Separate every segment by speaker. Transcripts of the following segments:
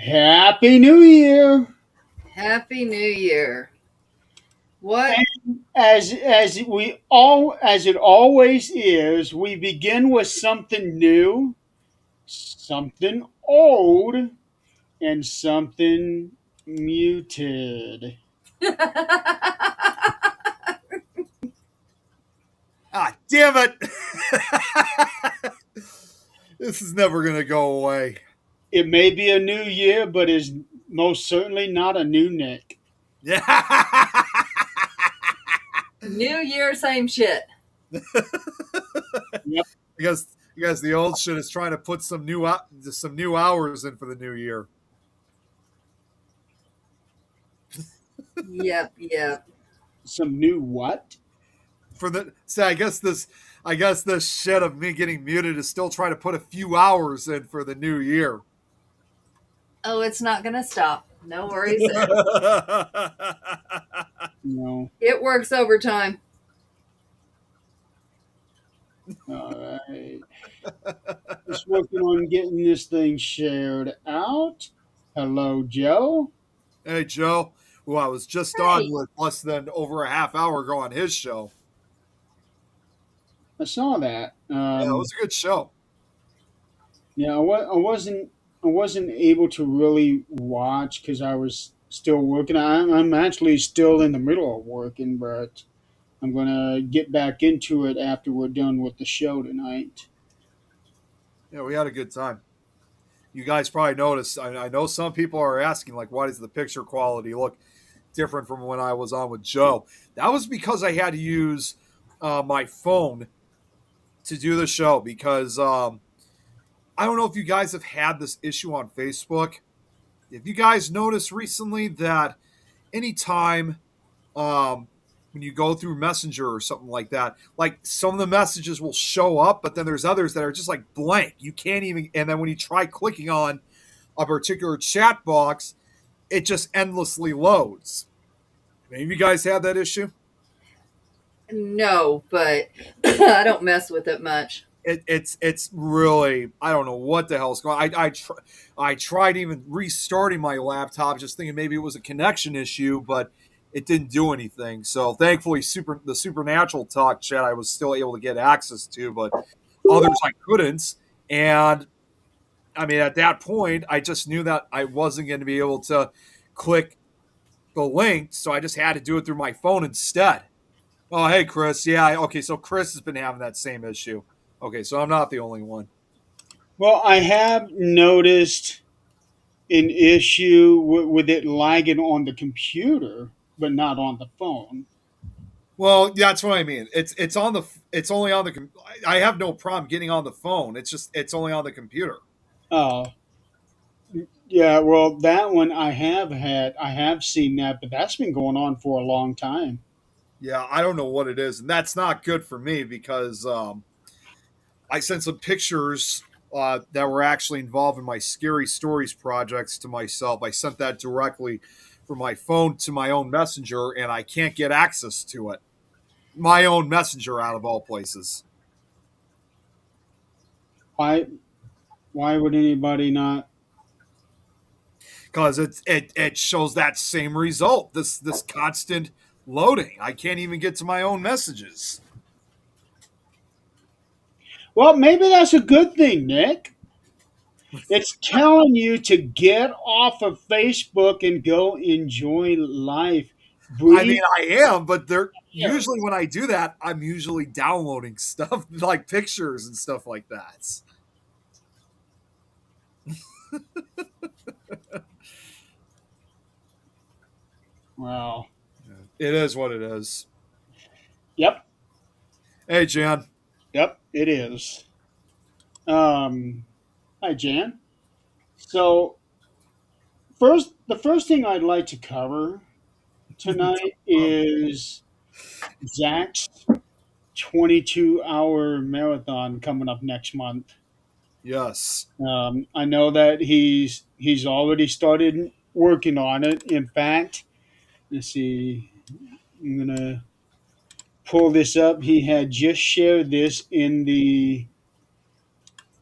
Speaker 1: Happy New Year!
Speaker 2: Happy New Year. What?
Speaker 1: As it always is, we begin with something new, something old, and something muted.
Speaker 3: Ah, damn it! This is never going to go away.
Speaker 1: It may be a new year, but is most certainly not a new Nick.
Speaker 3: Yeah.
Speaker 2: New Year, same shit.
Speaker 1: Yep.
Speaker 3: Because the old shit is trying to put some new hours in for the new year.
Speaker 2: Yep.
Speaker 1: Some new what?
Speaker 3: I guess this shit of me getting muted is still trying to put a few hours in for the new year.
Speaker 2: Oh, it's not going to stop. No worries there.
Speaker 1: No.
Speaker 2: It works overtime.
Speaker 1: All right. Just working on getting this thing shared out. Hello, Joe.
Speaker 3: Hey, Joe, who I was just on
Speaker 2: Hey.
Speaker 3: with less than over a half hour ago on his show.
Speaker 1: I saw that.
Speaker 3: Yeah, it was a good show.
Speaker 1: Yeah, I wasn't able to really watch because I was still working. I'm actually still in the middle of working, but I'm gonna get back into it after we're done with the show tonight.
Speaker 3: Yeah, we had a good time. You guys probably noticed. I know some people are asking, like, why does the picture quality look different from when I was on with Joe? That was because I had to use my phone to do the show because I don't know if you guys have had this issue on Facebook. If you guys noticed recently that anytime when you go through Messenger or something like that, like some of the messages will show up, but then there's others that are just like blank. You can't even, and then when you try clicking on a particular chat box, it just endlessly loads. Any of you guys have that issue?
Speaker 2: No, but I don't mess with it much.
Speaker 3: It's really, I don't know what the hell's going on. I tried even restarting my laptop, just thinking maybe it was a connection issue, but it didn't do anything. So thankfully, the Supernatural Talk chat I was still able to get access to, but others I couldn't. And I mean, at that point, I just knew that I wasn't going to be able to click the link, so I just had to do it through my phone instead. Oh, hey, Chris. Yeah, okay, so Chris has been having that same issue. Okay, so I'm not the only one.
Speaker 1: Well, I have noticed an issue with it lagging on the computer, but not on the phone.
Speaker 3: Well, that's what I mean. It's only on the. I have no problem getting on the phone. It's only on the computer.
Speaker 1: Oh, yeah. Well, that one I have seen that, but that's been going on for a long time.
Speaker 3: Yeah, I don't know what it is, and that's not good for me because I sent some pictures that were actually involved in my scary stories projects to myself. I sent that directly from my phone to my own messenger, and I can't get access to it. My own messenger, out of all places.
Speaker 1: Why? Why would anybody not?
Speaker 3: Because it shows that same result. This constant loading. I can't even get to my own messages.
Speaker 1: Well, maybe that's a good thing, Nick. It's telling you to get off of Facebook and go enjoy life.
Speaker 3: I
Speaker 1: Breathe
Speaker 3: mean, I am, but they're
Speaker 1: air.
Speaker 3: usually when I do that, I'm usually downloading stuff like pictures and stuff like that.
Speaker 1: Well,
Speaker 3: It is what it is.
Speaker 1: yep,
Speaker 3: Hey, Jan.
Speaker 1: yep, it is. Hi, Jan. So, the first thing I'd like to cover tonight is Zach's 22-hour marathon coming up next month.
Speaker 3: Yes.
Speaker 1: I know that he's already started working on it. In fact, let's see, I'm gonna pull this up. He had just shared this in the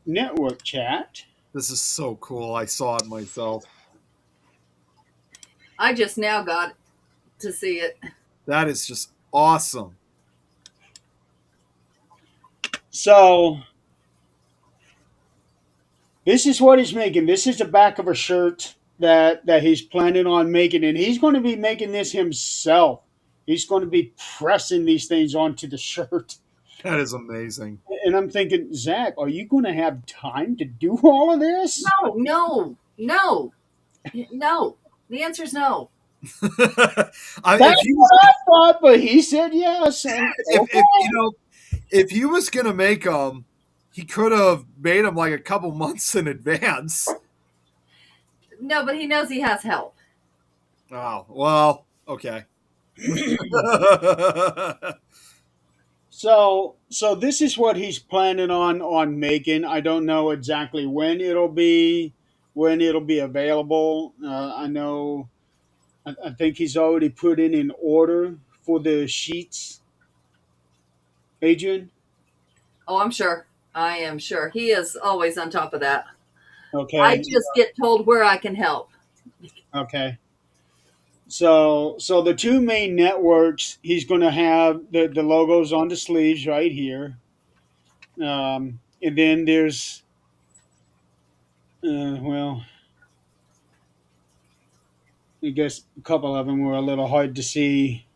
Speaker 1: network chat.
Speaker 3: This is so cool. I saw it myself.
Speaker 2: I just now got to see it.
Speaker 3: That is just awesome.
Speaker 1: So this is what he's making. This is the back of a shirt that he's planning on making, and he's going to be making this himself. He's going to be pressing these things onto the shirt.
Speaker 3: That is amazing.
Speaker 1: And I'm thinking, Zach, are you going to have time to do all of this?
Speaker 2: No, no, no, no. The answer is no.
Speaker 1: That's
Speaker 3: If he was,
Speaker 1: what I thought, but he said yes. And okay.
Speaker 3: if he was gonna make them, he could have made them like a couple months in advance.
Speaker 2: No, but he knows he has help.
Speaker 3: Oh well, okay.
Speaker 1: So this is what he's planning on making. I don't know exactly when it'll be available. I know. I think he's already put in an order for the sheets. Adrian.
Speaker 2: Oh, I'm sure. I am sure. He is always on top of that. I
Speaker 1: Okay.
Speaker 2: just get told where I can help.
Speaker 1: Okay. So the two main networks, he's going to have the logos on the sleeves right here, and then there's well, I guess a couple of them were a little hard to see,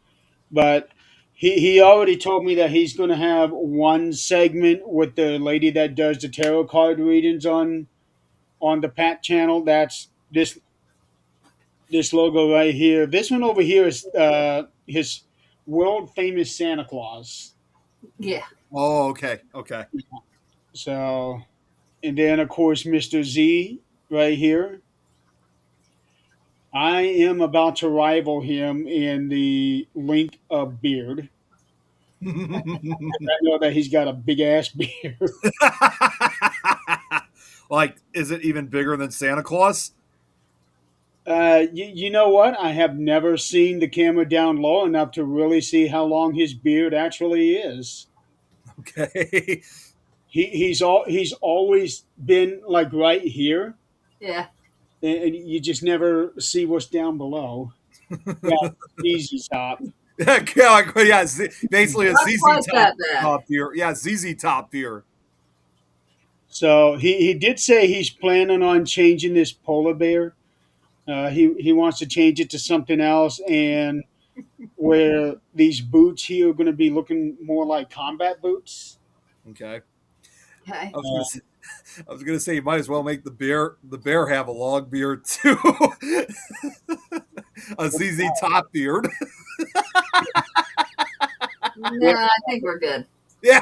Speaker 1: but he already told me that he's going to have one segment with the lady that does the tarot card readings on the Pat channel. That's this logo right here. This one over here is his world famous Santa Claus.
Speaker 2: Yeah.
Speaker 3: Oh, okay, okay.
Speaker 1: So, and then of course Mr. Z right here. I am about to rival him in the length of beard. I know that he's got a big ass beard.
Speaker 3: Like, is it even bigger than Santa Claus?
Speaker 1: You know what? I have never seen the camera down low enough to really see how long his beard actually is.
Speaker 3: Okay.
Speaker 1: He's always been like right here,
Speaker 2: Yeah.
Speaker 1: and you just never see what's down below. Yeah, easy top.
Speaker 3: Yeah, basically a
Speaker 2: Not
Speaker 3: ZZ
Speaker 2: quite that bad.
Speaker 3: top beer. Yeah, ZZ top beer.
Speaker 1: So he did say he's planning on changing this polar bear. He wants to change it to something else, and where these boots here are going to be looking more like combat boots.
Speaker 3: Okay.
Speaker 2: Okay.
Speaker 3: I was gonna say you might as well make the bear have a long beard too. A ZZ top beard.
Speaker 2: No, I think we're good.
Speaker 3: Yeah.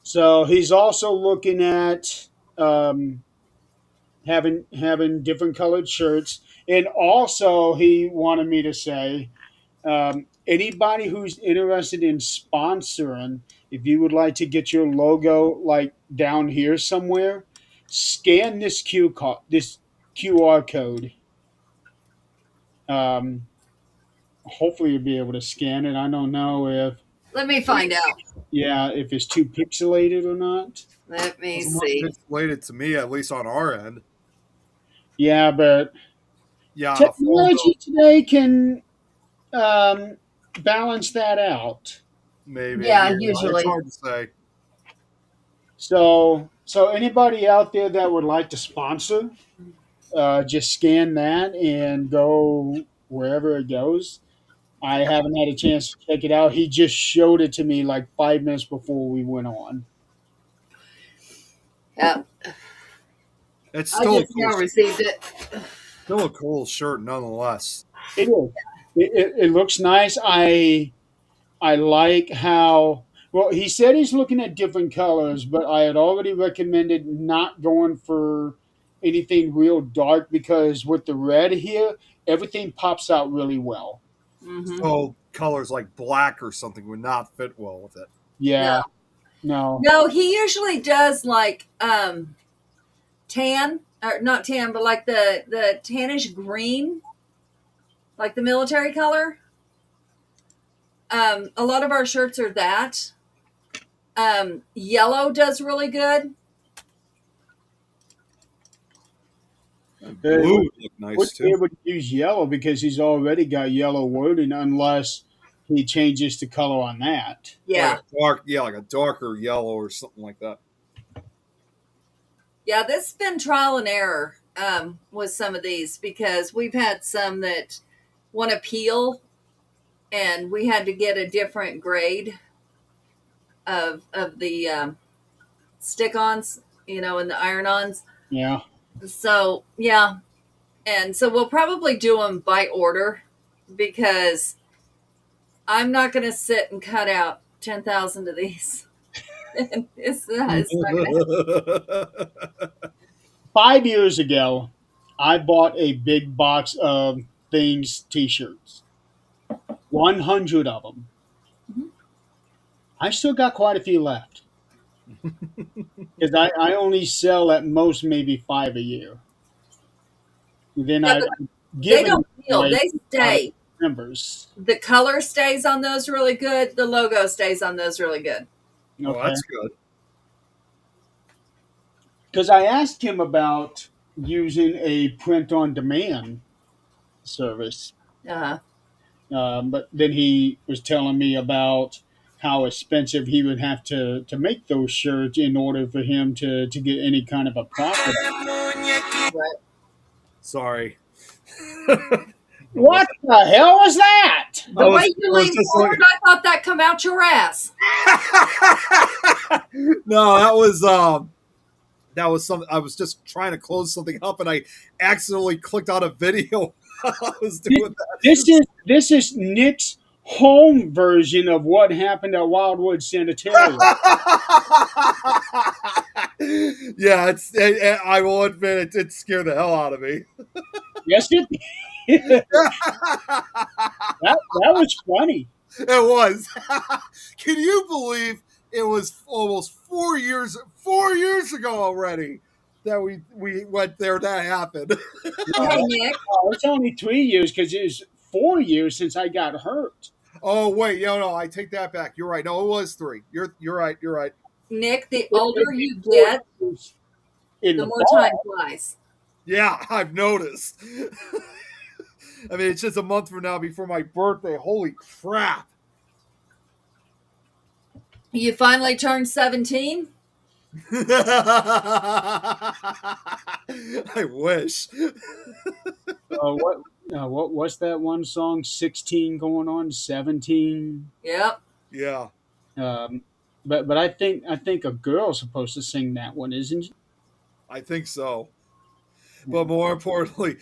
Speaker 1: So he's also looking at having different colored shirts, and also he wanted me to say anybody who's interested in sponsoring, if you would like to get your logo like down here somewhere, scan this QR code. Um, hopefully you'll be able to scan it. I don't know if
Speaker 2: Let me find out.
Speaker 1: if it's too pixelated or not.
Speaker 2: Let me
Speaker 3: It's more
Speaker 2: see.
Speaker 3: pixelated to me, at least on our end.
Speaker 1: Yeah, but
Speaker 3: Yeah,
Speaker 1: technology today can balance that out.
Speaker 3: maybe.
Speaker 2: Yeah,
Speaker 3: It's
Speaker 2: usually.
Speaker 3: hard to say.
Speaker 1: So anybody out there that would like to sponsor, just scan that and go wherever it goes. I haven't had a chance to check it out. He just showed it to me like 5 minutes before we went on.
Speaker 2: Yeah,
Speaker 3: It's
Speaker 2: I
Speaker 3: still
Speaker 2: just now received it.
Speaker 3: still a cool shirt nonetheless.
Speaker 1: It is. It looks nice. I like how well he said he's looking at different colors, but I had already recommended not going for anything real dark because with the red here, everything pops out really well.
Speaker 2: Hmm.
Speaker 3: So colors like black or something would not fit well with it.
Speaker 1: Yeah, no.
Speaker 2: No, he usually does like tan, or not tan, but like the tannish green, like the military color. A lot of our shirts are that. Yellow does really good.
Speaker 3: Blue would look nice
Speaker 1: Wouldn't be
Speaker 3: too.
Speaker 1: able to use yellow because he's already got yellow wording unless he changes the color on that.
Speaker 2: Yeah.
Speaker 3: Like a darker yellow or something like that.
Speaker 2: Yeah, this has been trial and error with some of these because we've had some that want to peel, and we had to get a different grade of the stick-ons, and the iron-ons.
Speaker 1: Yeah.
Speaker 2: So yeah, and so we'll probably do them by order because I'm not going to sit and cut out 10,000 of these. it's not gonna
Speaker 1: 5 years ago, I bought a big box of Things T-shirts. 100 of them.
Speaker 2: Mhm.
Speaker 1: I still got quite a few left because I only sell at most maybe 5 a year. Then
Speaker 2: Yeah,
Speaker 1: I
Speaker 2: but
Speaker 1: give
Speaker 2: they
Speaker 1: them
Speaker 2: don't peel.
Speaker 1: away
Speaker 2: They
Speaker 1: to
Speaker 2: stay.
Speaker 1: members.
Speaker 2: The color stays on those really good. The logo stays on those really good.
Speaker 3: Oh,
Speaker 1: Okay.
Speaker 3: that's good.
Speaker 1: Because I asked him about using a print-on-demand service.
Speaker 2: Uh-huh.
Speaker 1: But then he was telling me about how expensive he would have to make those shirts in order for him to get any kind of a profit.
Speaker 2: Right.
Speaker 3: Sorry.
Speaker 1: What the hell was that?
Speaker 2: The way you lean forward, I thought that come out your ass.
Speaker 3: No, that was something. I was just trying to close something up, and I accidentally clicked on a video. I was doing that.
Speaker 1: This is Nick's home version of what happened at Wildwood Sanitarium.
Speaker 3: Yeah, I will admit it did scare the hell out of me.
Speaker 1: Yes, it did. That was funny.
Speaker 3: It was. Can you believe it was almost 4 years ago already that we went there? That happened.
Speaker 2: Hey, Nick.
Speaker 1: It's only 3 years because it was 4 years since I got hurt.
Speaker 3: Oh wait, no, I take that back. You're right. No, it was 3. You're right. You're right.
Speaker 2: Nick, the older you get,
Speaker 1: In
Speaker 2: the
Speaker 1: the
Speaker 2: more
Speaker 1: fall.
Speaker 2: time flies.
Speaker 3: Yeah, I've noticed. I mean, it's just a month from now before my birthday. Holy crap!
Speaker 2: You finally turned 17?
Speaker 3: I wish.
Speaker 1: What's that one song? 16 going on 17.
Speaker 2: Yep.
Speaker 3: Yeah.
Speaker 1: But I think a girl's supposed to sing that one, isn't she?
Speaker 3: I think so. But more importantly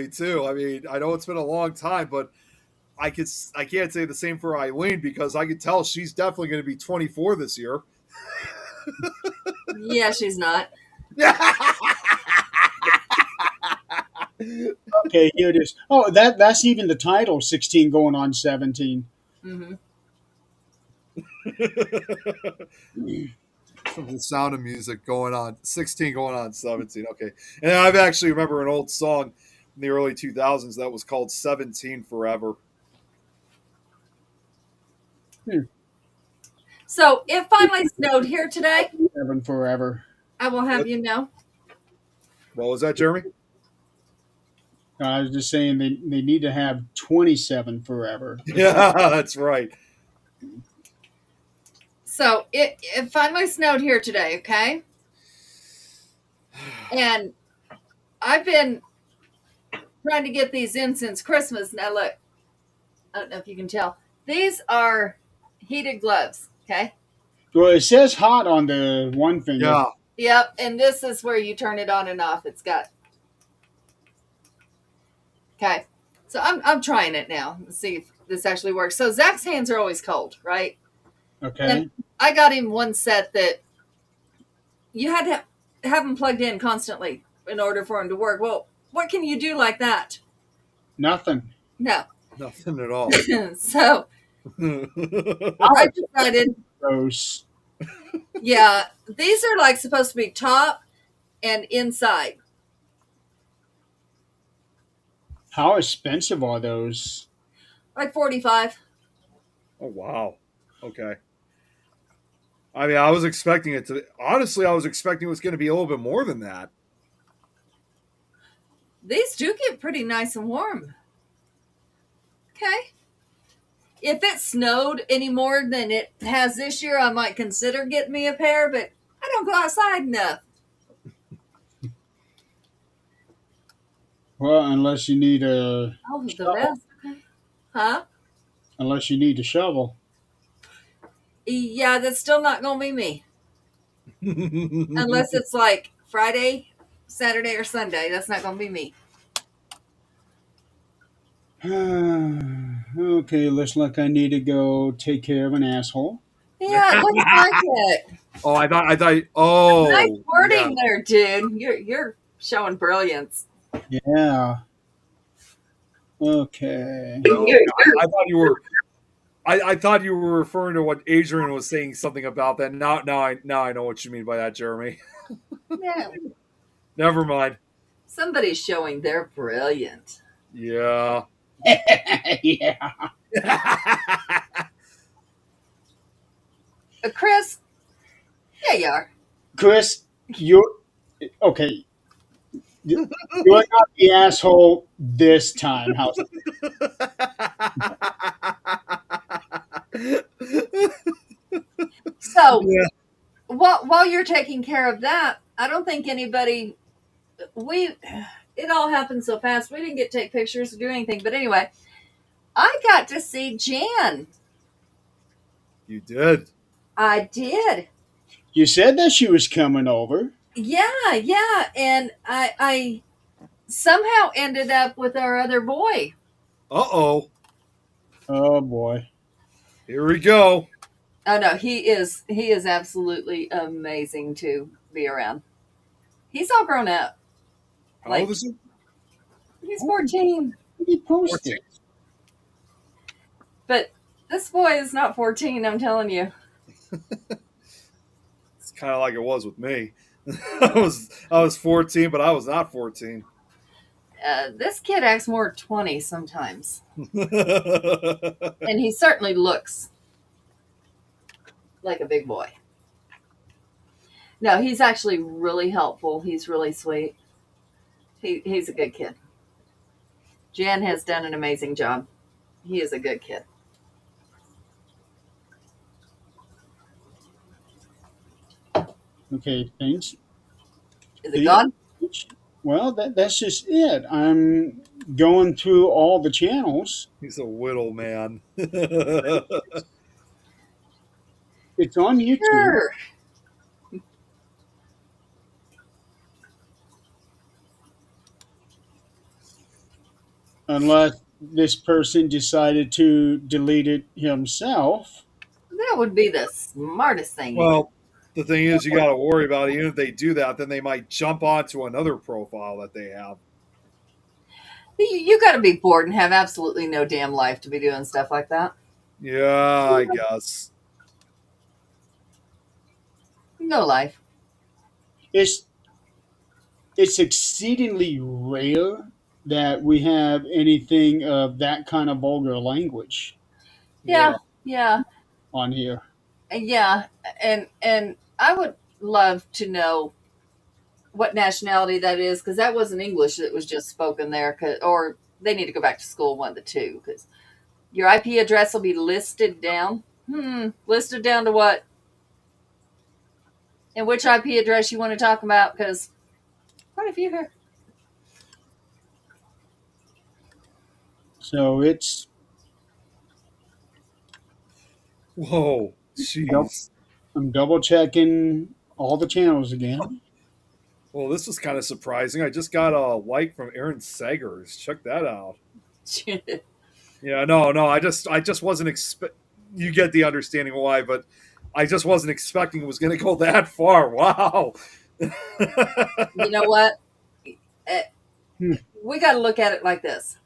Speaker 3: too, I mean, I know it's been a long time, but I can't say the same for Eileen because I can tell she's definitely going to be 24 this year.
Speaker 2: Yeah, she's not.
Speaker 1: Okay, here it is. Oh, that's even the title, 16 going on 17.
Speaker 2: Mm-hmm.
Speaker 3: The Sound of Music going on 16 going on 17. Okay. And I've actually remember an old song in the early 2000s that was called 17 Forever.
Speaker 2: So it finally snowed here today.
Speaker 1: 7 forever.
Speaker 2: I will have you know.
Speaker 3: What was that, Jeremy?
Speaker 1: I was just saying they need to have 27 forever.
Speaker 3: Yeah, that's right.
Speaker 2: So it finally snowed here today, okay? And I've been trying to get these in since Christmas. Now look, I don't know if you can tell. These are heated gloves, okay?
Speaker 1: Well, it says hot on the one finger.
Speaker 3: Yeah.
Speaker 2: Yep, and this is where you turn it on and off. It's got. Okay, so I'm trying it now. Let's see if this actually works. So Zach's hands are always cold, right?
Speaker 1: Okay.
Speaker 2: And I got him one set that you had to have him plugged in constantly in order for him to work. Well, what can you do like that?
Speaker 1: Nothing.
Speaker 2: No.
Speaker 3: Nothing at all.
Speaker 2: So I decided,
Speaker 1: Gross.
Speaker 2: yeah, these are like supposed to be top and inside.
Speaker 1: How expensive are those?
Speaker 2: Like 45.
Speaker 3: Oh wow. Okay. I mean, I was expecting it to. Honestly, I was expecting it was going to be a little bit more than that.
Speaker 2: These do get pretty nice and warm. Okay. If it snowed any more than it has this year, I might consider getting me a pair, but I don't go outside enough.
Speaker 1: Well, unless you need a
Speaker 2: Oh, the
Speaker 1: shovel.
Speaker 2: rest. Okay. Huh?
Speaker 1: Unless you need a shovel.
Speaker 2: Yeah, that's still not going to be me. Unless it's like Friday, Saturday, or Sunday. That's not going to be me.
Speaker 1: Okay, looks like I need to go take care of an asshole.
Speaker 2: Yeah, it looks like it.
Speaker 3: Oh, I thought. Oh,
Speaker 2: Nice
Speaker 3: yeah.
Speaker 2: wording there, dude. You're showing brilliance.
Speaker 1: Yeah. Okay.
Speaker 3: No, I thought you were. I thought you were referring to what Adrian was saying something about that. Now I know what you mean by that, Jeremy.
Speaker 2: Yeah.
Speaker 3: Never mind.
Speaker 2: Somebody's showing they're brilliant.
Speaker 3: Yeah.
Speaker 1: Yeah.
Speaker 2: Chris, yeah, you are.
Speaker 1: Chris, you're okay. You're not the asshole this time. How's
Speaker 2: So
Speaker 3: Yeah.
Speaker 2: while you're taking care of that, I don't think anybody it all happened so fast. We didn't get to take pictures or do anything. But anyway, I got to see Jan.
Speaker 3: You did.
Speaker 2: I did.
Speaker 1: You said that she was coming over.
Speaker 2: Yeah. And I somehow ended up with our other boy.
Speaker 3: Uh-oh.
Speaker 1: Oh boy.
Speaker 3: Here we go.
Speaker 2: Oh no, he is absolutely amazing to be around. He's all grown up.
Speaker 3: How
Speaker 2: Like-
Speaker 3: old is he?
Speaker 2: He's 14.
Speaker 1: He posted.
Speaker 2: But this boy is not 14, I'm telling you.
Speaker 3: It's kind of like it was with me. I was 14, but I was not 14.
Speaker 2: This kid acts more 20 sometimes. And he certainly looks like a big boy. No, he's actually really helpful. He's really sweet. He's a good kid. Jan has done an amazing job. He is a good kid.
Speaker 1: Okay, thanks.
Speaker 2: Is it gone?
Speaker 1: Well, that's just it. I'm going through all the channels.
Speaker 3: He's a whittle man.
Speaker 1: It's on YouTube.
Speaker 2: Sure.
Speaker 1: Unless this person decided to delete it himself.
Speaker 2: That would be the smartest thing.
Speaker 3: Well, the thing is, you got to worry about it. Even if they do that, then they might jump onto another profile that they have.
Speaker 2: You got to be bored and have absolutely no damn life to be doing stuff like that.
Speaker 3: Yeah, I guess.
Speaker 2: No life.
Speaker 1: It's exceedingly rare that we have anything of that kind of vulgar language
Speaker 2: Yeah.
Speaker 1: on here.
Speaker 2: Yeah, and I would love to know what nationality that is, because that wasn't English that was just spoken there. Or they need to go back to school, one of the two, because your IP address will be listed down. Listed down to what? And which IP address you want to talk about? Because quite a few here.
Speaker 1: So it's
Speaker 3: Whoa, jeez.
Speaker 1: I'm double checking all the channels again.
Speaker 3: Well, this was kind of surprising. I just got a like from Aaron Sagers. Check that out. Yeah, no. I just wasn't you get the understanding why, but I just wasn't expecting it was going to go that far. Wow.
Speaker 2: You know what? We got to look at it like this.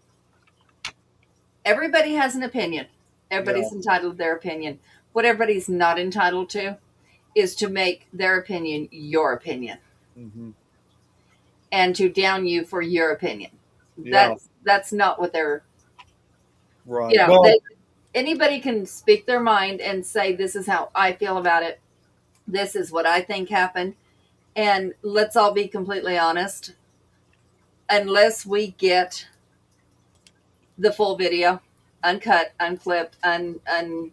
Speaker 2: Everybody has an opinion. Everybody's entitled to their opinion. What everybody's not entitled to is to make their opinion your opinion.
Speaker 3: Mm-hmm.
Speaker 2: And to down you for your opinion.
Speaker 3: Yeah.
Speaker 2: That's not what they're.
Speaker 3: Right.
Speaker 2: You know,
Speaker 3: Well,
Speaker 2: anybody can speak their mind and say, this is how I feel about it. This is what I think happened. And let's all be completely honest. unless we get the full video, uncut, unclipped, unaltered,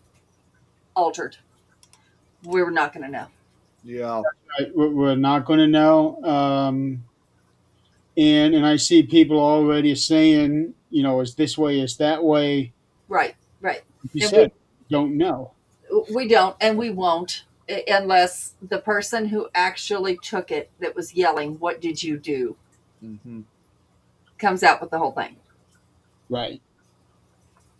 Speaker 2: we're not going to know.
Speaker 3: Yeah.
Speaker 1: We're not going to know. And I see people already saying, it's this way, it's that way.
Speaker 2: Right, right.
Speaker 1: You
Speaker 2: And
Speaker 1: said, don't know.
Speaker 2: we don't, and we won't, unless the person who actually took it that was yelling, "What did you do?"
Speaker 3: Mm-hmm.
Speaker 2: comes out with the whole thing.
Speaker 1: Right.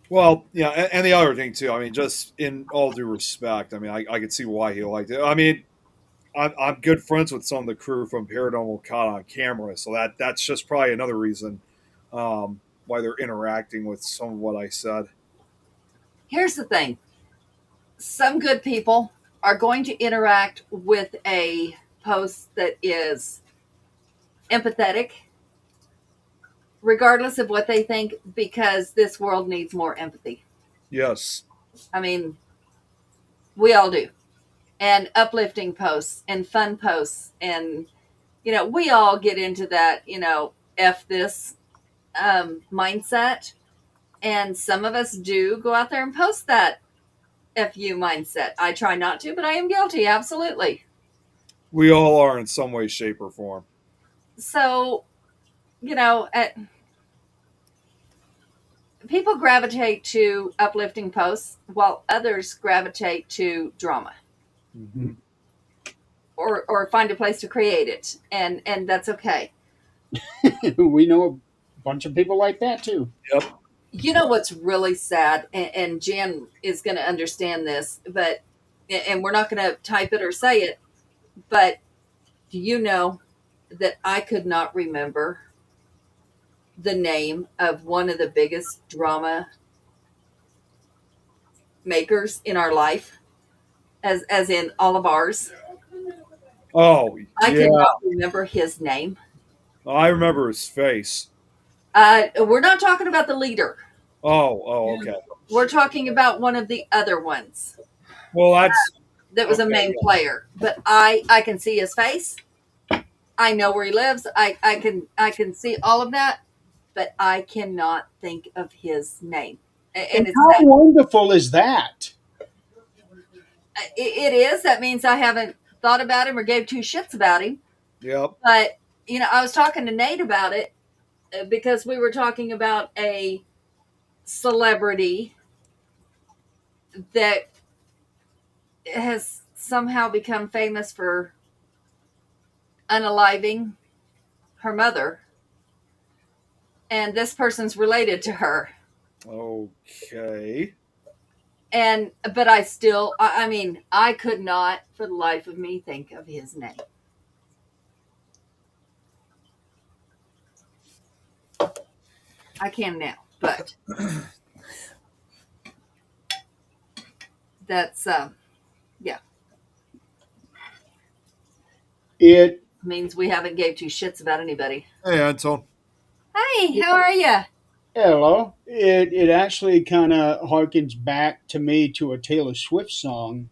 Speaker 3: Well, yeah, and the other thing too. I mean, just in all due respect, I mean, I could see why he liked it. I mean, I'm good friends with some of the crew from Paranormal Caught on Camera, so that's just probably another reason why they're interacting with some of what I said.
Speaker 2: Here's the thing. Some good people are going to interact with a post that is empathetic, regardless of what they think, because this world needs more empathy.
Speaker 3: Yes.
Speaker 2: I mean, we all do. And uplifting posts and fun posts. And, we all get into that, F this mindset. And some of us do go out there and post that FU mindset. I try not to, but I am guilty. Absolutely.
Speaker 3: We all are in some way, shape, or form.
Speaker 2: So, people gravitate to uplifting posts while others gravitate to drama.
Speaker 3: Mm-hmm.
Speaker 2: Or find a place to create it. And that's okay.
Speaker 1: We know a bunch of people like that too.
Speaker 3: Yep.
Speaker 2: You know what's really sad, and Jan is going to understand this, and we're not going to type it or say it, but do you know that I could not remember the name of one of the biggest drama makers in our life, as in all of ours?
Speaker 3: Oh,
Speaker 2: I
Speaker 3: yeah.
Speaker 2: cannot remember his name.
Speaker 3: I remember his face.
Speaker 2: We're not talking about the leader.
Speaker 3: Oh, okay.
Speaker 2: We're talking about one of the other ones.
Speaker 3: Well,
Speaker 2: that was a main player. But I can see his face. I know where he lives. I can see all of that, but I cannot think of his name. And it's
Speaker 1: how wonderful is that?
Speaker 2: It is. That means I haven't thought about him or gave two shits about him.
Speaker 3: Yep.
Speaker 2: But I was talking to Nate about it because we were talking about a celebrity that has somehow become famous for unaliving her mother, and this person's related to her.
Speaker 3: Okay.
Speaker 2: But I could not for the life of me think of his name. I can now, but that's yeah.
Speaker 1: It
Speaker 2: means we haven't gave two shits about anybody.
Speaker 3: Hey, Anton.
Speaker 2: Hey, how are you?
Speaker 1: Hello. It actually kind of harkens back to me to a Taylor Swift song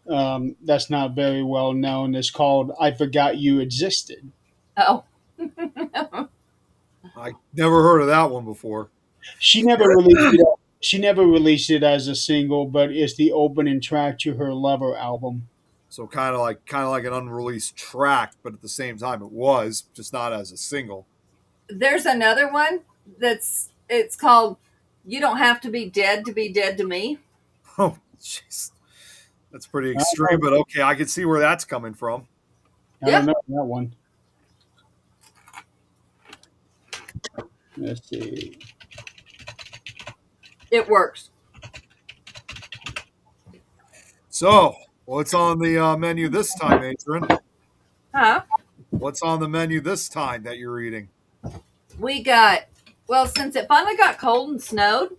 Speaker 1: that's not very well known. It's called "I Forgot You Existed."
Speaker 2: Oh.
Speaker 3: I never heard of that one before.
Speaker 1: She never released it. She never released it as a single, but it's the opening track to her Lover album.
Speaker 3: So kind of like an unreleased track, but at the same time, it was just not as a single.
Speaker 2: There's another one it's called "You Don't Have to Be Dead to Be Dead to Me."
Speaker 3: Oh, jeez, that's pretty extreme, but okay, I can see where that's coming from.
Speaker 1: I don't know that one. Let's see.
Speaker 2: It works.
Speaker 3: So, what's on the menu this time, Adrian?
Speaker 2: Huh?
Speaker 3: What's on the menu this time that you're eating?
Speaker 2: We got, since it finally got cold and snowed,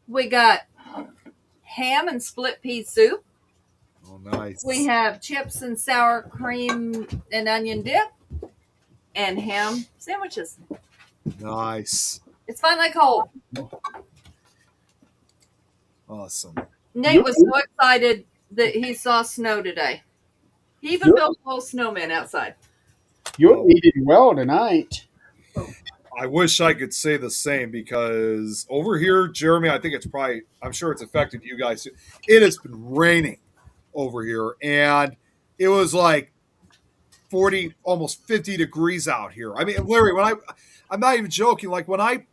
Speaker 2: we got ham and split pea soup.
Speaker 3: Oh, nice.
Speaker 2: We have chips and sour cream and onion dip and ham sandwiches.
Speaker 3: Nice.
Speaker 2: It's finally cold.
Speaker 3: Awesome.
Speaker 2: Nate was so excited that he saw snow today. He even built a little snowman outside.
Speaker 1: You're eating well tonight.
Speaker 3: I wish I could say the same because over here, Jeremy, I'm sure it's affected you guys. It has been raining over here, and it was like 40, almost 50 degrees out here. I mean, Larry, I'm not even joking. Like when I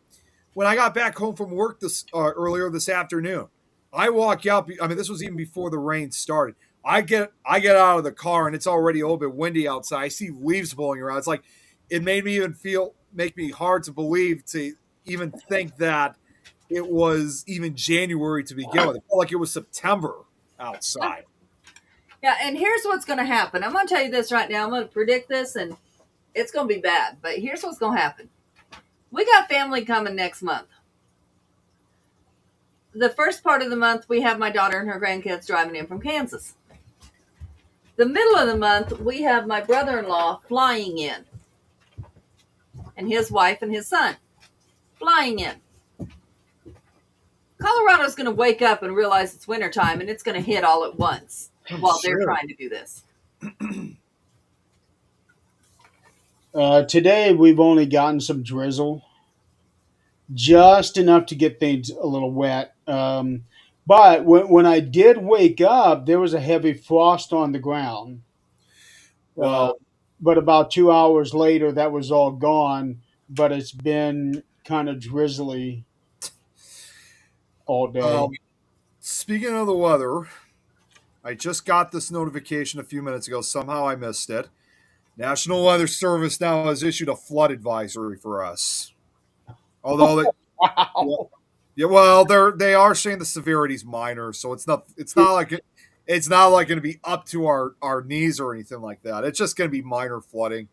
Speaker 3: got back home from work this earlier this afternoon, I walk out. I mean, this was even before the rain started. I get out of the car and it's already a little bit windy outside. I see leaves blowing around. It's like it made me even make me hard to believe to even think that it was even January to begin with. It felt like it was September outside.
Speaker 2: Yeah, and here's what's going to happen. I'm going to tell you this right now. I'm going to predict this, and it's going to be bad. But here's what's going to happen. We got family coming next month. The first part of the month, we have my daughter and her grandkids driving in from Kansas. The middle of the month, we have my brother-in-law flying in. And his wife and his son flying in. Colorado's going to wake up and realize it's wintertime, and it's going to hit all at once while they're trying to do this.
Speaker 1: Today we've only gotten some drizzle, just enough to get things a little wet. But when I did wake up, there was a heavy frost on the ground.
Speaker 3: Well,
Speaker 1: But about 2 hours later, that was all gone. But it's been kind of drizzly all day.
Speaker 3: speaking of the weather, I just got this notification a few minutes ago. Somehow I missed it. National Weather Service now has issued a flood advisory for us. Although,
Speaker 1: Wow.
Speaker 3: yeah, well, they are saying the severity is minor, so it's not like going to be up to our knees or anything like that. It's just going to be minor flooding.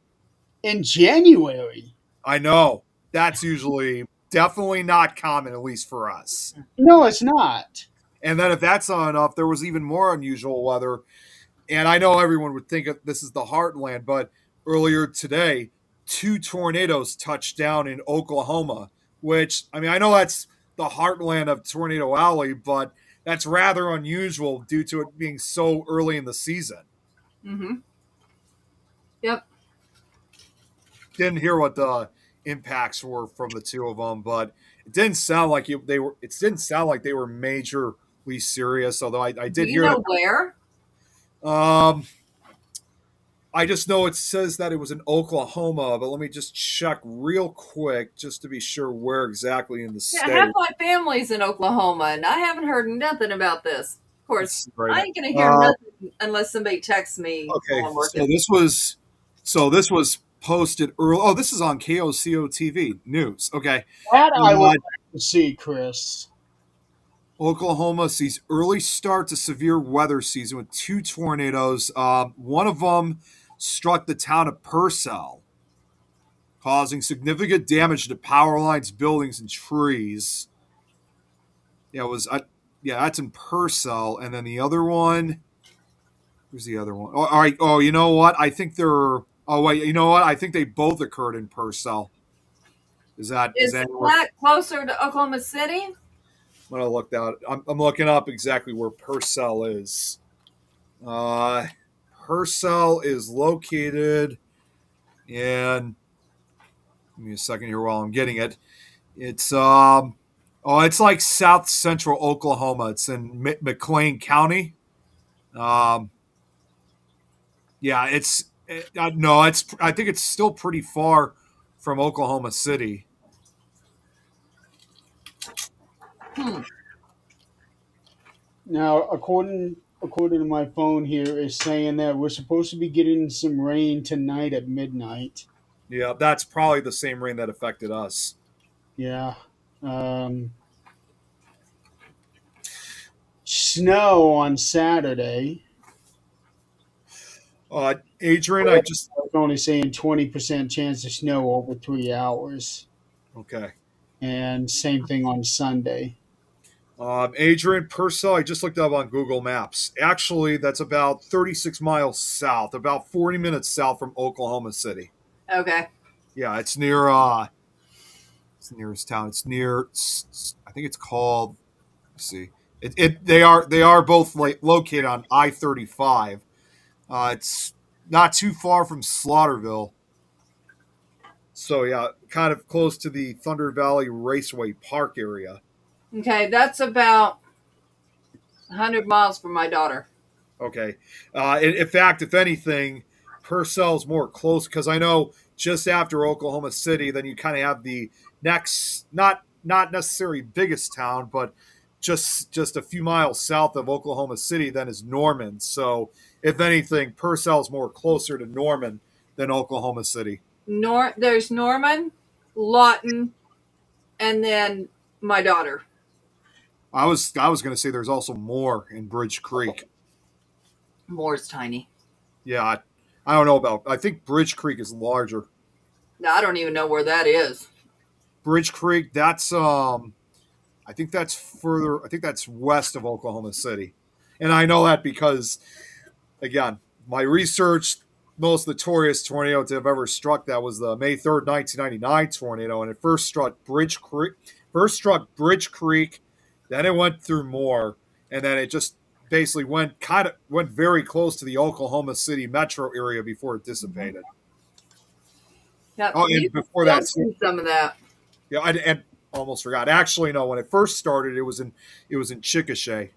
Speaker 1: In January.
Speaker 3: I know that's usually definitely not common, at least for us.
Speaker 1: No, it's not.
Speaker 3: And then if that's not enough, there was even more unusual weather. And I know everyone would think this is the heartland, but earlier today, 2 tornadoes touched down in Oklahoma, which, I mean, I know that's the heartland of Tornado Alley, but that's rather unusual due to it being so early in the season.
Speaker 2: Mm-hmm. Yep.
Speaker 3: Didn't hear what the impacts were from the two of them, but it didn't sound like they were. It didn't sound like they were majorly serious. Although I did
Speaker 2: Do you
Speaker 3: hear
Speaker 2: know where?
Speaker 3: I just know it says that it was in Oklahoma, but let me just check real quick just to be sure where exactly in the
Speaker 2: Yeah,
Speaker 3: state.
Speaker 2: half my family's in Oklahoma, and I haven't heard nothing about this. Of course,
Speaker 3: Right.
Speaker 2: I ain't gonna hear nothing unless somebody texts me
Speaker 3: Okay,
Speaker 2: while I'm working.
Speaker 3: so this was posted early. Oh, this is on KOCO TV news. Okay,
Speaker 1: That I would like to see, Chris.
Speaker 3: Oklahoma sees early start to severe weather season with 2 tornadoes. One of them struck the town of Purcell, causing significant damage to power lines, buildings, and trees. Yeah, that's in Purcell, and then the other one. Who's the other one? Oh, all right. Oh, you know what? I think they're. Oh wait, you know what? I think they both occurred in Purcell. Is that anywhere?
Speaker 2: that closer to Oklahoma City?
Speaker 3: I'm gonna look that. I'm looking up exactly where Purcell is. Purcell is located in. Give me a second here while I'm getting it. It's it's like south central Oklahoma. It's in McLean County. Yeah, no, it's. I think it's still pretty far from Oklahoma City.
Speaker 1: Now, according to my phone here, is saying that we're supposed to be getting some rain tonight at midnight.
Speaker 3: Yeah, that's probably the same rain that affected us.
Speaker 1: Yeah. Snow on Saturday.
Speaker 3: Adrian, I just
Speaker 1: I was only saying 20% chance of snow over 3 hours.
Speaker 3: okay.
Speaker 1: And same thing on Sunday.
Speaker 3: Adrian Purcell, I just looked up on Google Maps. Actually, that's about 36 miles south, about 40 minutes south from Oklahoma City.
Speaker 2: Okay.
Speaker 3: Yeah, it's near. It's the nearest town. It's near. I think it's called. Let's see. They are both located on I-35. It's not too far from Slaughterville. So yeah, kind of close to the Thunder Valley Raceway Park area.
Speaker 2: Okay, that's about 100 miles from my daughter.
Speaker 3: Okay. In fact, if anything, Purcell's more close because I know just after Oklahoma City, then you kind of have the next, not necessarily biggest town, but just a few miles south of Oklahoma City, then is Norman. So if anything, Purcell's more closer to Norman than Oklahoma City.
Speaker 2: There's Norman, Lawton, and then my daughter.
Speaker 3: I was going to say there's also more in Bridge Creek.
Speaker 2: Moore's tiny.
Speaker 3: Yeah, I don't know about. I think Bridge Creek is larger.
Speaker 2: No, I don't even know where that is.
Speaker 3: Bridge Creek, that's I think that's further. I think that's west of Oklahoma City, and I know that because, again, my research. Most notorious tornado to have ever struck that was the May 3rd, 1999 tornado, and it first struck Bridge Creek. Then it went through Moore, and then it just basically went very close to the Oklahoma City metro area before it dissipated.
Speaker 2: Yep.
Speaker 3: Oh, and before that,
Speaker 2: some of that.
Speaker 3: Yeah, and almost forgot. Actually, no. When it first started, it was in Chickasha.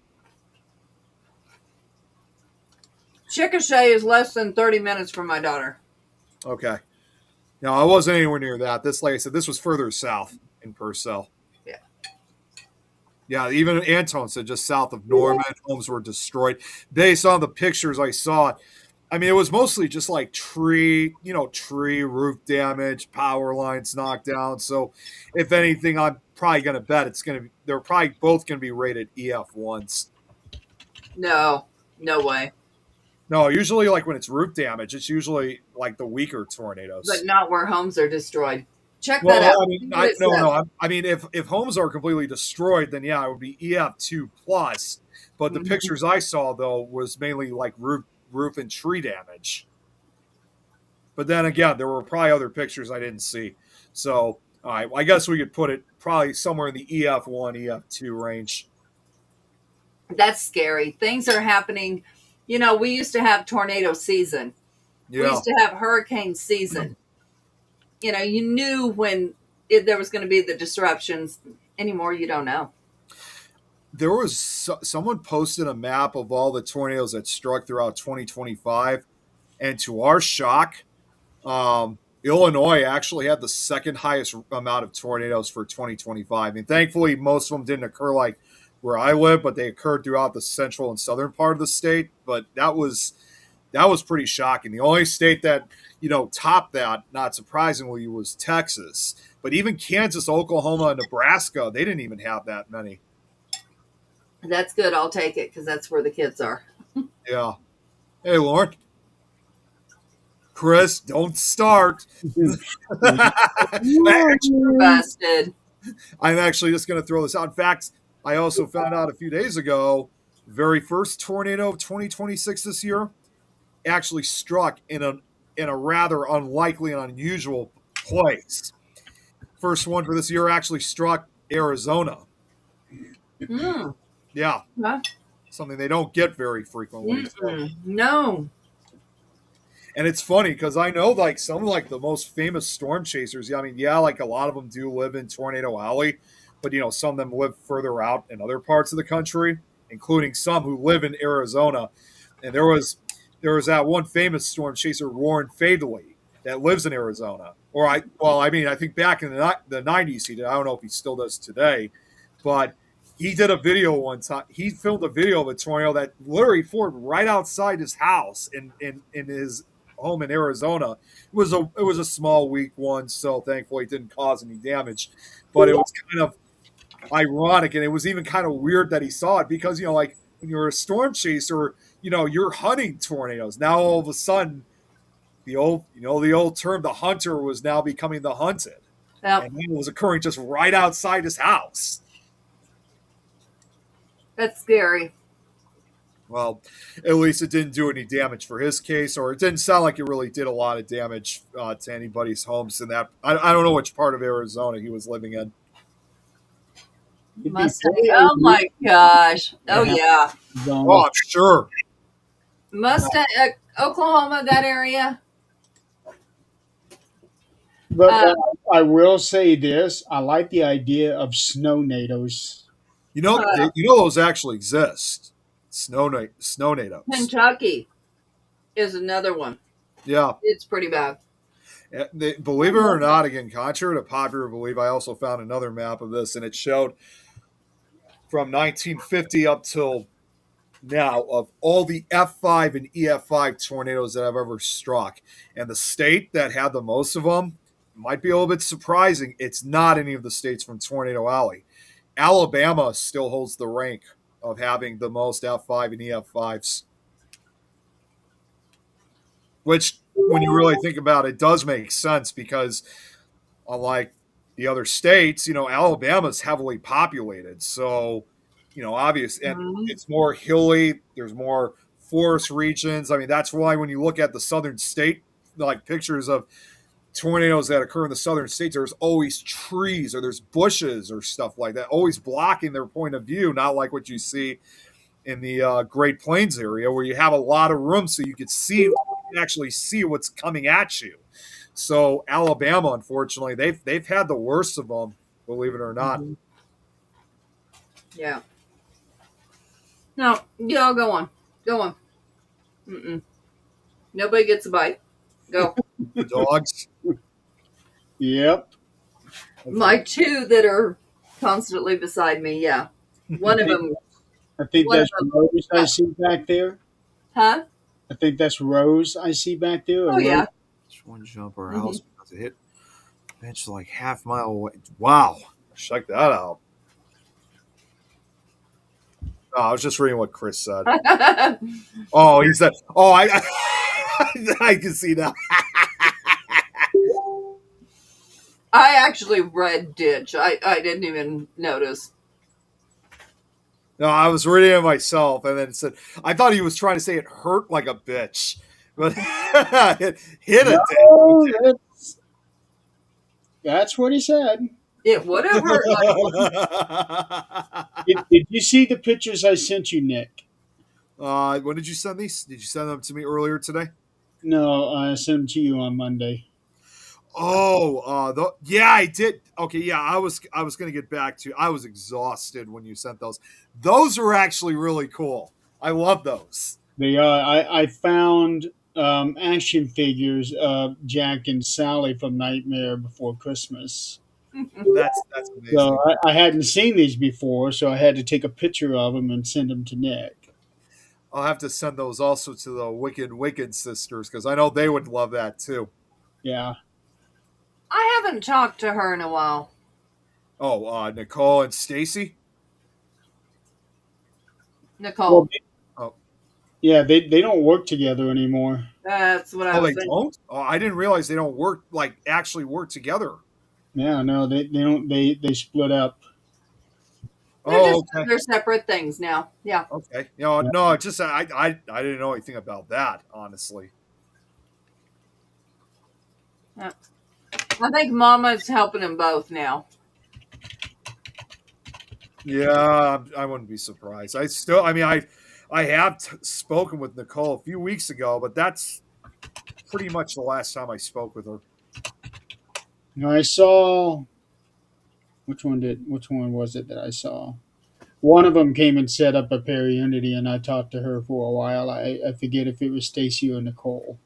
Speaker 2: Chickasha is less than 30 minutes from my daughter.
Speaker 3: Okay. No, I wasn't anywhere near that. This, like I said, this was further south in Purcell.
Speaker 2: Yeah.
Speaker 3: Yeah, even Antone said just south of Norman, homes were destroyed. Based on the pictures I saw, I mean, it was mostly just like tree roof damage, power lines knocked down. So, if anything, I'm probably going to bet they're probably both going to be rated EF1s.
Speaker 2: No way.
Speaker 3: No, usually like when it's roof damage, it's usually like the weaker tornadoes.
Speaker 2: But not where homes are destroyed. Check that out.
Speaker 3: I mean, if homes are completely destroyed, then yeah, it would be EF2 plus. But the pictures I saw though was mainly like roof and tree damage. But then again, there were probably other pictures I didn't see. So, all right, well, I guess we could put it probably somewhere in the EF1, EF2 range.
Speaker 2: That's scary. Things are happening. You know, we used to have tornado season. Yeah. We used to have hurricane season. You know, you knew when there was going to be the disruptions. Anymore, you don't know.
Speaker 3: There was someone posted a map of all the tornadoes that struck throughout 2025. And to our shock, Illinois actually had the second highest amount of tornadoes for 2025. I mean, thankfully, most of them didn't occur like where I live, but they occurred throughout the central and southern part of the state. But that was pretty shocking. The only state that, topped that, not surprisingly, was Texas. But even Kansas, Oklahoma, and Nebraska, they didn't even have that many.
Speaker 2: That's good. I'll take it because that's where the kids are.
Speaker 3: Yeah. Hey, Lauren. Chris, don't start.
Speaker 2: Busted.
Speaker 3: I'm actually just going to throw this out. In fact, I also found out a few days ago, the very first tornado of 2026 this year actually struck in a rather unlikely and unusual place. First one for this year actually struck Arizona.
Speaker 2: Mm.
Speaker 3: Yeah.
Speaker 2: Huh?
Speaker 3: Something they don't get very frequently. So.
Speaker 2: No.
Speaker 3: And it's funny because I know like some of the most famous storm chasers. Yeah, I mean, like a lot of them do live in Tornado Alley. But, some of them live further out in other parts of the country, including some who live in Arizona. And there was that one famous storm chaser, Warren Fadley, that lives in Arizona. I think back in the 90s he did. I don't know if he still does today. But he did a video one time. He filmed a video of a tornado that literally formed right outside his house in his home in Arizona. It was a small, weak one, so thankfully it didn't cause any damage. But it was kind of ironic, and it was even kind of weird that he saw it because like when you're a storm chaser, you're hunting tornadoes. Now all of a sudden, the old term, the hunter, was now becoming the hunted. Yep. And it was occurring just right outside his house.
Speaker 2: That's scary.
Speaker 3: Well, at least it didn't do any damage for his case, or it didn't sound like it really did a lot of damage to anybody's homes in that. I don't know which part of Arizona he was living in.
Speaker 2: Oh my gosh! Oh yeah.
Speaker 3: Oh, I'm sure.
Speaker 2: Oklahoma, that area.
Speaker 1: But I will say this: I like the idea of snow nados.
Speaker 2: Uh,
Speaker 3: You know those actually exist. Snow natives.
Speaker 2: Kentucky is another one.
Speaker 3: Yeah.
Speaker 2: It's pretty bad.
Speaker 3: Believe it or not, again, contrary to popular belief, I also found another map of this, and it showed from 1950 up till now of all the F5 and EF5 tornadoes that I've ever struck. And the state that had the most of them might be a little bit surprising. It's not any of the states from Tornado Alley. Alabama still holds the rank of having the most F5 and EF5s, which, when you really think about it, does make sense because, unlike the other states, Alabama's heavily populated. So, obvious, and
Speaker 2: Mhm.
Speaker 3: it's more hilly. There's more forest regions. I mean, that's why when you look at the southern state, like pictures of tornadoes that occur in the southern states, there's always trees or there's bushes or stuff like that, always blocking their point of view, not like what you see in the Great Plains area where you have a lot of room so you can actually see what's coming at you. So Alabama, unfortunately, they've had the worst of them, believe it or not.
Speaker 2: Mhm. Yeah. No, y'all go on. Go on. Mm-mm. Nobody gets a bite. Go.
Speaker 3: The dogs.
Speaker 1: Yep.
Speaker 2: My two that are constantly beside me. Yeah. One of them.
Speaker 1: I think
Speaker 2: One of
Speaker 1: that's
Speaker 2: them.
Speaker 1: Rose I
Speaker 2: Yeah.
Speaker 1: see back there.
Speaker 2: Huh?
Speaker 1: I think that's Rose I see back there.
Speaker 2: Oh
Speaker 1: Or Rose.
Speaker 2: yeah.
Speaker 3: Just one jump our
Speaker 2: Mhm.
Speaker 3: house because it hit bench like half mile away. Wow. Check that out. Oh, I was just reading what Chris said. Oh, he said, "Oh, I can see now."
Speaker 2: I actually read ditch. I didn't even notice.
Speaker 3: No, I was reading it myself, and then it said, "I thought he was trying to say it hurt like a bitch, but it hit a
Speaker 1: No, that's what he said.
Speaker 2: It would have hurt like one.
Speaker 1: Did you see the pictures I sent you, Nick?
Speaker 3: When did you send these? Did you send them to me earlier today?
Speaker 1: No, I sent them to you on Monday.
Speaker 3: Oh, yeah, I did. Okay, yeah, I was gonna get back to. I was exhausted when you sent those. Those were actually really cool. I love those.
Speaker 1: They are. I found action figures of Jack and Sally from Nightmare Before Christmas.
Speaker 3: That's
Speaker 1: So
Speaker 3: amazing.
Speaker 1: I hadn't seen these before, so I had to take a picture of them and send them to Nick.
Speaker 3: I'll have to send those also to the Wicked sisters because I know they would love that too.
Speaker 1: Yeah.
Speaker 2: I haven't talked to her in a while.
Speaker 3: Oh, Nicole and Stacy.
Speaker 1: Well,
Speaker 2: Nicole.
Speaker 3: Oh,
Speaker 1: yeah, they don't work together anymore.
Speaker 2: That's what I
Speaker 3: oh,
Speaker 2: was
Speaker 3: they
Speaker 2: thinking.
Speaker 3: don't. Oh, I didn't realize they don't work actually work together.
Speaker 1: Yeah, no, they don't. They split up.
Speaker 2: They're
Speaker 3: Oh,
Speaker 2: just
Speaker 3: okay.
Speaker 2: they're separate things now. Yeah.
Speaker 3: Okay.
Speaker 1: Yeah.
Speaker 3: No, it's just I didn't know anything about that, honestly.
Speaker 2: Yeah. I think Mama's helping them both now.
Speaker 3: Yeah, I wouldn't be surprised. I mean, I have spoken with Nicole a few weeks ago, but that's pretty much the last time I spoke with her.
Speaker 1: I saw which one was it that I saw? One of them came and set up a pair of Unity, and I talked to her for a while. I forget if it was Stacy or Nicole.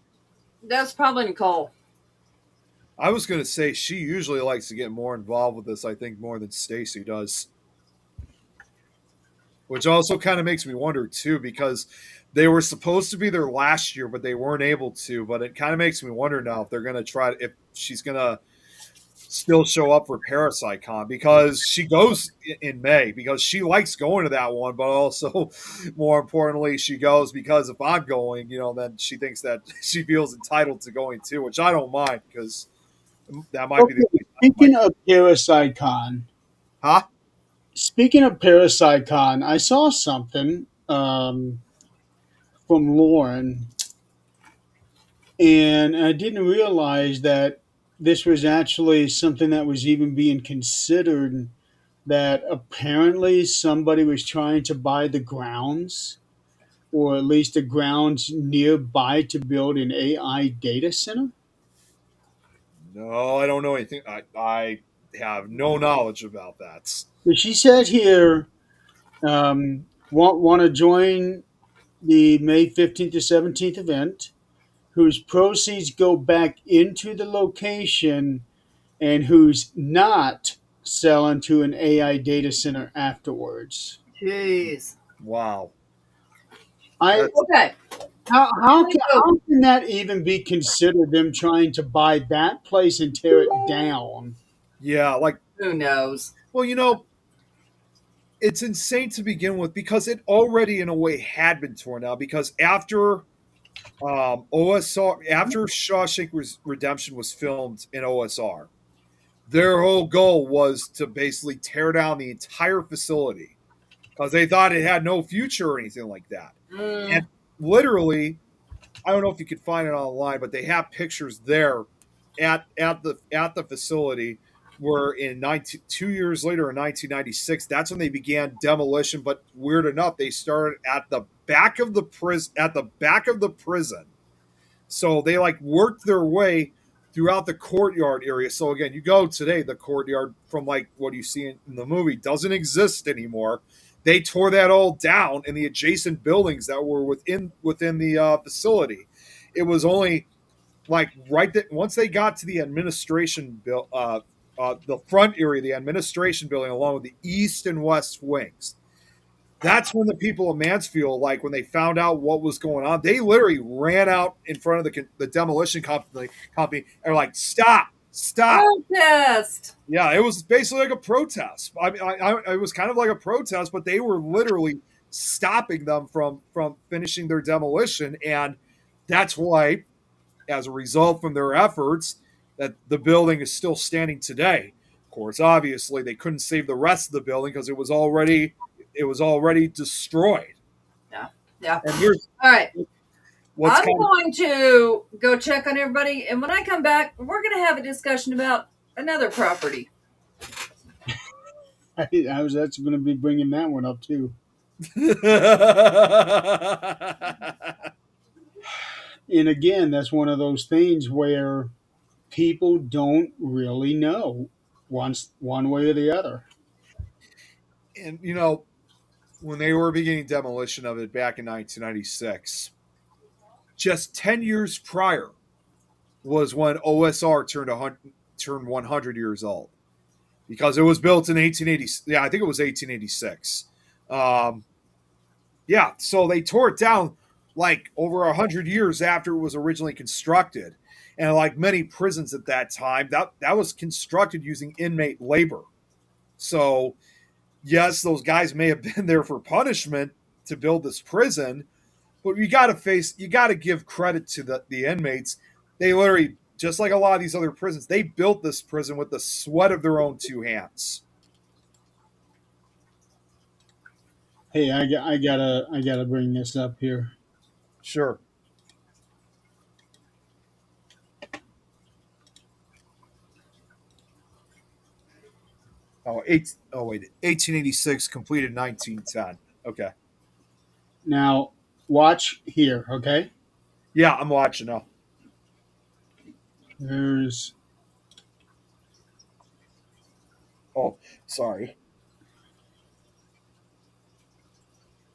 Speaker 2: That's probably Nicole.
Speaker 3: I was going to say she usually likes to get more involved with this. I think more than Stacy does, which also kind of makes me wonder too, because they were supposed to be there last year, but they weren't able to. But it kind of makes me wonder now if they're going to if she's going to still show up for ParasiteCon because she goes in May because she likes going to that one, but also more importantly, she goes because if I'm going, then she thinks that she feels entitled to going too, which I don't mind because that might be the
Speaker 1: Okay, speaking of ParasiteCon,
Speaker 3: huh?
Speaker 1: I saw something from Lauren, and I didn't realize that this was actually something that was even being considered. That apparently somebody was trying to buy the grounds, or at least the grounds nearby, to build an AI data center.
Speaker 3: No, I don't know anything. I have no knowledge about that.
Speaker 1: But she said here, want to join the May 15th to 17th event, whose proceeds go back into the location and who's not selling to an AI data center afterwards.
Speaker 2: Jeez.
Speaker 3: Wow.
Speaker 1: I
Speaker 3: That's
Speaker 2: Okay.
Speaker 1: how can that even be considered them trying to buy that place and tear it down?
Speaker 3: yeah, like
Speaker 2: Who knows?
Speaker 3: well, it's insane to begin with because it already in a way had been torn down because after OSR after Shawshank Redemption was filmed in OSR, their whole goal was to basically tear down the entire facility because they thought it had no future or anything like that.
Speaker 2: Mm,
Speaker 3: And literally, I don't know if you could find it online, but they have pictures there at the facility where in 2 years later in 1996, that's when they began demolition. But weird enough, they started at the back of the prison. So they like worked their way throughout the courtyard area. So again, you go today, the courtyard from like what you see in the movie doesn't exist anymore. They tore that all down in the adjacent buildings that were within the facility. It was only like right that once they got to the administration the front area, the administration building, along with the east and west wings. That's when the people of Mansfield, like when they found out what was going on, they literally ran out in front of the demolition company and were like, "Stop! Stop!"
Speaker 2: protest.
Speaker 3: Yeah, it was basically like a protest. I mean, it was kind of like a protest, but they were literally stopping them from finishing their demolition, and that's why, as a result from their efforts, that the building is still standing today. Of course, obviously, they couldn't save the rest of the building because it was already destroyed.
Speaker 2: Yeah. Yeah.
Speaker 3: And here's
Speaker 2: All right.
Speaker 3: what's
Speaker 2: I'm
Speaker 3: kind of
Speaker 2: going to go check on everybody, and when I come back, we're going to have a discussion about another property.
Speaker 1: I was actually going to be bringing that one up too. And again, that's one of those things where people don't really know one way or the other.
Speaker 3: and when they were beginning demolition of it back in 1996, just 10 years prior was when OSR turned 100 years old because it was built in 1880. Yeah, I think it was 1886. Yeah, so they tore it down like over 100 years after it was originally constructed, and like many prisons at that time, that was constructed using inmate labor. So yes, those guys may have been there for punishment to build this prison, but you got to give credit to the inmates. They literally, just like a lot of these other prisons, they built this prison with the sweat of their own two hands.
Speaker 1: Hey, I gotta bring this up here.
Speaker 3: Sure. Oh wait, 1886 completed 1910. Okay.
Speaker 1: Now, watch here, okay?
Speaker 3: Yeah, I'm watching now.
Speaker 1: There's
Speaker 3: Oh, sorry.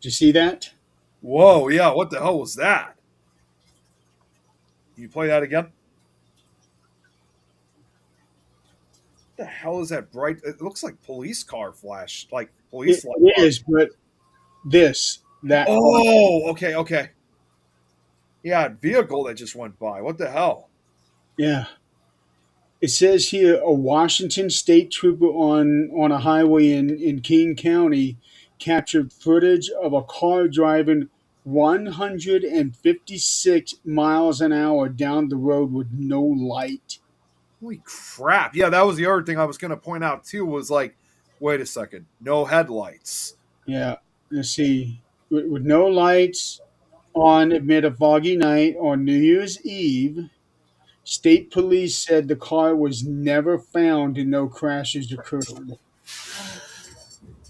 Speaker 1: Do you see that?
Speaker 3: Whoa, yeah, what the hell was that? Can you play that again? What the hell is that bright? It looks like police car flash, like police light.
Speaker 1: It is, but that
Speaker 3: Oh, okay, okay. Yeah, vehicle that just went by. What the hell?
Speaker 1: yeah. It says here a Washington state trooper on a highway in King County captured footage of a car driving 156 miles an hour down the road with no light.
Speaker 3: Holy crap. Yeah, that was the other thing I was going to point out too was like, wait a second, no headlights.
Speaker 1: Yeah, let's see. With no lights on amid a foggy night on New Year's Eve, state police said the car was never found and no crashes occurred.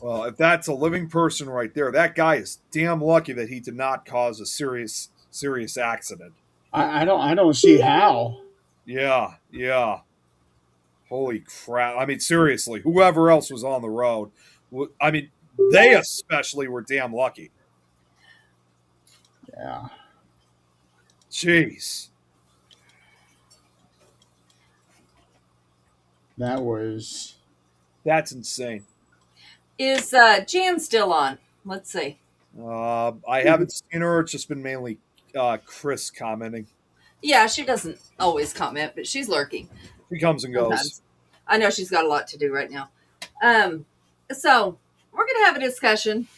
Speaker 3: Well, if that's a living person right there, that guy is damn lucky that he did not cause a serious accident.
Speaker 1: I don't see how.
Speaker 3: Yeah, yeah. Holy crap. I mean, seriously, whoever else was on the road, I mean, they especially were damn lucky.
Speaker 1: Yeah.
Speaker 3: Jeez.
Speaker 1: That was.
Speaker 3: That's insane.
Speaker 2: Is Jan still on? Let's see.
Speaker 3: I haven't seen her. It's just been mainly Chris commenting.
Speaker 2: Yeah, she doesn't always comment, but she's lurking
Speaker 3: He comes and goes.
Speaker 2: sometimes. I know she's got a lot to do right now. So we're going to have a discussion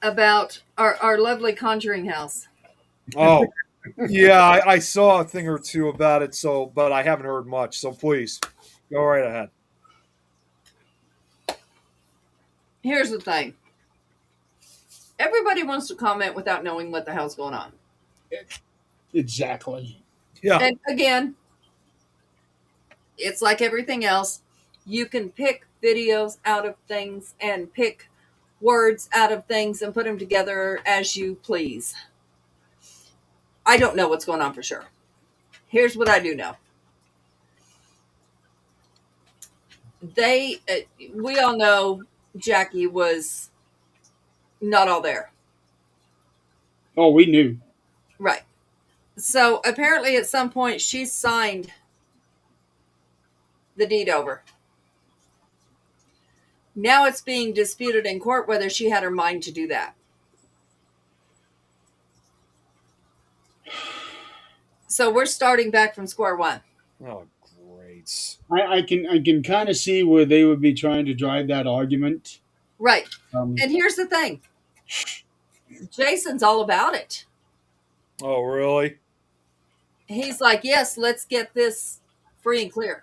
Speaker 2: about our lovely conjuring house.
Speaker 3: Oh, yeah, I saw a thing or two about it, but I haven't heard much. So please, go right ahead.
Speaker 2: Here's the thing. Everybody wants to comment without knowing what the hell's going on.
Speaker 1: Exactly.
Speaker 3: Yeah.
Speaker 2: And again, it's like everything else. You can pick videos out of things and pick words out of things and put them together as you please. I don't know what's going on for sure. Here's what I do know. We all know Jackie was not all there.
Speaker 1: Oh, we knew.
Speaker 2: Right. So apparently at some point she signed the deed over. Now it's being disputed in court whether she had her mind to do that. So we're starting back from square one.
Speaker 3: Oh, great.
Speaker 1: I can kind of see where they would be trying to drive that argument.
Speaker 2: Right. And here's the thing. Jason's all about it.
Speaker 3: Oh, really?
Speaker 2: He's like, yes, let's get this free and clear.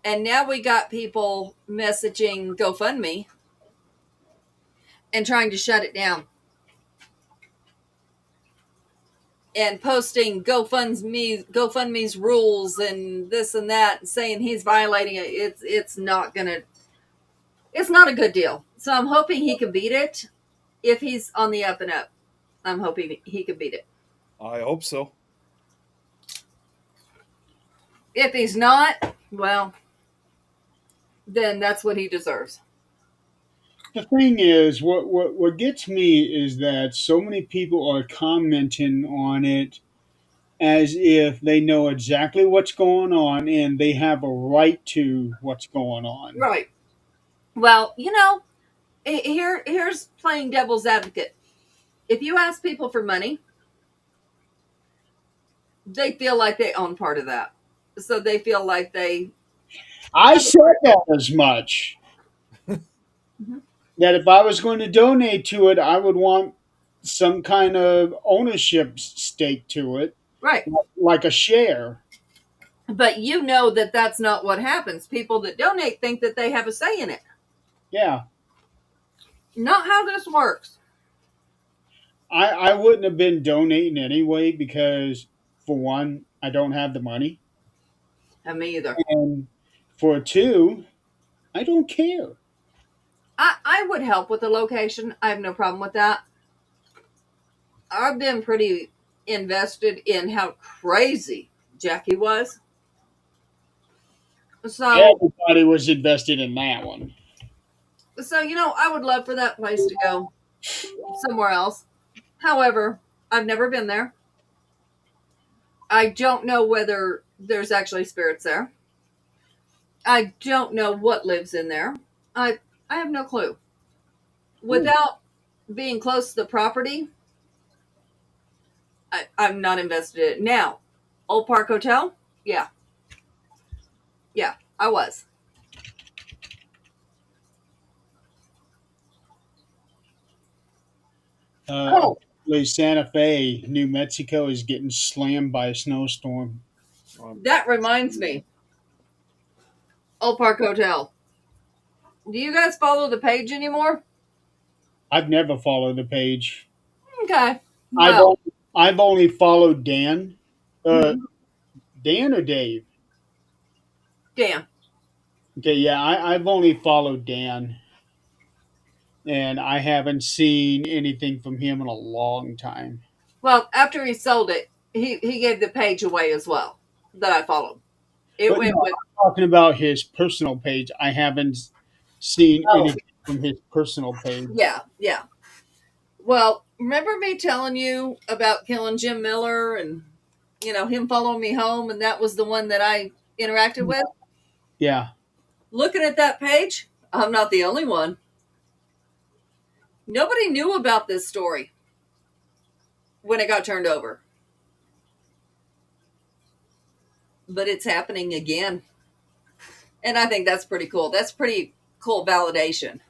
Speaker 2: And now we got people messaging GoFundMe and trying to shut it down. And posting GoFundMe's rules and this and that, and saying he's violating it. It's not a good deal. So I'm hoping he can beat it. If he's on the up and up, I'm hoping he can beat it.
Speaker 3: I hope so.
Speaker 2: If he's not, well, then that's what he deserves.
Speaker 1: The thing is, what gets me is that so many people are commenting on it as if they know exactly what's going on and they have a right to what's going on.
Speaker 2: Right. Well, here's playing devil's advocate. If you ask people for money, they feel like they own part of that. So they feel like they...
Speaker 1: I said that as much. That if I was going to donate to it, I would want some kind of ownership stake to it.
Speaker 2: Right.
Speaker 1: Like a share.
Speaker 2: But you know that that's not what happens. People that donate think that they have a say in it.
Speaker 1: Yeah.
Speaker 2: Not how this works.
Speaker 1: I wouldn't have been donating anyway because, for one, I don't have the money.
Speaker 2: And me either.
Speaker 1: And for two, I don't care.
Speaker 2: I would help with the location. I have no problem with that. I've been pretty invested in how crazy Jackie was. So
Speaker 1: Everybody was invested in that one.
Speaker 2: So, I would love for that place to go somewhere else. However, I've never been there. I don't know whether there's actually spirits there. I don't know what lives in there. I have no clue. Without being close to the property, I'm not invested in it. Now, Old Park Hotel? Yeah. Yeah, I was.
Speaker 1: Santa Fe, New Mexico is getting slammed by a snowstorm.
Speaker 2: That reminds me. Old Park Hotel. Do you guys follow the page anymore?
Speaker 1: I've never followed the page.
Speaker 2: Okay. Well,
Speaker 1: I've only followed Dan. Dan or Dave?
Speaker 2: Dan.
Speaker 1: Okay, yeah, I've only followed Dan. And I haven't seen anything from him in a long time.
Speaker 2: Well, after he sold it, he gave the page away as well that I followed. It
Speaker 1: But
Speaker 2: went
Speaker 1: no,
Speaker 2: with
Speaker 1: I'm talking about his personal page. I haven't seen
Speaker 2: oh
Speaker 1: anything from his personal page.
Speaker 2: yeah, yeah. Well, remember me telling you about killing Jim Miller and him following me home, and that was the one that I interacted with.
Speaker 1: Yeah.
Speaker 2: Looking at that page, I'm not the only one. Nobody knew about this story when it got turned over, but it's happening again, and I think that's pretty cool. That's pretty cool validation.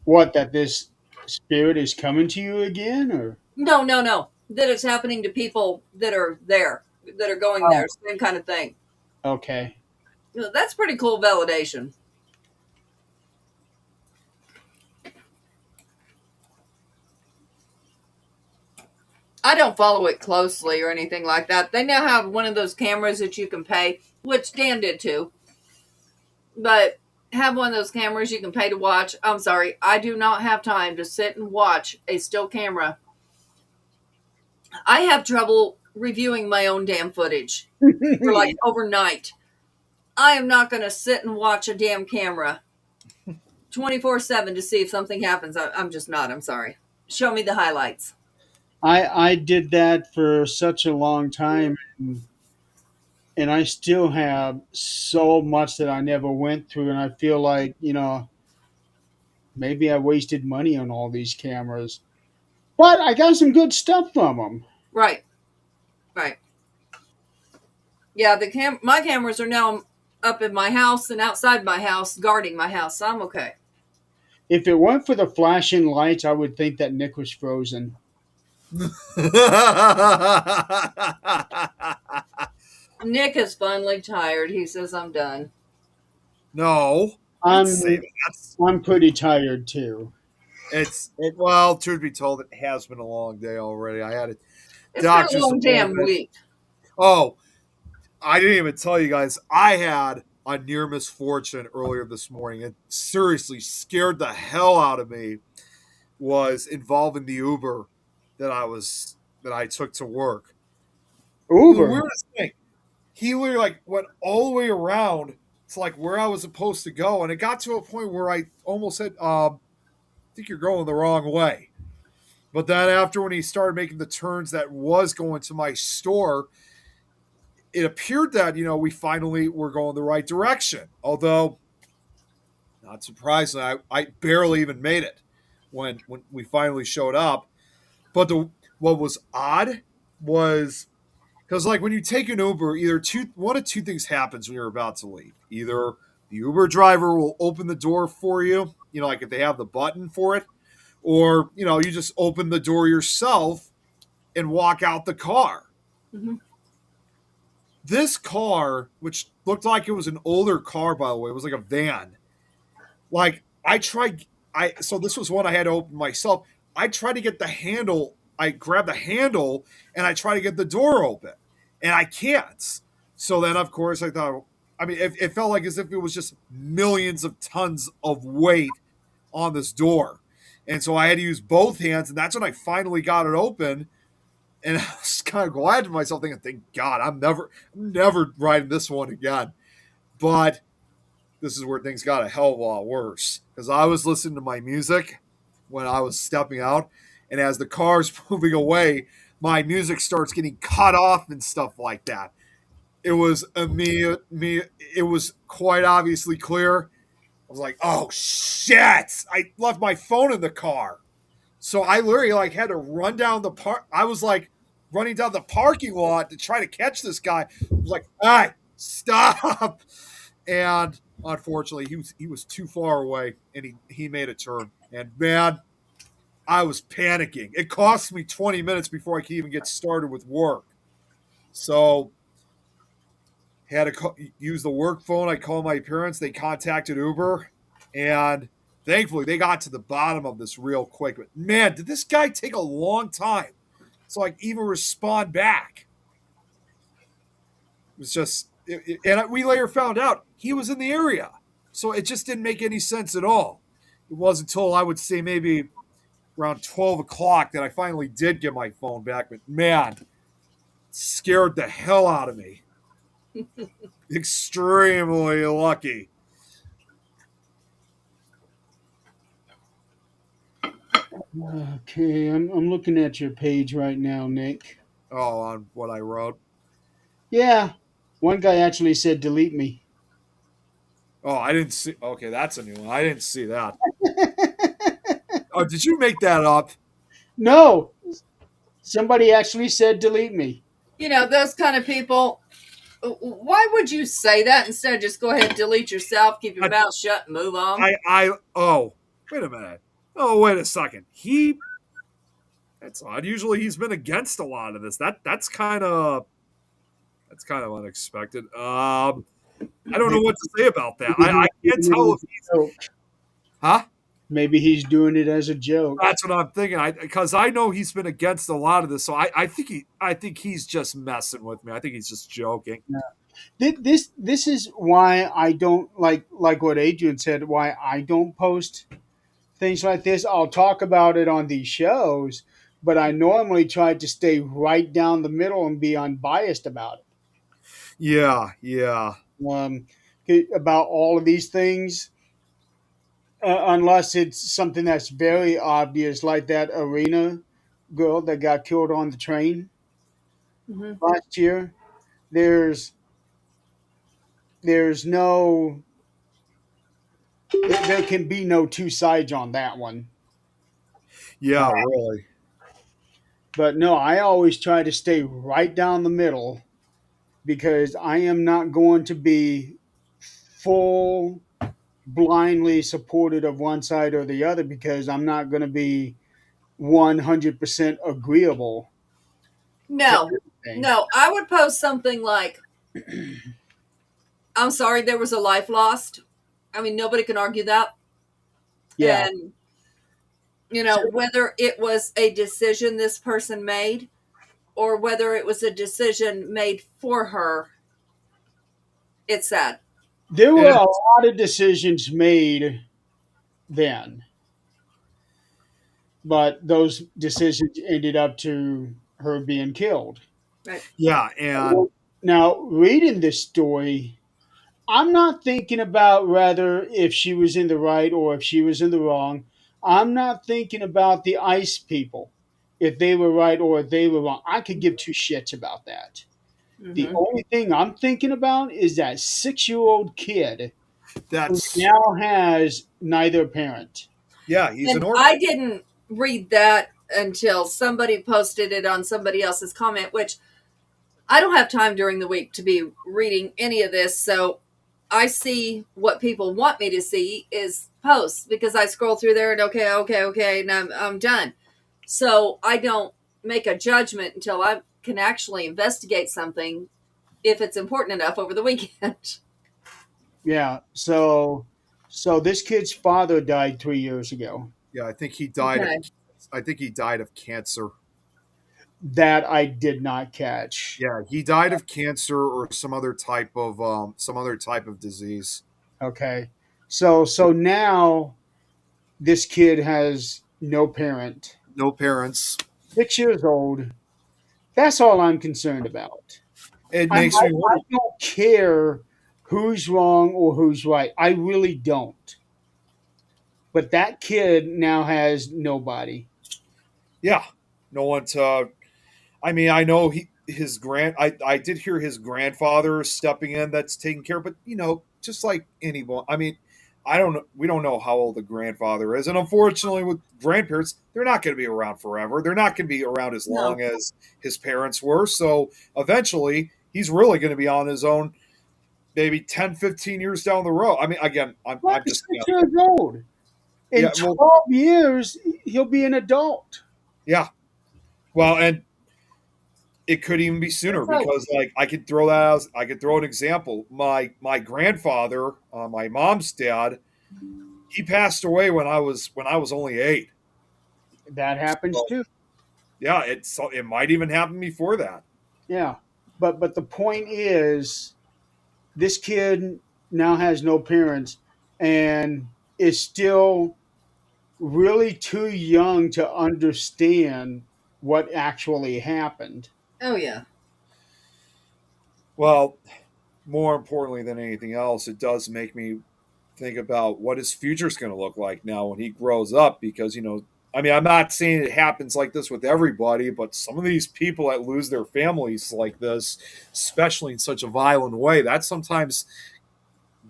Speaker 1: What, that this spirit is coming to you again, or?
Speaker 2: No, no, no. That it's happening to people that are there, that are going
Speaker 1: Oh,
Speaker 2: there, same kind of thing.
Speaker 1: okay.
Speaker 2: That's pretty cool validation. I don't follow it closely or anything like that. They now have one of those cameras that you can pay, which Dan did too. But have one of those cameras you can pay to watch. I'm sorry, I do not have time to sit and watch a still camera. I have trouble reviewing my own damn footage for like overnight. I am not going to sit and watch a damn camera 24/7 to see if something happens. I'm just not. I'm sorry. Show me the highlights.
Speaker 1: I did that for such a long time, and I still have so much that I never went through, and I feel like, maybe I wasted money on all these cameras. But I got some good stuff from them.
Speaker 2: Right. Right. Yeah, my cameras are now up in my house and outside my house, guarding my house. So I'm okay.
Speaker 1: If it weren't for the flashing lights, I would think that Nick was frozen.
Speaker 2: Nick is finally tired. He says I'm done.
Speaker 3: No,
Speaker 1: I'm
Speaker 3: say that.
Speaker 1: I'm pretty tired too.
Speaker 3: Well, truth be told, it has been a long day already. I had a
Speaker 2: It's been a
Speaker 3: doctor's
Speaker 2: long damn
Speaker 3: appointment.
Speaker 2: week.
Speaker 3: Oh, I didn't even tell you guys. I had a near misfortune earlier this morning. It seriously scared the hell out of me. Was involving the Uber that I took to work. The
Speaker 1: Uber.
Speaker 3: weirdest thing, he literally like went all the way around to like where I was supposed to go, and it got to a point where I almost said, "I think you're going the wrong way." But then after when he started making the turns that was going to my store, it appeared that we finally were going the right direction. Although, not surprisingly, I barely even made it when we finally showed up. But what was odd was because like when you take an Uber, either one of two things happens when you're about to leave. Either the Uber driver will open the door for you, like if they have the button for it, or you just open the door yourself and walk out the car.
Speaker 2: Mm-hmm.
Speaker 3: This car, which looked like it was an older car, by the way, it was like a van. Like so this was one I had to open myself. I tried to get the handle. I grabbed the handle and I tried to get the door open, and I can't. So then, of course, I thought. I mean, it felt like as if it was just millions of tons of weight on this door, and so I had to use both hands, and that's when I finally got it open. And I was kind of glad to myself, thinking, "Thank God, I'm never riding this one again." But this is where things got a hell of a lot worse because I was listening to my music when I was stepping out, and as the car's moving away, my music starts getting cut off and stuff like that. It was immediate. It was quite obviously clear. I was like, "Oh shit! I left my phone in the car." So I literally like had to run down the park. I was like running down the parking lot to try to catch this guy. I was like, "Hey, stop!" And unfortunately, he was too far away, and he made a turn. And man, I was panicking. It cost me 20 minutes before I could even get started with work. So had to use the work phone. I called my parents. They contacted Uber, and thankfully they got to the bottom of this real quick. But man, did this guy take a long time to like even respond back? It was just, and we later found out he was in the area, so it just didn't make any sense at all. It wasn't until I would say maybe around 12 o'clock that I finally did get my phone back. But man, it scared the hell out of me. Extremely lucky.
Speaker 1: Okay, I'm looking at your page right now, Nick.
Speaker 3: Oh, on what I wrote.
Speaker 1: Yeah, one guy actually said delete me.
Speaker 3: Oh, I didn't see. Okay, that's a new one. I didn't see that. Oh, did you make that up?
Speaker 1: No, somebody actually said delete me.
Speaker 2: You know, those kind of people, why would you say that instead of just go ahead and delete yourself, keep your mouth shut, and move on?
Speaker 3: Oh, wait a minute. Oh, wait a second. That's odd. Usually he's been against a lot of this. That's kind of unexpected. I don't know what to say about that. I can't tell if he's, huh?
Speaker 1: Maybe he's doing it as a joke.
Speaker 3: That's what I'm thinking. Because I know he's been against a lot of this, so I think he's just messing with me. I think he's just joking.
Speaker 1: Yeah. This is why I don't like what Adrian said. Why I don't post things like this. I'll talk about it on these shows, but I normally try to stay right down the middle and be unbiased about it.
Speaker 3: Yeah.
Speaker 1: Um, about all of these things, unless it's something that's very obvious, like that arena girl that got killed on the train last year. There's there's no there can be no two sides on that one.
Speaker 3: Yeah, really.
Speaker 1: But no, I always try to stay right down the middle because I am not going to be full blindly supported of one side or the other because I'm not going to be 100% agreeable.
Speaker 2: No, no. I would post something like, I'm sorry there was a life lost. I mean, nobody can argue that.
Speaker 1: Yeah.
Speaker 2: And, you know, whether it was a decision this person made or whether it was a decision made for her, it's sad.
Speaker 1: There were a lot of decisions made then, but those decisions ended up to her being killed.
Speaker 2: Right.
Speaker 3: Yeah, and
Speaker 1: now reading this story, I'm not thinking about rather if she was in the right or if she was in the wrong. I'm not thinking about the ICE people, if they were right or if they were wrong. I could give two shits about that. The only thing I'm thinking about is that 6-year-old kid who now has neither parent.
Speaker 3: Yeah, he's
Speaker 2: and
Speaker 3: an orphan.
Speaker 2: I didn't read that until somebody posted it on somebody else's comment, which I don't have time during the week to be reading any of this. So I see what people want me to see is posts because I scroll through there and okay, and I'm done. So I don't make a judgment until I can actually investigate something if it's important enough over the weekend.
Speaker 1: Yeah. So this kid's father died 3 years ago.
Speaker 3: Yeah, I think he died.
Speaker 2: Okay.
Speaker 3: I think he died of cancer.
Speaker 1: That I did not catch.
Speaker 3: Yeah, he died of cancer or some other type of disease.
Speaker 1: Okay. So now this kid has no parent.
Speaker 3: No parents.
Speaker 1: 6 years old. That's all I'm concerned about.
Speaker 3: It makes me wonder.
Speaker 1: I don't care who's wrong or who's right. I really don't. But that kid now has nobody.
Speaker 3: Yeah, no one to. I mean, I know I did hear his grandfather stepping in. That's taking care, but just like anyone. I mean, I don't know. We don't know how old the grandfather is, and unfortunately, with grandparents, they're not going to be around forever. They're not going to be around as long as his parents were. So eventually, he's really going to be on his own. Maybe 10, 15 years down the road. I mean, again, I'm just
Speaker 1: 6 years old. In 12 years, he'll be an adult.
Speaker 3: Yeah. Well, and it could even be sooner because, like, I could throw that out. I could throw an example. My grandfather, my mom's dad, he passed away when I was only 8.
Speaker 1: That happens too.
Speaker 3: Yeah, it might even happen before that.
Speaker 1: Yeah, but the point is, this kid now has no parents and is still really too young to understand what actually happened.
Speaker 2: Oh yeah.
Speaker 3: Well, more importantly than anything else, it does make me think about what his future's going to look like now when he grows up. Because I mean, I'm not saying it happens like this with everybody, but some of these people that lose their families like this, especially in such a violent way, that sometimes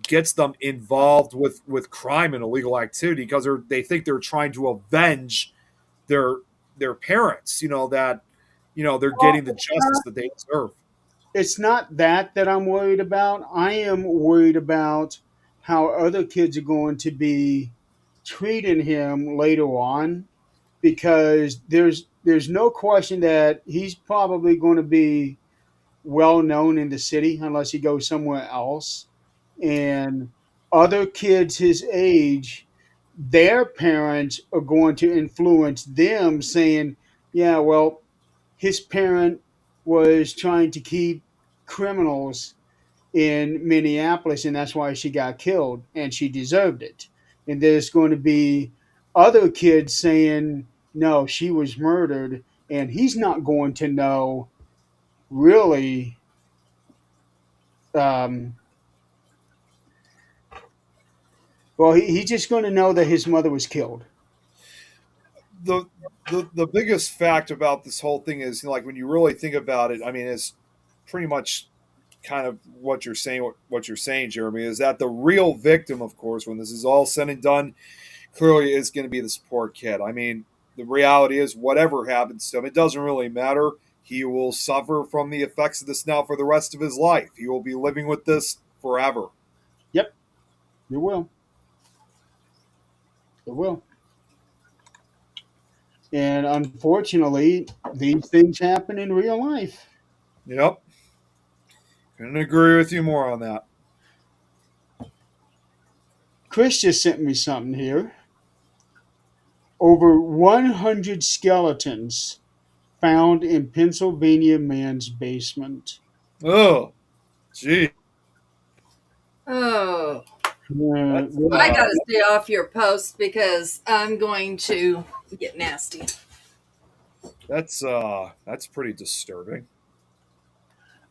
Speaker 3: gets them involved with crime and illegal activity because they think they're trying to avenge their their parents. That they're getting the justice that they deserve.
Speaker 1: It's not that I'm worried about. I am worried about how other kids are going to be treating him later on, because there's no question that he's probably going to be well known in the city unless he goes somewhere else. And other kids his age, their parents are going to influence them saying, yeah, well, his parent was trying to keep criminals in Minneapolis, and that's why she got killed, and she deserved it. And there's going to be other kids saying, no, she was murdered, and he's not going to know really. Um, well, he's just going to know that his mother was killed.
Speaker 3: the the biggest fact about this whole thing is, like, when you really think about it, I mean, it's pretty much kind of what you're saying. What you're saying, Jeremy, is that the real victim, of course, when this is all said and done, clearly is going to be this poor kid. I mean, the reality is, whatever happens to him, it doesn't really matter. He will suffer from the effects of this now for the rest of his life. He will be living with this forever.
Speaker 1: Yep, it will. It will. And unfortunately, these things happen in real life.
Speaker 3: Yep, couldn't agree with you more on that.
Speaker 1: Chris just sent me something here. Over 100 skeletons found in Pennsylvania man's basement.
Speaker 3: Oh, gee,
Speaker 2: Oh,
Speaker 1: Uh,
Speaker 3: that's
Speaker 2: I gotta stay off your post because I'm going to get nasty.
Speaker 3: that's pretty disturbing.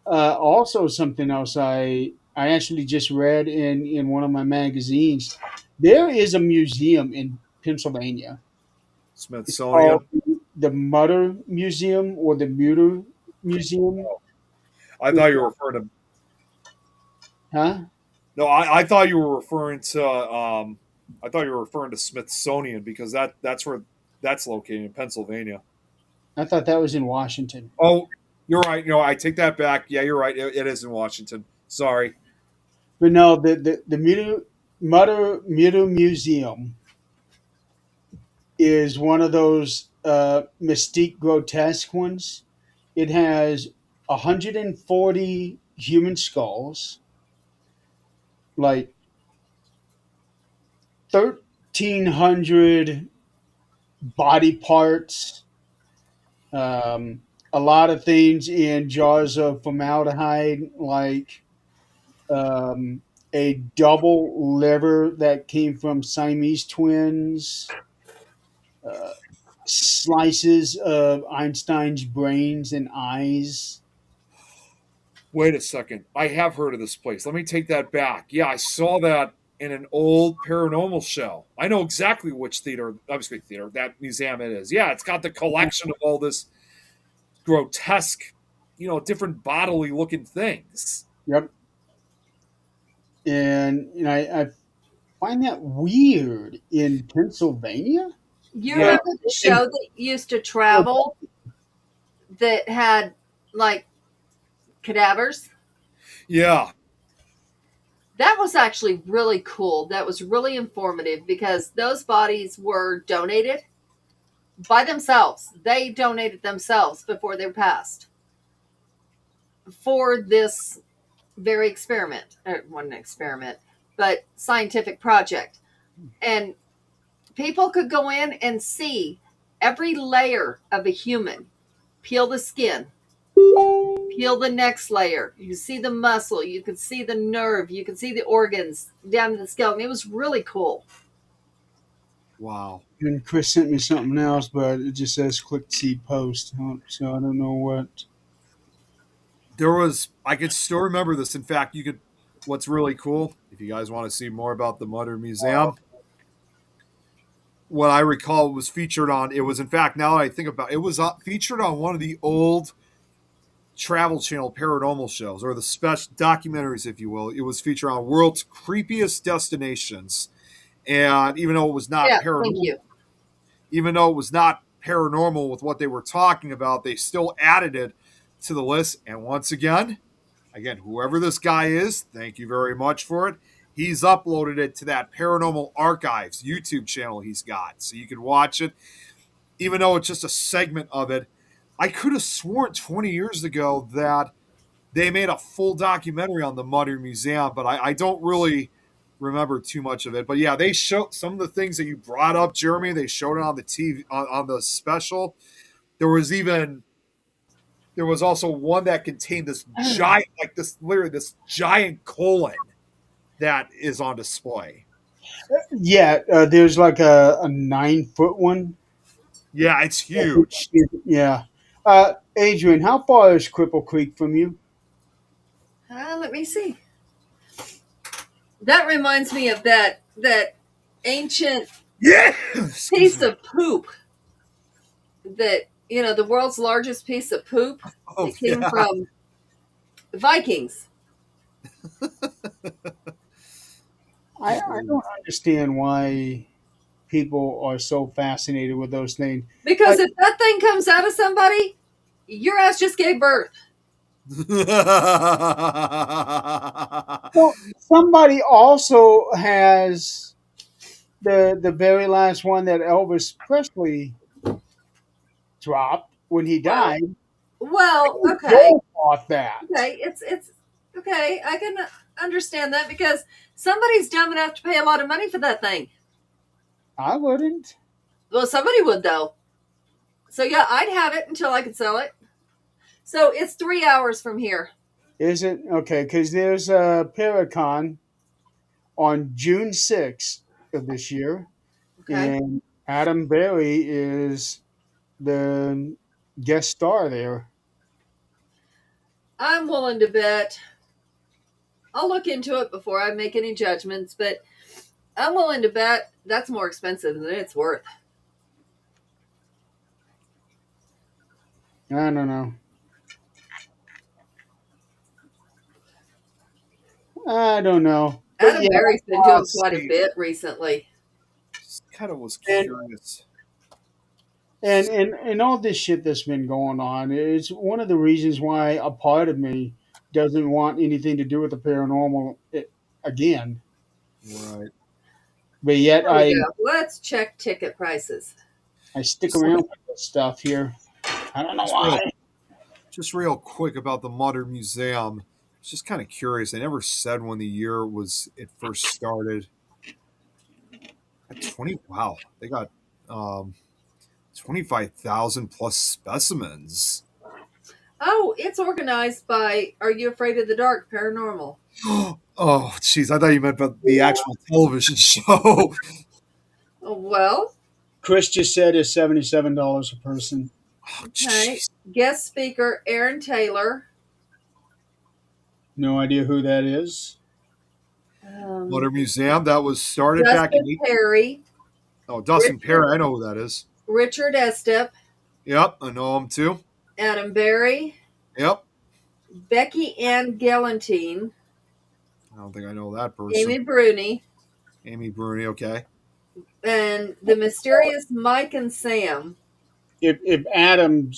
Speaker 1: also, something else I actually just read in one of my magazines. There is a museum in Pennsylvania. It's called
Speaker 3: Smithsonian.
Speaker 1: the Mutter Museum or the Mutter Museum.
Speaker 3: I thought you were referring to.
Speaker 1: Huh?
Speaker 3: No, I thought you were referring to. I thought you were referring to Smithsonian because that's where that's located in Pennsylvania.
Speaker 1: I thought that was in Washington.
Speaker 3: Oh, you're right. No, I take that back. Yeah, you're right. It is in Washington. Sorry.
Speaker 1: But no, the Mutter Museum is one of those mystique grotesque ones. It has 140 human skulls, like 1,300 body parts, a lot of things in jars of formaldehyde, like a double liver that came from Siamese twins, uh, slices of Einstein's brains and eyes.
Speaker 3: Wait a second. I have heard of this place. Let me take that back. Yeah, I saw that in an old paranormal show. I know exactly which theater, obviously theater, that museum it is. Yeah, it's got the collection of all this grotesque, different bodily looking things.
Speaker 1: Yep. And I find that weird in Pennsylvania.
Speaker 2: You
Speaker 3: Yeah.
Speaker 2: remember the show that used to travel that had like cadavers?
Speaker 3: Yeah.
Speaker 2: That was actually really cool. That was really informative because those bodies were donated by themselves. They donated themselves before they were passed for this very experiment. Or wasn't an experiment, but scientific project. And people could go in and see every layer of a human, peel the skin, peel the next layer. You could see the muscle, you could see the nerve, you could see the organs down to the skeleton. It was really cool.
Speaker 3: Wow.
Speaker 1: And Chris sent me something else, but it just says click to see post. So I don't know what.
Speaker 3: There was, I could still remember this. In fact, you could, what's really cool, if you guys want to see more about the Mutter Museum, what I recall was featured on, it was, in fact, now that I think about it, was featured on one of the old Travel Channel paranormal shows, or the special documentaries, if you will. It was featured on World's Creepiest Destinations. And even though it was not
Speaker 2: Yeah, thank
Speaker 3: paranormal,
Speaker 2: you.
Speaker 3: even though it was not paranormal with what they were talking about, they still added it to the list. And once again, whoever this guy is, thank you very much for it. He's uploaded it to that Paranormal Archives YouTube channel he's got. So you can watch it, even though it's just a segment of it. I could have sworn 20 years ago that they made a full documentary on the Mutter Museum, but I don't really remember too much of it. But yeah, they showed some of the things that you brought up, Jeremy. They showed it on the TV, on the special. There was even, there was also one that contained this giant, like this, literally this giant colon that is on display.
Speaker 1: Yeah, there's like a 9 foot one.
Speaker 3: Yeah, it's huge.
Speaker 1: Yeah. Adrian, how far is Cripple Creek from you?
Speaker 2: Let me see. That reminds me of that ancient
Speaker 3: Yeah.
Speaker 2: piece of poop that, the world's largest piece of poop
Speaker 3: Oh,
Speaker 2: that came
Speaker 3: yeah.
Speaker 2: from Vikings.
Speaker 1: I don't understand why people are so fascinated with those things.
Speaker 2: Because if that thing comes out of somebody, your ass just gave birth.
Speaker 1: Well, somebody also has the very last one that Elvis Presley dropped when he died.
Speaker 2: Well, okay.
Speaker 1: Joe bought that.
Speaker 2: Okay, it's okay. I can understand that because somebody's dumb enough to pay a lot of money for that thing.
Speaker 1: I wouldn't.
Speaker 2: Well, somebody would though. So yeah, I'd have it until I could sell it. So it's 3 hours from here.
Speaker 1: Is it okay? Because there's a Paracon on June 6th of this year,
Speaker 2: Okay.
Speaker 1: and Adam Berry is the guest star there.
Speaker 2: I'm willing to bet. I'll look into it before I make any judgments, but I'm willing to bet that's more expensive than it's worth.
Speaker 1: I don't know. I don't know. But
Speaker 2: Adam
Speaker 1: yeah,
Speaker 2: Berry's been doing quite a bit recently.
Speaker 3: Just kind of was
Speaker 1: and
Speaker 3: curious.
Speaker 1: and all this shit that's been going on is one of the reasons why a part of me doesn't want anything to do with the paranormal again.
Speaker 3: Right.
Speaker 1: But yet
Speaker 2: There we go. Let's check ticket prices.
Speaker 1: I stick
Speaker 3: Just
Speaker 1: around with this stuff here. I don't know
Speaker 3: Just
Speaker 1: why.
Speaker 3: Just real quick about the Mutter Museum. It's just kind of curious. They never said when the year was it first started. At 20, wow, they got 25,000 plus specimens.
Speaker 2: Oh, it's organized by Are You Afraid of the Dark Paranormal?
Speaker 3: Oh, jeez, I thought you meant about the actual television show.
Speaker 2: Well,
Speaker 1: Chris just said it's $77 a person.
Speaker 3: Oh,
Speaker 2: okay.
Speaker 3: jeez.
Speaker 2: Guest speaker Aaron Taylor.
Speaker 1: No idea who that is.
Speaker 3: Mutter Museum, that was started back in.
Speaker 2: Dustin Perry,
Speaker 3: Oh, Dustin Perry, I know who that is.
Speaker 2: Richard Estep,
Speaker 3: Yep, I know him too.
Speaker 2: Adam Berry,
Speaker 3: Yep.
Speaker 2: Becky Ann Galantine,
Speaker 3: I don't think I know that person.
Speaker 2: Amy Bruni,
Speaker 3: Amy Bruni, okay.
Speaker 2: and the mysterious Mike and Sam.
Speaker 1: If Adam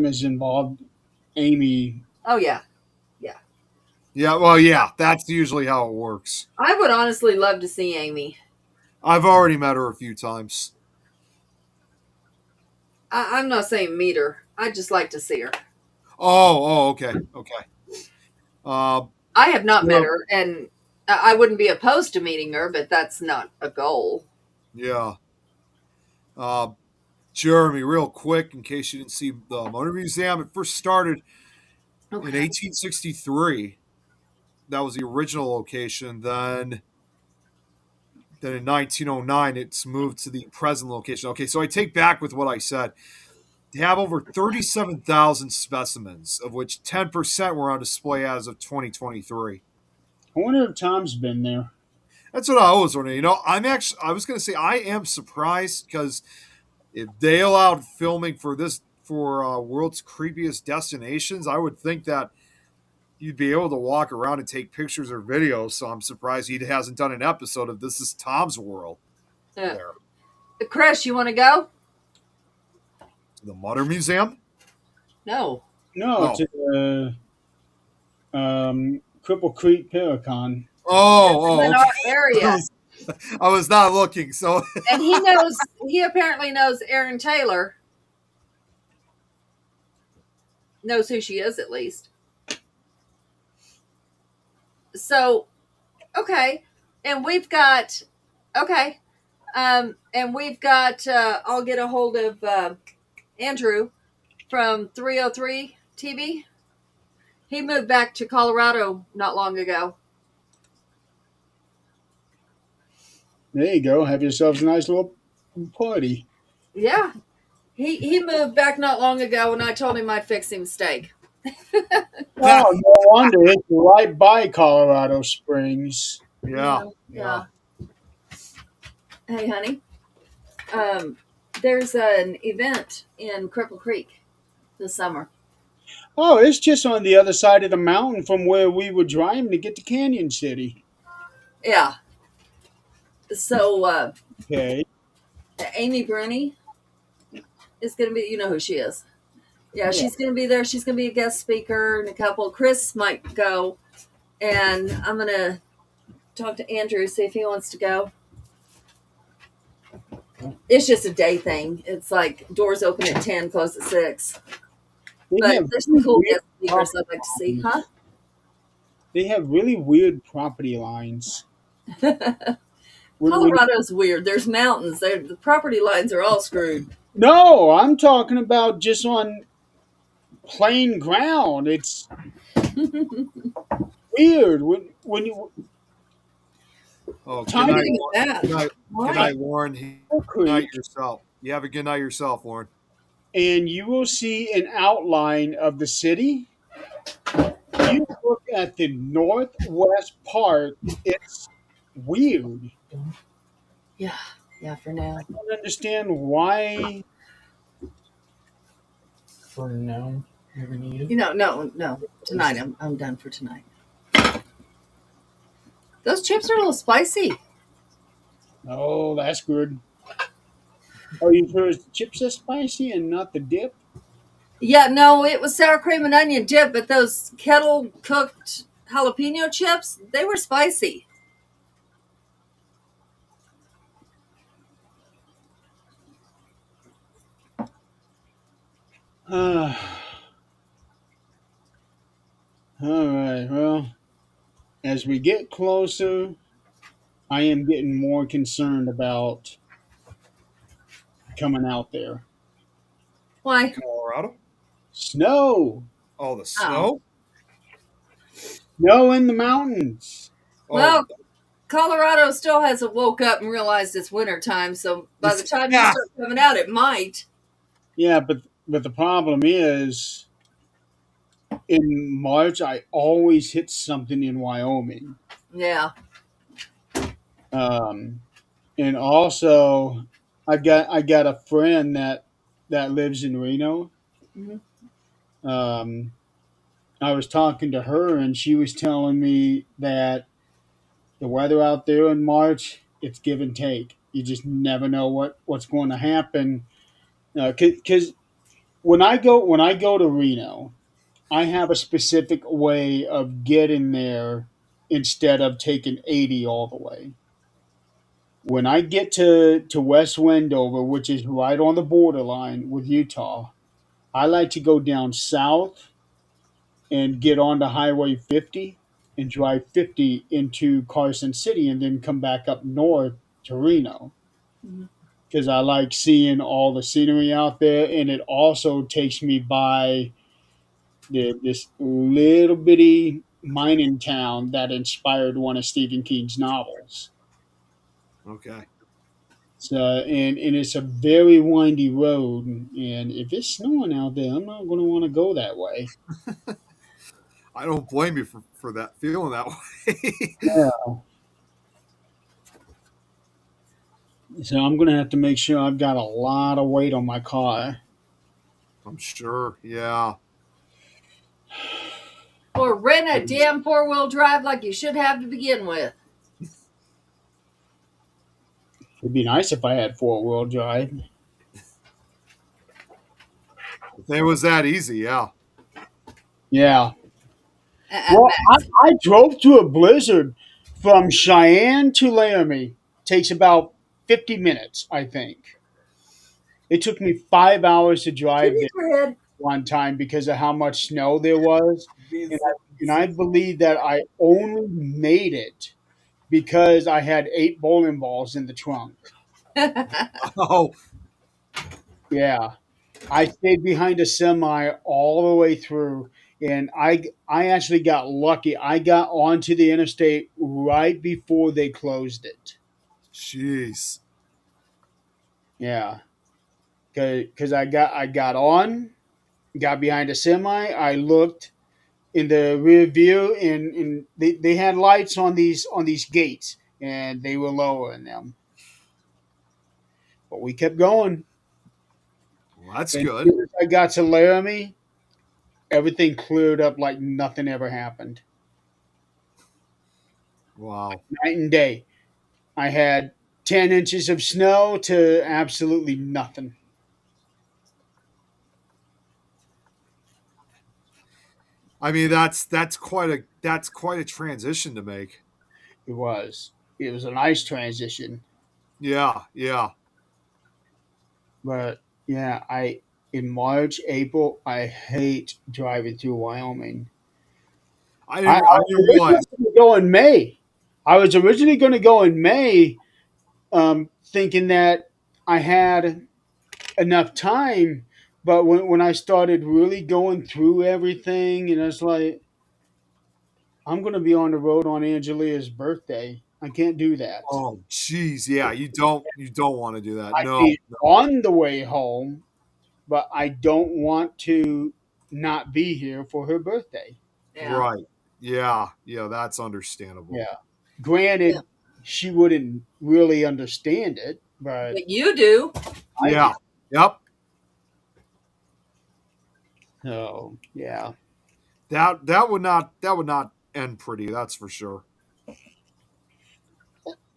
Speaker 1: is involved, Amy.
Speaker 2: Oh, yeah.
Speaker 3: Yeah, well, yeah, that's usually how it works.
Speaker 2: I would honestly love to see Amy.
Speaker 3: I've already met her a few times.
Speaker 2: I'm not saying meet her. I'd just like to see her.
Speaker 3: Okay. Uh,
Speaker 2: I have not met
Speaker 1: Well-
Speaker 2: her, and I wouldn't be opposed to meeting her, but that's not a goal.
Speaker 3: yeah. Jeremy, real quick, in case you didn't see the Mutter Museum, it first started in 1863. That was the original location. Then Then in 1909, it's moved to the present location. Okay, so I take back with what I said. They have over 37,000 specimens, of which 10% were on display as of 2023.
Speaker 1: I wonder if Tom's been there.
Speaker 3: That's what I was wondering. I was going to say I am surprised because if they allowed filming for world's creepiest destinations, I would think that you'd be able to walk around and take pictures or videos. So I'm surprised he hasn't done an episode of This Is Tom's World.
Speaker 2: Yeah.
Speaker 3: There.
Speaker 2: Chris, you want to go?
Speaker 3: The Mutter Museum?
Speaker 2: No.
Speaker 1: No, to the Cripple Creek Paracon.
Speaker 2: In our area.
Speaker 3: I was not looking, so
Speaker 2: And he apparently knows Erin Taylor. Knows who she is, at least. So, okay. And we've got, I'll get a hold of Andrew from 303 TV. He moved back to Colorado not long ago.
Speaker 1: There you go. Have yourselves a nice little party.
Speaker 2: Yeah. He moved back not long ago, and I told him I'd fix him steak.
Speaker 1: Oh, no wonder. It's right by Colorado Springs.
Speaker 3: yeah.
Speaker 2: Hey, honey. There's an event in Cripple Creek this summer.
Speaker 1: Oh, it's just on the other side of the mountain from where we were driving to get to Canyon City.
Speaker 2: Yeah. So,
Speaker 1: Okay.
Speaker 2: Amy Bruni is going to be, you know who she is. Yeah, she's going to be there. She's going to be a guest speaker and a couple. Chris might go. And I'm going to talk to Andrew, see if he wants to go. It's just a day thing. It's like doors open at 10, close at 6. But there's some cool guest speakers I'd like to see. Huh?
Speaker 1: They have really weird property lines.
Speaker 2: Colorado's weird. There's mountains. The property lines are all screwed.
Speaker 1: No, I'm talking about just on plain ground. It's weird when you.
Speaker 3: Oh,
Speaker 1: Tom,
Speaker 3: good night,
Speaker 2: Good
Speaker 3: good night, Warren. Good night yourself. You have a good night yourself, Warren.
Speaker 1: And you will see an outline of the city. You look at the northwest part. It's weird.
Speaker 2: Yeah, for now.
Speaker 1: I don't understand why.
Speaker 4: For now, never needed.
Speaker 2: No. Tonight, I'm done for tonight. Those chips are a little spicy.
Speaker 1: Oh, that's good. Oh, you sure the chips are spicy and not the dip?
Speaker 2: Yeah, no, it was sour cream and onion dip, but those kettle cooked jalapeno chips, they were spicy.
Speaker 1: All right. Well, as we get closer, I am getting more concerned about coming out there.
Speaker 2: Why?
Speaker 3: Colorado?
Speaker 1: Snow.
Speaker 3: Oh, the snow?
Speaker 1: Snow in the mountains.
Speaker 3: Oh,
Speaker 2: Well, Colorado still hasn't woke up and realized it's winter time, so by the time you start coming out, it might.
Speaker 1: Yeah, but the problem is in March I always hit something in Wyoming.
Speaker 2: Yeah.
Speaker 1: And also I got a friend that lives in Reno.
Speaker 2: Mhm.
Speaker 1: I was talking to her and she was telling me that the weather out there in March, it's give and take. You just never know what's going to happen. Because when I go to Reno, I have a specific way of getting there instead of taking 80 all the way. When I get to West Wendover, which is right on the borderline with Utah, I like to go down south and get onto Highway 50 and drive 50 into Carson City and then come back up north to Reno.
Speaker 2: Mhm.
Speaker 1: Because I like seeing all the scenery out there, and it also takes me by this little bitty mining town that inspired one of Stephen King's novels.
Speaker 3: Okay.
Speaker 1: So and it's a very windy road, and if it's snowing out there, I'm not going to want to go that way.
Speaker 3: I don't blame you for that feeling that way.
Speaker 1: Yeah. So I'm going to have to make sure I've got a lot of weight on my car.
Speaker 3: I'm sure. Yeah.
Speaker 2: Or rent a damn 4-wheel drive like you should have to begin with.
Speaker 1: It'd be nice if I had 4-wheel drive.
Speaker 3: If it was that easy, yeah.
Speaker 1: Yeah.
Speaker 2: At
Speaker 1: Well,
Speaker 2: max.
Speaker 1: I drove through a blizzard from Cheyenne to Laramie. Takes about 50 minutes, I think. It took me 5 hours to drive there
Speaker 2: Gingerbread.
Speaker 1: one time because of how much snow there was. And I believe that I only made it because I had 8 bowling balls in the trunk.
Speaker 3: Oh,
Speaker 1: Yeah. I stayed behind a semi all the way through, and I actually got lucky. I got onto the interstate right before they closed it.
Speaker 3: jeez.
Speaker 1: Yeah, because I got on, got behind a semi. I looked in the rear view, and they had lights on these gates, and they were lowering them. But we kept going,
Speaker 3: Well, that's
Speaker 1: and as
Speaker 3: good.
Speaker 1: soon as I got to Laramie, everything cleared up like nothing ever happened.
Speaker 3: Wow.
Speaker 1: Night and day. I had 10 inches of snow to absolutely nothing.
Speaker 3: I mean, that's quite a transition to make.
Speaker 1: It was. It was a nice transition.
Speaker 3: Yeah, yeah.
Speaker 1: But yeah, in March, April, I hate driving through Wyoming. I
Speaker 3: I
Speaker 1: was
Speaker 3: didn't
Speaker 1: originally
Speaker 3: realize.
Speaker 1: going to go in May. I was originally going to go in May, thinking that I had enough time. But when I started really going through everything, and it's like, I'm going to be on the road on Angelia's birthday. I can't do that.
Speaker 3: Oh, jeez. Yeah, you don't want to do that.
Speaker 1: I'd
Speaker 3: No.
Speaker 1: be on the way home, but I don't want to not be here for her birthday.
Speaker 2: Yeah.
Speaker 3: Right. Yeah. Yeah, that's understandable.
Speaker 1: Yeah.
Speaker 2: Yeah.
Speaker 1: Granted, she wouldn't really understand it, but
Speaker 2: But you do.
Speaker 1: I do.
Speaker 3: Yeah. Yep.
Speaker 1: So, yeah.
Speaker 3: That would not end pretty, that's for sure.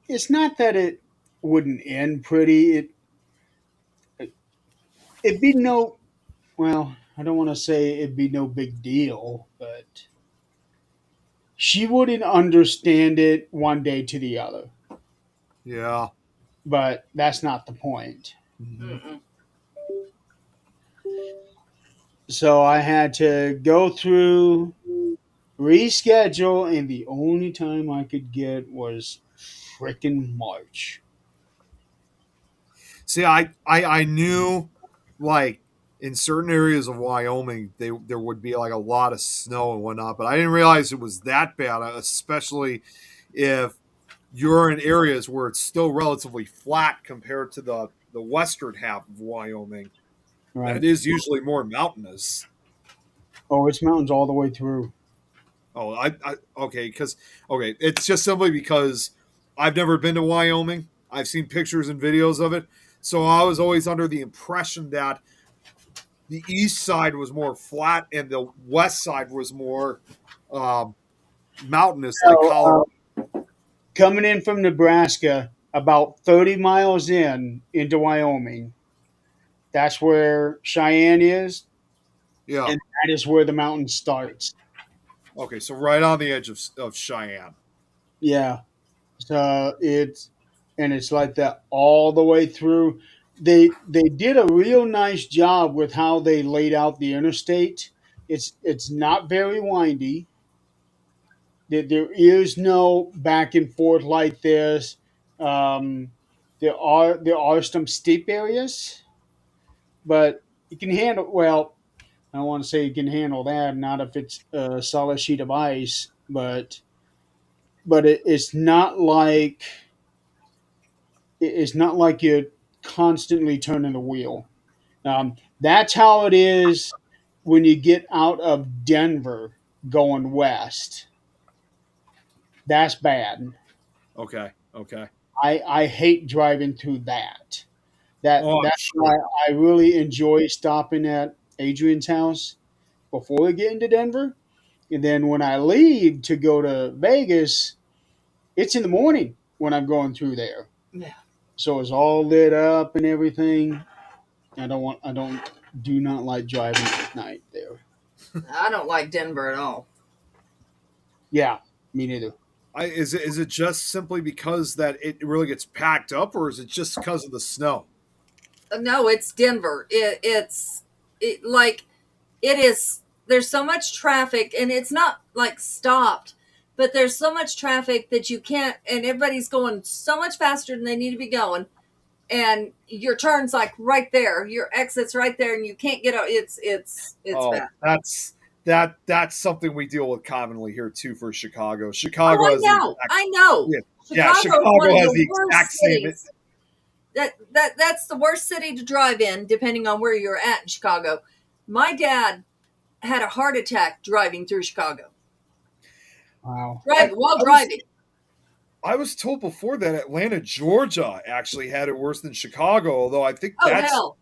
Speaker 1: It's not that it wouldn't end pretty. It'd be no, well, I don't want to say it'd be no big deal, but she wouldn't understand it one day to the other.
Speaker 3: Yeah.
Speaker 1: But that's not the point.
Speaker 3: Mhm.
Speaker 2: Mm-mm.
Speaker 1: So I had to go through, reschedule, and the only time I could get was frickin' March.
Speaker 3: See, I knew like in certain areas of Wyoming there would be like a lot of snow and whatnot, but I didn't realize it was that bad, especially if you're in areas where it's still relatively flat compared to the western half of Wyoming. That
Speaker 1: Right.
Speaker 3: is usually more mountainous.
Speaker 1: Oh, it's mountains all the way through.
Speaker 3: Oh, I okay, because okay, it's just simply because I've never been to Wyoming. I've seen pictures and videos of it, so I was always under the impression that the east side was more flat and the west side was more um, mountainous, like
Speaker 1: So,
Speaker 3: Colorado.
Speaker 1: coming in from Nebraska, about 30 miles into Wyoming, that's where Cheyenne is,
Speaker 3: Yeah.
Speaker 1: and that is where the mountain starts.
Speaker 3: Okay, so right on the edge of Cheyenne.
Speaker 1: Yeah. So it's like that all the way through. They did a real nice job with how they laid out the interstate. It's not very windy. There is no back and forth like this. Um, there are some steep areas, but you can handle well. I don't want to say you can handle that. Not if it's a solid sheet of ice, but it's not like It's not like you're constantly turning the wheel. That's how it is when you get out of Denver going west. That's bad.
Speaker 3: Okay. Okay.
Speaker 1: I hate driving through that.
Speaker 3: Oh, I'm
Speaker 1: That's why
Speaker 3: sure.
Speaker 1: I really enjoy stopping at Adrian's house before we get into Denver. And then when I leave to go to Vegas, it's in the morning when I'm going through there.
Speaker 2: Yeah.
Speaker 1: So it's all lit up and everything. I don't do not like driving at night there.
Speaker 2: I don't like Denver at all.
Speaker 1: Yeah, me neither.
Speaker 3: Is it just simply because that it really gets packed up, or is it just because of the snow?
Speaker 2: No, it's Denver. Like it is. There's so much traffic, and it's not like stopped, but there's so much traffic that you can't. And everybody's going so much faster than they need to be going, and your turn's like right there, your exit's right there, and you can't get out. It's
Speaker 3: Oh,
Speaker 2: bad.
Speaker 3: that's something we deal with commonly here too for Chicago.
Speaker 2: Oh,
Speaker 3: Chicago
Speaker 2: I
Speaker 3: has the
Speaker 2: know.
Speaker 3: exact,
Speaker 2: I know.
Speaker 3: yeah, yeah.
Speaker 2: Chicago is one
Speaker 3: Chicago
Speaker 2: of
Speaker 3: has
Speaker 2: the
Speaker 3: the
Speaker 2: worst
Speaker 3: exact same.
Speaker 2: cities. That's the worst city to drive in, depending on where you're at in Chicago. My dad had a heart attack driving through Chicago.
Speaker 1: Wow.
Speaker 2: While driving.
Speaker 3: I was told before that Atlanta, Georgia, actually had it worse than Chicago. Although I think
Speaker 2: Oh
Speaker 3: that's
Speaker 2: hell.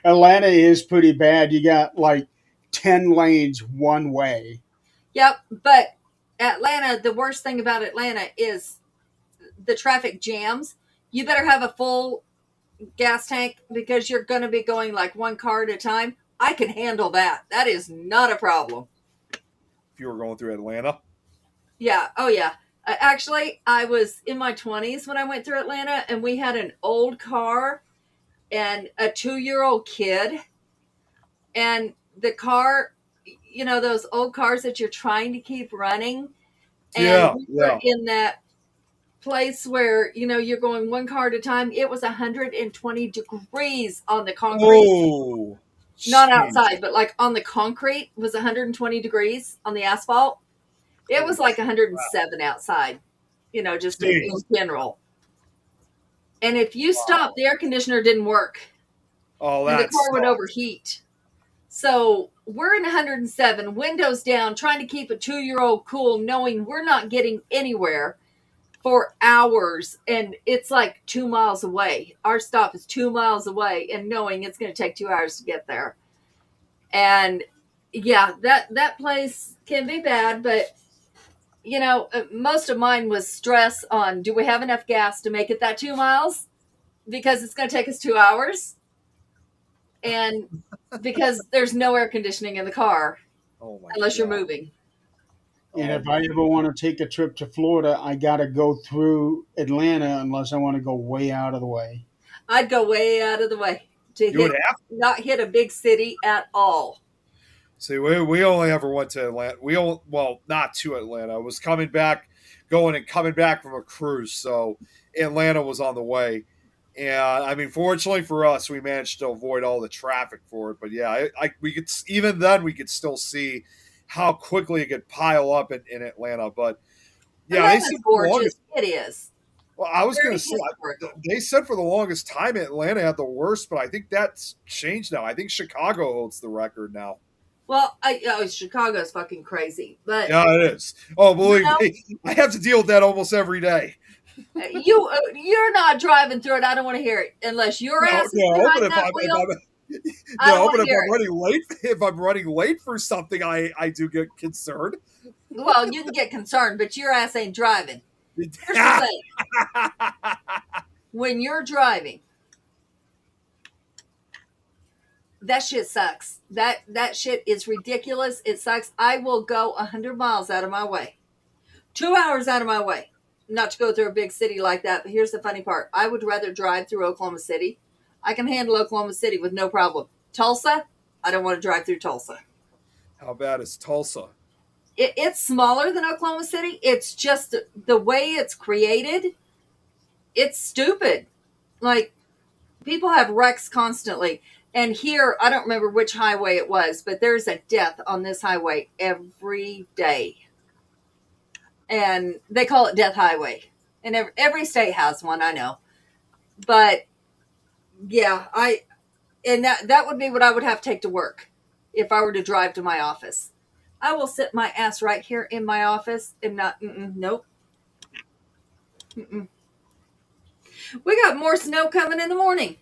Speaker 1: Atlanta is pretty bad. You got like 10 lanes one way.
Speaker 2: Yep. But Atlanta, the worst thing about Atlanta is the traffic jams. You better have a full gas tank because you're going to be going like one car at a time. I can handle that. That is not a problem.
Speaker 3: if you were going through Atlanta.
Speaker 2: Yeah. Oh, yeah. Actually, I was in my 20s when I went through Atlanta, and we had an old car and a 2-year-old kid. And the car, those old cars that you're trying to keep running. And
Speaker 3: Yeah,
Speaker 2: we were
Speaker 3: yeah.
Speaker 2: in that place where, you're going one car at a time. It was 120 degrees on the concrete.
Speaker 3: Oh,
Speaker 2: Not
Speaker 3: jeez.
Speaker 2: outside, but like on the concrete was 120 degrees on the asphalt. It was like 107 outside, just in
Speaker 3: Jeez.
Speaker 2: general. And if you stopped, the air conditioner didn't work
Speaker 3: Oh,
Speaker 2: and the
Speaker 3: that's
Speaker 2: car would overheat. So we're in 107, windows down, trying to keep a 2-year-old cool, knowing we're not getting anywhere for hours. And it's like 2 miles away. Our stop is 2 miles away, and knowing it's going to take 2 hours to get there. And yeah, that place can be bad, but most of mine was stress on, do we have enough gas to make it that 2 miles? Because it's going to take us 2 hours. And because there's no air conditioning in the car
Speaker 3: oh my
Speaker 2: unless you're
Speaker 3: God.
Speaker 2: moving.
Speaker 1: And
Speaker 3: Oh,
Speaker 1: if I ever want to take a trip to Florida, I got to go through Atlanta unless I want to go way out of the way.
Speaker 2: I'd go way out of the way to
Speaker 3: you would have.
Speaker 2: not hit a big city at all.
Speaker 3: See, we only ever went to Atlanta. Not to Atlanta. I was coming back from a cruise, so Atlanta was on the way. And I mean, fortunately for us, we managed to avoid all the traffic for it. But yeah, we could even then we could still see how quickly it could pile up in Atlanta. But yeah, they
Speaker 2: Atlanta's
Speaker 3: said for the
Speaker 2: gorgeous.
Speaker 3: longest.
Speaker 2: It is.
Speaker 3: Well, I was going
Speaker 2: Very
Speaker 3: to say
Speaker 2: historical.
Speaker 3: they said for the longest time Atlanta had the worst, but I think that's changed now. I think Chicago holds the record now.
Speaker 2: Well, Chicago's fucking crazy, but
Speaker 3: Yeah, it is. Oh, believe
Speaker 2: No.
Speaker 3: me, I have to deal with that almost every day.
Speaker 2: you're not driving through it. I don't want to hear it unless your ass is behind that wheel. I don't want to hear it.
Speaker 3: If I'm running late for something, I do get concerned.
Speaker 2: Well, you can get concerned, but your ass ain't driving. Here's the thing: when you're driving, that shit sucks. That shit is ridiculous. It sucks. I will go 100 miles out of my way, 2 hours out of my way, not to go through a big city like that. But here's the funny part: I would rather drive through Oklahoma City. I can handle Oklahoma City with no problem. Tulsa, I don't want to drive through Tulsa.
Speaker 3: How bad is Tulsa?
Speaker 2: It's smaller than Oklahoma City. It's just the way it's created. It's stupid. Like, people have wrecks constantly. And here, I don't remember which highway it was, but there's a death on this highway every day. And they call it Death Highway. And every state has one, I know. But yeah, and that would be what I would have to take to work if I were to drive to my office. I will sit my ass right here in my office and not. Nope. Mm-mm. We got more snow coming in the morning.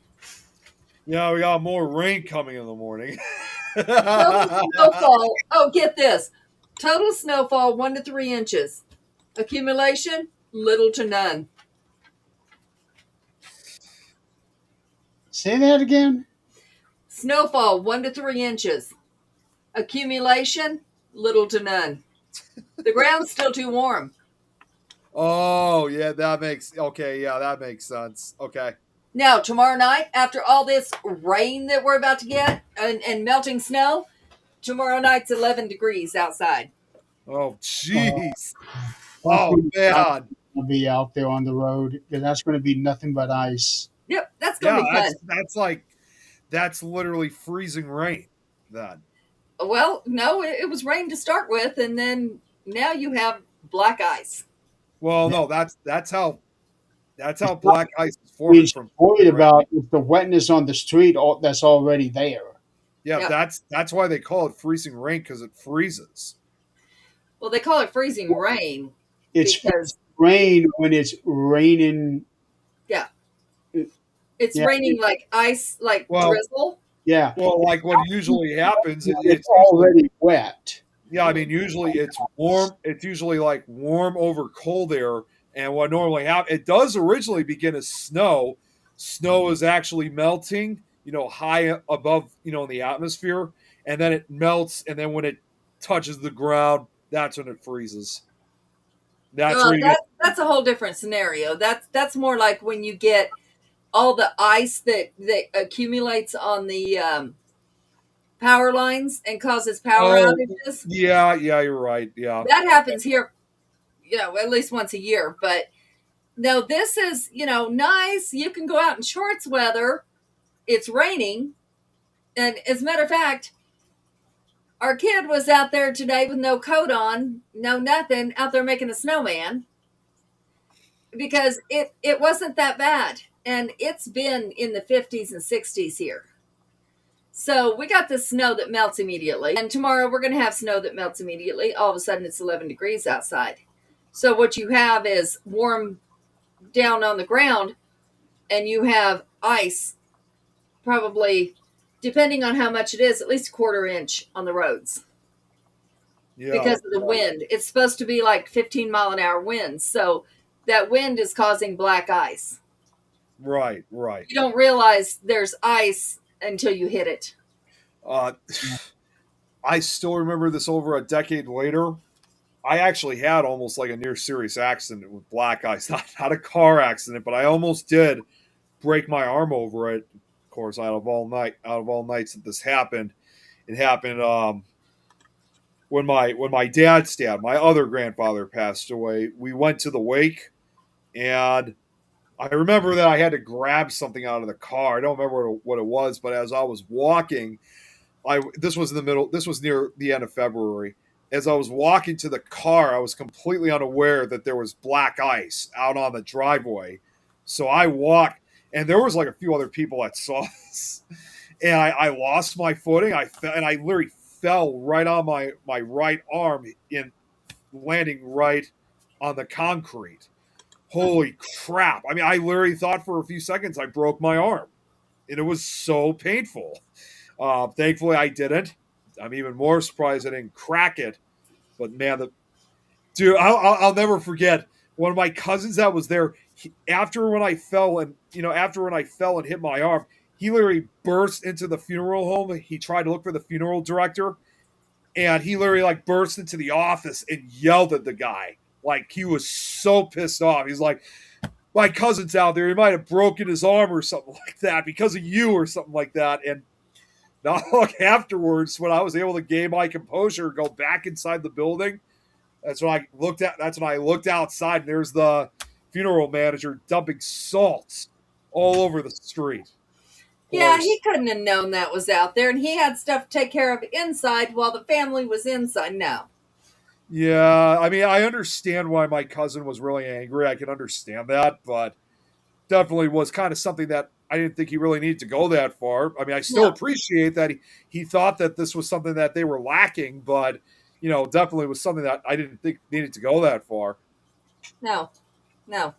Speaker 3: Yeah, we got more rain coming in the morning.
Speaker 2: Total snowfall. Oh, get this. Total snowfall 1 to 3 inches. Accumulation little to none.
Speaker 1: Say that again.
Speaker 2: Snowfall 1 to 3 inches. Accumulation little to none. The ground's still too warm.
Speaker 3: Oh, yeah, that makes sense. Okay.
Speaker 2: Now, tomorrow night, after all this rain that we're about to get and melting snow, tomorrow night's 11 degrees outside.
Speaker 3: Oh, jeez.
Speaker 1: Oh,
Speaker 3: man.
Speaker 1: I'll be out there on the road because that's going to be nothing but ice.
Speaker 2: Yep, that's going to be fun.
Speaker 3: That's literally freezing rain then.
Speaker 2: Well, no, it was rain to start with, and then now you have black ice.
Speaker 3: Well, no, that's how black ice is forming from.
Speaker 1: Worried about the wetness on the street that's already there.
Speaker 3: Yeah,
Speaker 2: Yep.
Speaker 3: that's why they call it freezing rain, because it freezes.
Speaker 2: Well, they call it freezing rain.
Speaker 1: It's
Speaker 2: because
Speaker 1: rain when it's raining.
Speaker 2: it's raining like ice, like drizzle.
Speaker 1: Yeah.
Speaker 3: Well, like what usually happens,
Speaker 1: it's already wet.
Speaker 3: Yeah, I mean, usually it's warm. It's usually like warm over cold air. And what normally happens, it does originally begin as snow. Snow is actually melting, high above, in the atmosphere. And then it melts. And then when it touches the ground, that's when it freezes. That's
Speaker 2: a whole different scenario. That's more like when you get all the ice that accumulates on the power lines and causes power outages.
Speaker 3: Yeah, you're right. Yeah,
Speaker 2: that happens here, at least once a year. But no, this is nice. You can go out in shorts weather. It's raining, and as a matter of fact, our kid was out there today with no coat on, no nothing, out there making a snowman because it wasn't that bad. And it's been in the 50s and 60s here. So we got the snow that melts immediately. And tomorrow we're going to have snow that melts immediately. All of a sudden it's 11 degrees outside. So what you have is warm down on the ground, and you have ice, probably, depending on how much it is, at least a quarter inch on the roads. Yeah. Because of the wind. It's supposed to be like 15-mile-an-hour winds. So that wind is causing black ice.
Speaker 3: Right.
Speaker 2: You don't realize there's ice until you hit it.
Speaker 3: I still remember this over a decade later. I actually had almost like a near serious accident with black ice. Not a car accident, but I almost did break my arm over it. Of course, out of all nights that this happened, it happened when my dad's dad, my other grandfather, passed away. We went to the wake, and I remember that I had to grab something out of the car. I don't remember what it was, but as I was walking, this was near the end of February. As I was walking to the car, I was completely unaware that there was black ice out on the driveway. So I walked, and there was like a few other people that saw this. And I lost my footing. I literally fell right on my right arm, landing right on the concrete. Holy crap. I mean, I literally thought for a few seconds I broke my arm. And it was so painful. Thankfully, I didn't. I'm even more surprised I didn't crack it. But man, I'll never forget one of my cousins that was there. After when I fell and hit my arm, he literally burst into the funeral home. He tried to look for the funeral director, and he literally like burst into the office and yelled at the guy. Like, he was so pissed off. He's like, my cousin's out there. He might have broken his arm or something like that because of you or something like that. And not long afterwards, when I was able to gain my composure, go back inside the building, that's when I looked outside, and there's the funeral manager dumping salts all over the street.
Speaker 2: Yeah, he couldn't have known that was out there, and he had stuff to take care of inside while the family was inside. No.
Speaker 3: Yeah, I mean, I understand why my cousin was really angry. I can understand that, but definitely was kind of something that I didn't think he really needed to go that far. I mean, I still
Speaker 2: No,
Speaker 3: appreciate that he thought that this was something that they were lacking, but definitely was something that I didn't think needed to go that far.
Speaker 2: no, no.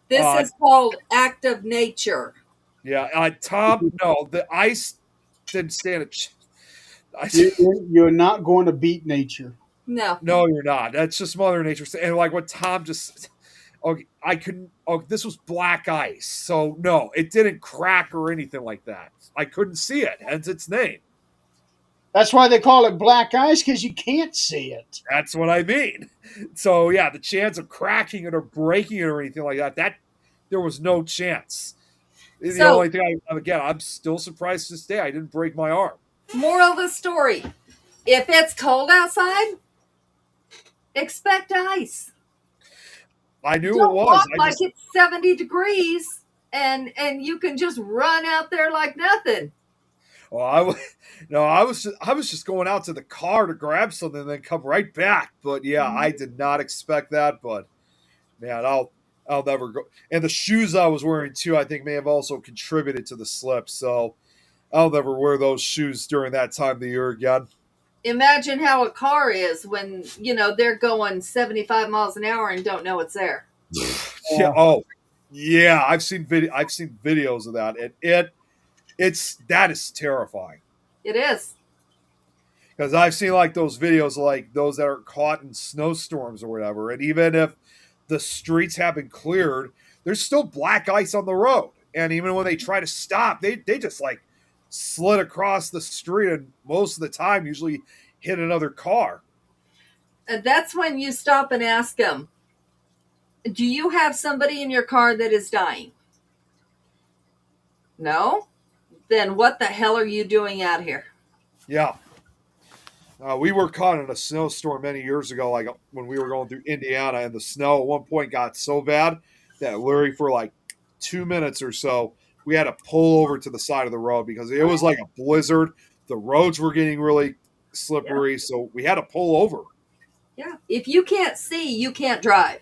Speaker 2: This
Speaker 3: Uh,
Speaker 2: is called act of nature.
Speaker 3: yeah, Tom, no, the ice didn't stand a.
Speaker 1: You're not going to beat nature.
Speaker 2: No.
Speaker 3: No, you're not. That's just Mother Nature. And like what Tom just, I couldn't. Oh, this was black ice, so no, it didn't crack or anything like that. I couldn't see it, hence its name.
Speaker 1: That's why they call it black ice, because you can't see it.
Speaker 3: That's what I mean. So yeah, the chance of cracking it or breaking it or anything like that there was no chance. The
Speaker 2: So,
Speaker 3: only thing I'm still surprised to this day I didn't break my arm.
Speaker 2: moral of the story: if it's cold outside, expect ice.
Speaker 3: I knew it
Speaker 2: Don't
Speaker 3: was.
Speaker 2: walk like it's 70 degrees and you can just run out there like nothing.
Speaker 3: Well, I was just going out to the car to grab something and then come right back. But yeah, I did not expect that. But man, I'll never go. And the shoes I was wearing too, I think may have also contributed to the slip. So I'll never wear those shoes during that time of the year again.
Speaker 2: Imagine how a car is when, they're going 75 miles an hour and don't know it's there.
Speaker 3: Yeah. Oh, yeah. I've seen videos of that, and that is terrifying.
Speaker 2: It is.
Speaker 3: Because I've seen like those videos, like those that are caught in snowstorms or whatever, and even if the streets have been cleared, there's still black ice on the road, and even when they try to stop, they just like slid across the street, and most of the time, usually hit another car.
Speaker 2: And that's when you stop and ask them, do you have somebody in your car that is dying? No? Then what the hell are you doing out here?
Speaker 3: Yeah. We were caught in a snowstorm many years ago, like when we were going through Indiana, and the snow at one point got so bad that literally for like 2 minutes or so, we had to pull over to the side of the road because it was like a blizzard. The roads were getting really slippery, so we had to pull over.
Speaker 2: Yeah. If you can't see, you can't drive.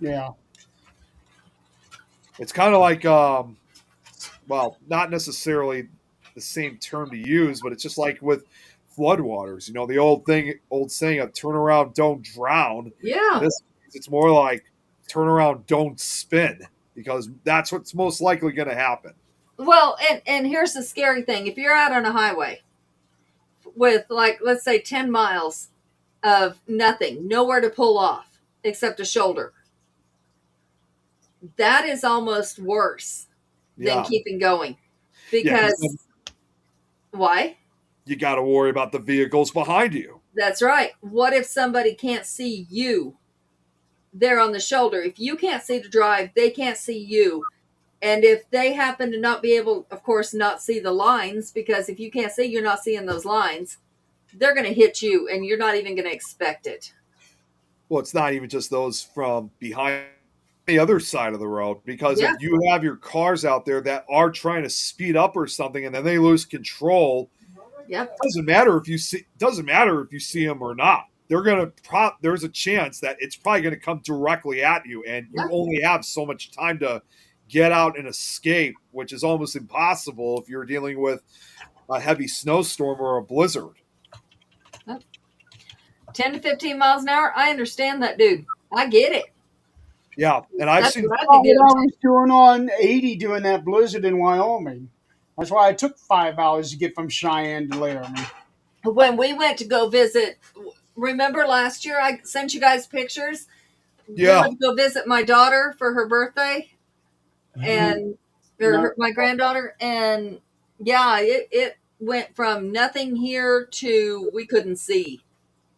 Speaker 1: Yeah.
Speaker 3: It's kind of like, well, not necessarily the same term to use, but it's just like with floodwaters. The old saying of "turn around, don't drown."
Speaker 2: Yeah.
Speaker 3: It's more like "turn around, don't spin," because that's what's most likely going to happen.
Speaker 2: Well, and here's the scary thing. If you're out on a highway with, like, let's say 10 miles of nothing, nowhere to pull off except a shoulder, that is almost worse than keeping going. Because, why?
Speaker 3: You got to worry about the vehicles behind you.
Speaker 2: That's right. What if somebody can't see you there on the shoulder? If you can't see to drive, they can't see you. And if they happen to not be able, of course, not see the lines, because if you can't see, you're not seeing those lines, they're going to hit you and you're not even going to expect it.
Speaker 3: Well, it's not even just those from behind the other side of the road, because if you have your cars out there that are trying to speed up or something and then they lose control,
Speaker 2: Yep.
Speaker 3: Doesn't matter if you see them or not. They're gonna there's a chance that it's probably gonna come directly at you, and you only have so much time to get out and escape, which is almost impossible if you're dealing with a heavy snowstorm or a blizzard.
Speaker 2: 10 to 15 miles an hour. I understand that, dude. I get it.
Speaker 3: Yeah, and I've
Speaker 2: That's
Speaker 3: seen.
Speaker 2: what I
Speaker 1: What
Speaker 2: did.
Speaker 1: I was doing on 80 during that blizzard in Wyoming. That's why I took 5 hours to get from Cheyenne to Laramie.
Speaker 2: When we went to go visit, remember last year I sent you guys pictures?
Speaker 3: Yeah.
Speaker 2: We went to go visit my daughter for her birthday, and my granddaughter, and it went from nothing here to we couldn't see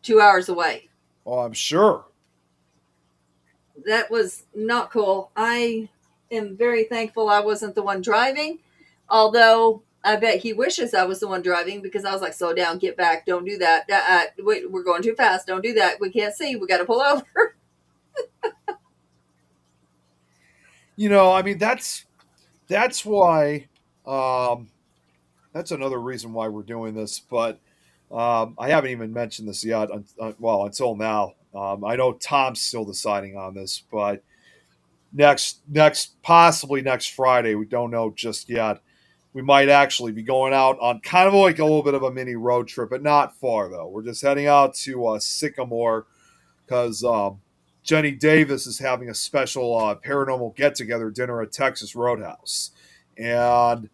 Speaker 2: 2 hours away.
Speaker 3: Oh, I'm sure.
Speaker 2: That was not cool. I am very thankful I wasn't the one driving, although I bet he wishes I was the one driving, because I was like, slow down, get back, don't do that. We're going too fast, don't do that. We can't see, we got to pull over.
Speaker 3: I mean, that's why, that's another reason why we're doing this, but I haven't even mentioned this yet, until now. I know Tom's still deciding on this, but possibly next Friday. We don't know just yet. We might actually be going out on kind of like a little bit of a mini road trip, but not far though. We're just heading out to Sycamore because Jenny Davis is having a special paranormal get-together dinner at Texas Roadhouse, and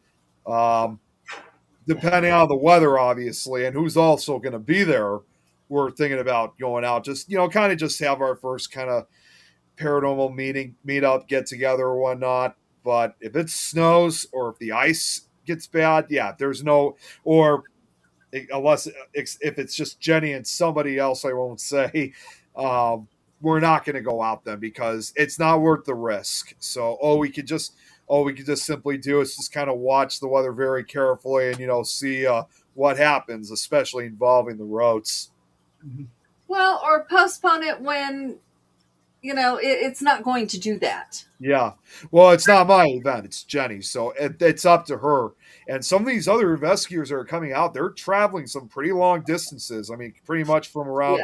Speaker 3: depending on the weather, obviously, and who's also going to be there, we're thinking about going out. Just kind of just have our first kind of paranormal meet up, get together or whatnot. But if it snows or if the ice gets bad, yeah, there's no, or unless if it's just Jenny and somebody else, I won't say, we're not going to go out then because it's not worth the risk. So all we could just simply do is just kind of watch the weather very carefully and see what happens, especially involving the roads.
Speaker 2: Well, or postpone it when it's not going to do that.
Speaker 3: Yeah. Well, it's not my event. It's Jenny's. So it's up to her. And some of these other investigators that are coming out, they're traveling some pretty long distances. I mean, pretty much from around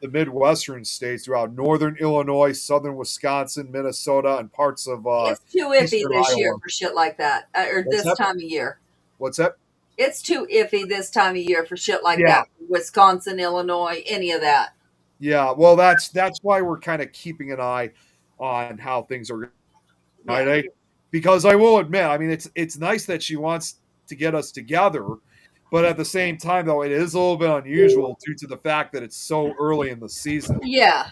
Speaker 3: the Midwestern states throughout northern Illinois, southern Wisconsin, Minnesota, and parts of
Speaker 2: it's too iffy
Speaker 3: Eastern
Speaker 2: this
Speaker 3: Iowa.
Speaker 2: year for shit like that, or
Speaker 3: What's
Speaker 2: this
Speaker 3: that?
Speaker 2: time of year.
Speaker 3: What's that?
Speaker 2: It's too iffy this time of year for shit like that. Wisconsin, Illinois, any of that.
Speaker 3: Yeah, well, that's why we're kind of keeping an eye on how things are, right? Because I will admit, I mean, it's nice that she wants to get us together, but at the same time, though, it is a little bit unusual due to the fact that it's so early in the season.
Speaker 2: Yeah.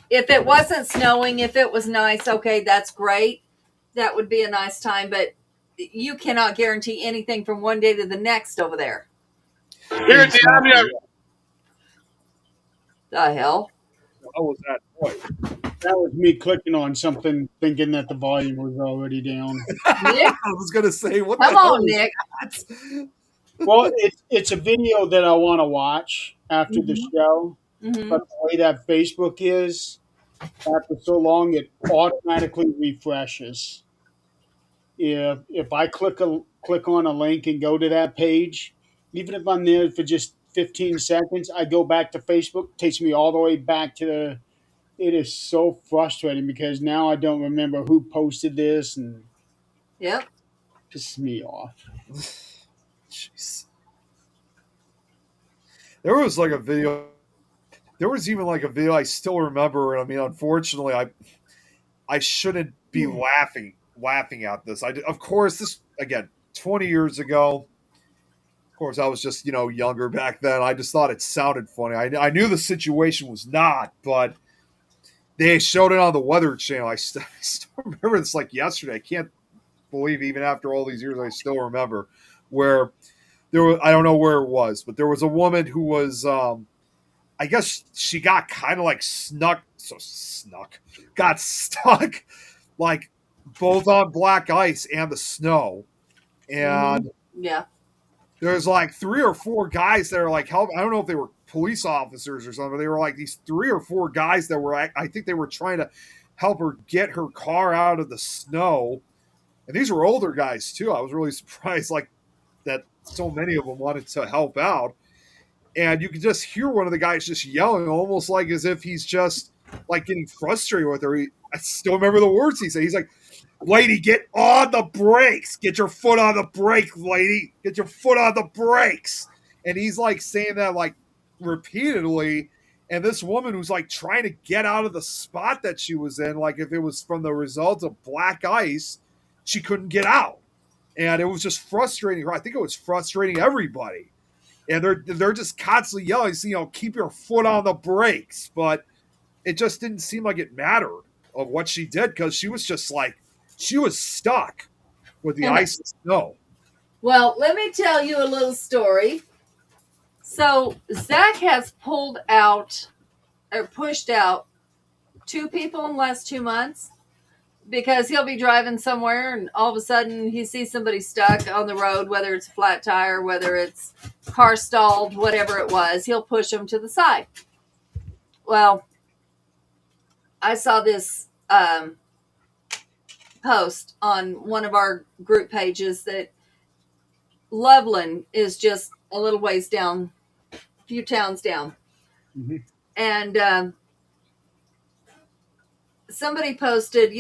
Speaker 2: If it wasn't snowing, if it was nice, okay, that's great. That would be a nice time, but you cannot guarantee anything from one day to the next over there.
Speaker 5: Here at the Abbey,
Speaker 2: The hell?
Speaker 3: What was that noise?
Speaker 1: That was me clicking on something, thinking that the volume was already down.
Speaker 2: Nick?
Speaker 3: I was going to say, what
Speaker 2: Come
Speaker 3: the hell
Speaker 2: on,
Speaker 3: is
Speaker 2: Nick.
Speaker 3: that?
Speaker 1: Well, it's a video that I want to watch after the show,
Speaker 2: Mm-hmm.
Speaker 1: but the way that Facebook is, after so long, it automatically refreshes. If I click on a link and go to that page, even if I'm there for just 15 seconds, I go back to Facebook, takes me all the way back to the. It is so frustrating because now I don't remember who posted this and
Speaker 2: Yep.
Speaker 1: pisses me off.
Speaker 3: Jeez. There was like a video. There was even like a video I still remember. I mean, unfortunately, I shouldn't be laughing at this. Of course, this again 20 years ago. Of course, I was just younger back then. I just thought it sounded funny. I knew the situation was not, but they showed it on the Weather Channel. I still remember this like yesterday. I can't believe even after all these years, I still remember where there was. I don't know where it was, but there was a woman who was. I guess she got kind of like got stuck like both on black ice and the snow. And
Speaker 2: Yeah.
Speaker 3: there's like 3 or 4 guys that are like help. I don't know if they were police officers or something, but they were like these 3 or 4 guys that were, I think they were trying to help her get her car out of the snow. And these were older guys too. I was really surprised like that so many of them wanted to help out. And you could just hear one of the guys just yelling, almost like as if he's just like getting frustrated with her. I still remember the words he said. He's like, "Lady, get on the brakes. Get your foot on the brake, lady. Get your foot on the brakes." And he's like saying that like repeatedly. And this woman who's like trying to get out of the spot that she was in, like if it was from the result of black ice, she couldn't get out. And it was just frustrating her. I think it was frustrating everybody. And they're just constantly yelling, keep your foot on the brakes. But it just didn't seem like it mattered of what she did because she was just like, she was stuck with the ice and snow.
Speaker 2: Well, let me tell you a little story. So Zach has pushed out 2 people in the last 2 months because he'll be driving somewhere and all of a sudden he sees somebody stuck on the road, whether it's a flat tire, whether it's car stalled, whatever it was, he'll push them to the side. Well, I saw this post on one of our group pages that Loveland is just a little ways down, a few towns down.
Speaker 1: Mm-hmm.
Speaker 2: And somebody posted,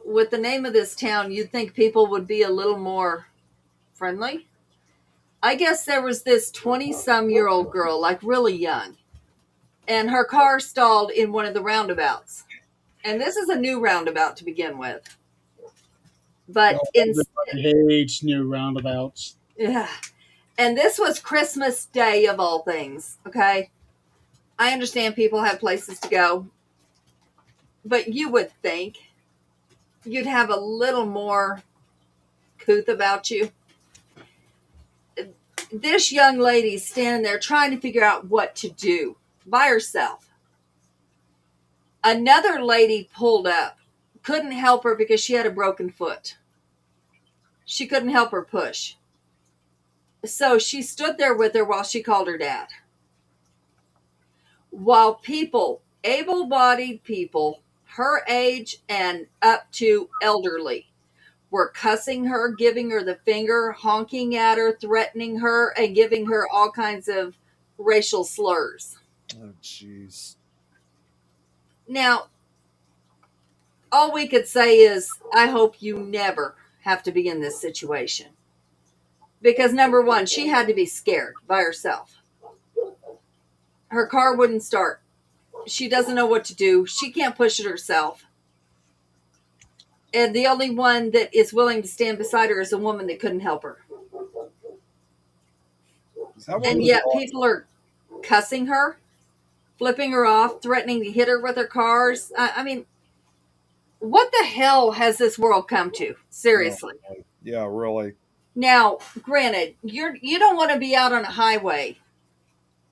Speaker 2: with the name of this town, you'd think people would be a little more friendly. I guess there was this 20-some-year-old girl, like really young, and her car stalled in one of the roundabouts. And this is a new roundabout to begin with. But
Speaker 1: Everybody hates new roundabouts.
Speaker 2: yeah. And this was Christmas Day of all things, okay? I understand people have places to go, but you would think you'd have a little more couth about you. This young lady's standing there trying to figure out what to do by herself. Another lady pulled up, couldn't help her because she had a broken foot. She couldn't help her push. So she stood there with her while she called her dad. While people, able-bodied people, her age and up to elderly, were cussing her, giving her the finger, honking at her, threatening her, and giving her all kinds of racial slurs.
Speaker 3: Oh, jeez.
Speaker 2: Now, all we could say is, I hope you never have to be in this situation. Because number one, she had to be scared by herself. Her car wouldn't start. She doesn't know what to do. She can't push it herself. And the only one that is willing to stand beside her is a woman that couldn't help her. And yet people are cussing her, flipping her off, threatening to hit her with their cars. I mean, what the hell has this world come to? Seriously.
Speaker 3: Yeah, really.
Speaker 2: Now, granted, you don't want to be out on a highway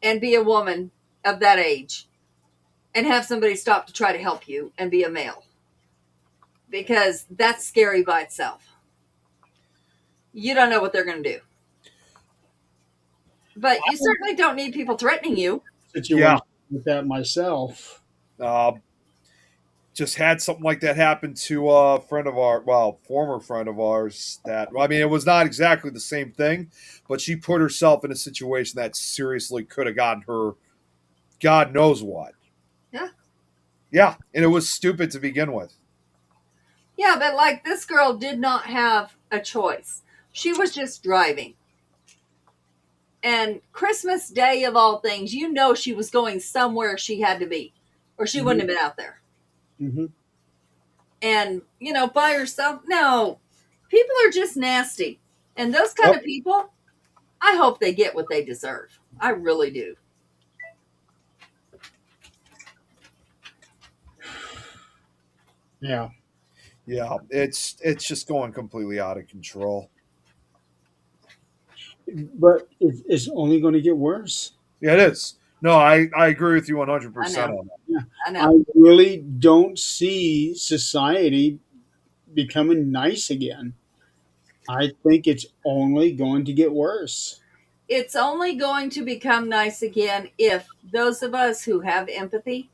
Speaker 2: and be a woman of that age and have somebody stop to try to help you and be a male. Because that's scary by itself. You don't know what they're going to do. But you certainly don't need people threatening you.
Speaker 1: Situation with that myself.
Speaker 3: Just had something like that happen to a friend of ours, former friend of ours. It was not exactly the same thing, but she put herself in a situation that seriously could have gotten her God knows what.
Speaker 2: Yeah.
Speaker 3: Yeah, and it was stupid to begin with.
Speaker 2: Yeah, but like this girl did not have a choice. She was just driving. And Christmas Day of all things, she was going somewhere she had to be, or she wouldn't have been out there.
Speaker 1: Mm-hmm.
Speaker 2: And, by herself, no. People are just nasty. And those kind of people, I hope they get what they deserve. I really do.
Speaker 1: Yeah.
Speaker 3: Yeah, it's just going completely out of control.
Speaker 1: But it's only going to get worse.
Speaker 3: Yeah, it is. No, I agree with you 100% on that.
Speaker 1: Yeah.
Speaker 2: I know.
Speaker 1: I really don't see society becoming nice again. I think it's only going to get worse.
Speaker 2: It's only going to become nice again if those of us who have empathy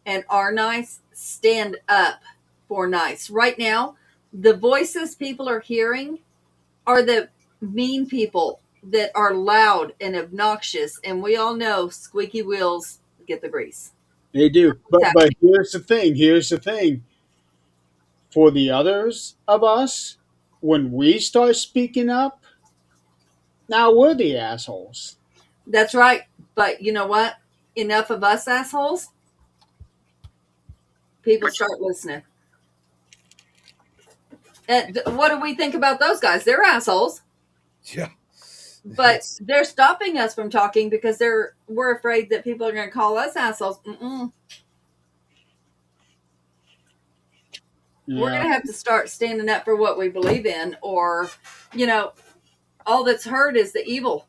Speaker 2: and are nice stand up for nice. Right now, the voices people are hearing are the mean people that are loud and obnoxious, and we all know squeaky wheels get the grease.
Speaker 1: They do. But here's the thing. For the others of us, when we start speaking up, now we're the assholes.
Speaker 2: That's right. But you know what? Enough of us assholes. People start listening. And what do we think about those guys? They're assholes.
Speaker 3: Yeah.
Speaker 2: But they're stopping us from talking because we're afraid that people are going to call us assholes. Mm-mm.
Speaker 1: Yeah.
Speaker 2: We're going to have to start standing up for what we believe in, or, all that's heard is the evil.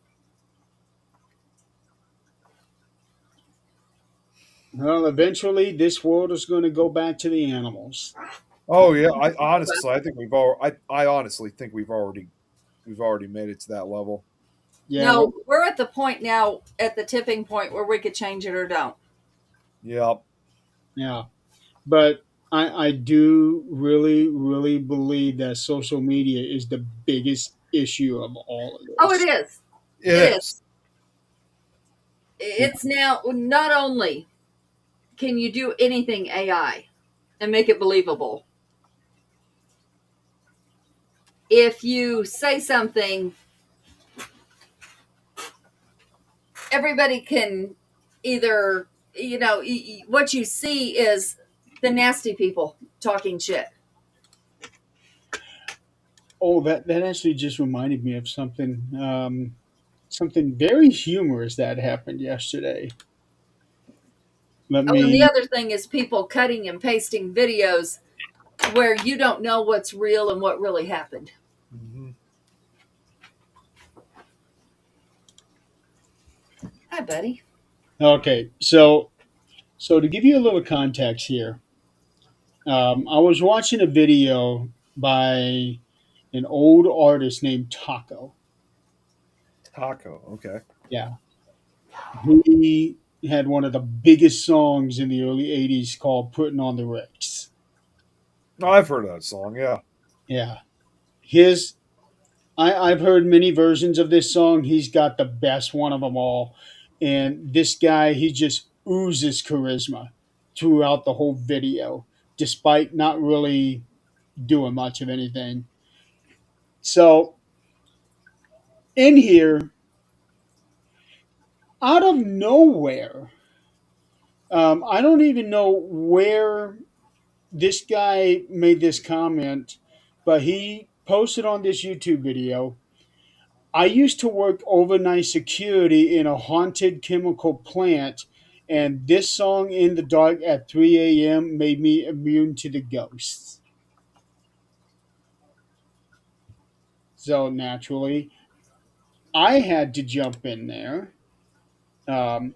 Speaker 1: Well, eventually, this world is going to go back to the animals.
Speaker 3: Oh yeah, I honestly think we've already made it to that level.
Speaker 1: Yeah.
Speaker 2: No, we're at the point now, at the tipping point where we could change it or don't.
Speaker 3: Yep.
Speaker 1: Yeah. But I do really, really believe that social media is the biggest issue of all of this.
Speaker 2: Oh, it is.
Speaker 3: It is.
Speaker 2: It's now, not only can you do anything AI, and make it believable. If you say something, everybody can either, what you see is the nasty people talking shit.
Speaker 1: Oh, that actually just reminded me of something. Something very humorous that happened yesterday. Let
Speaker 2: Oh, and the
Speaker 1: me.
Speaker 2: other thing is people cutting and pasting videos where you don't know what's real and what really happened.
Speaker 3: Mhm.
Speaker 2: Hi, buddy.
Speaker 1: Okay, so to give you a little context here, I was watching a video by an old artist named Taco.
Speaker 3: Taco. Okay.
Speaker 1: Yeah, he had one of the biggest songs in the early '80s called "Putting on the Ritz."
Speaker 3: Oh, I've heard of that song. Yeah.
Speaker 1: Yeah, his I've heard many versions of this song. He's got the best one of them all. And this guy, he just oozes charisma throughout the whole video, despite not really doing much of anything. So, in here, out of nowhere, I don't even know where this guy made this comment, but he posted on this YouTube video. I used to work overnight security in a haunted chemical plant, and this song in the dark at 3 a.m. made me immune to the ghosts. So naturally, I had to jump in there. Um,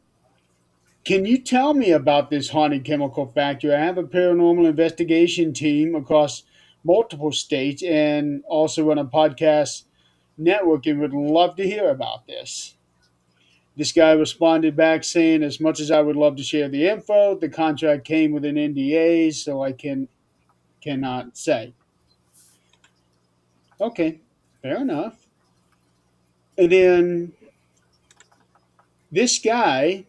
Speaker 1: can you tell me about this haunted chemical factory? I have a paranormal investigation team across multiple states and also run a podcast network and would love to hear about this. This guy responded back saying, as much as I would love to share the info, the contract came with an NDA, so I cannot say. Okay, fair enough. And then this guy,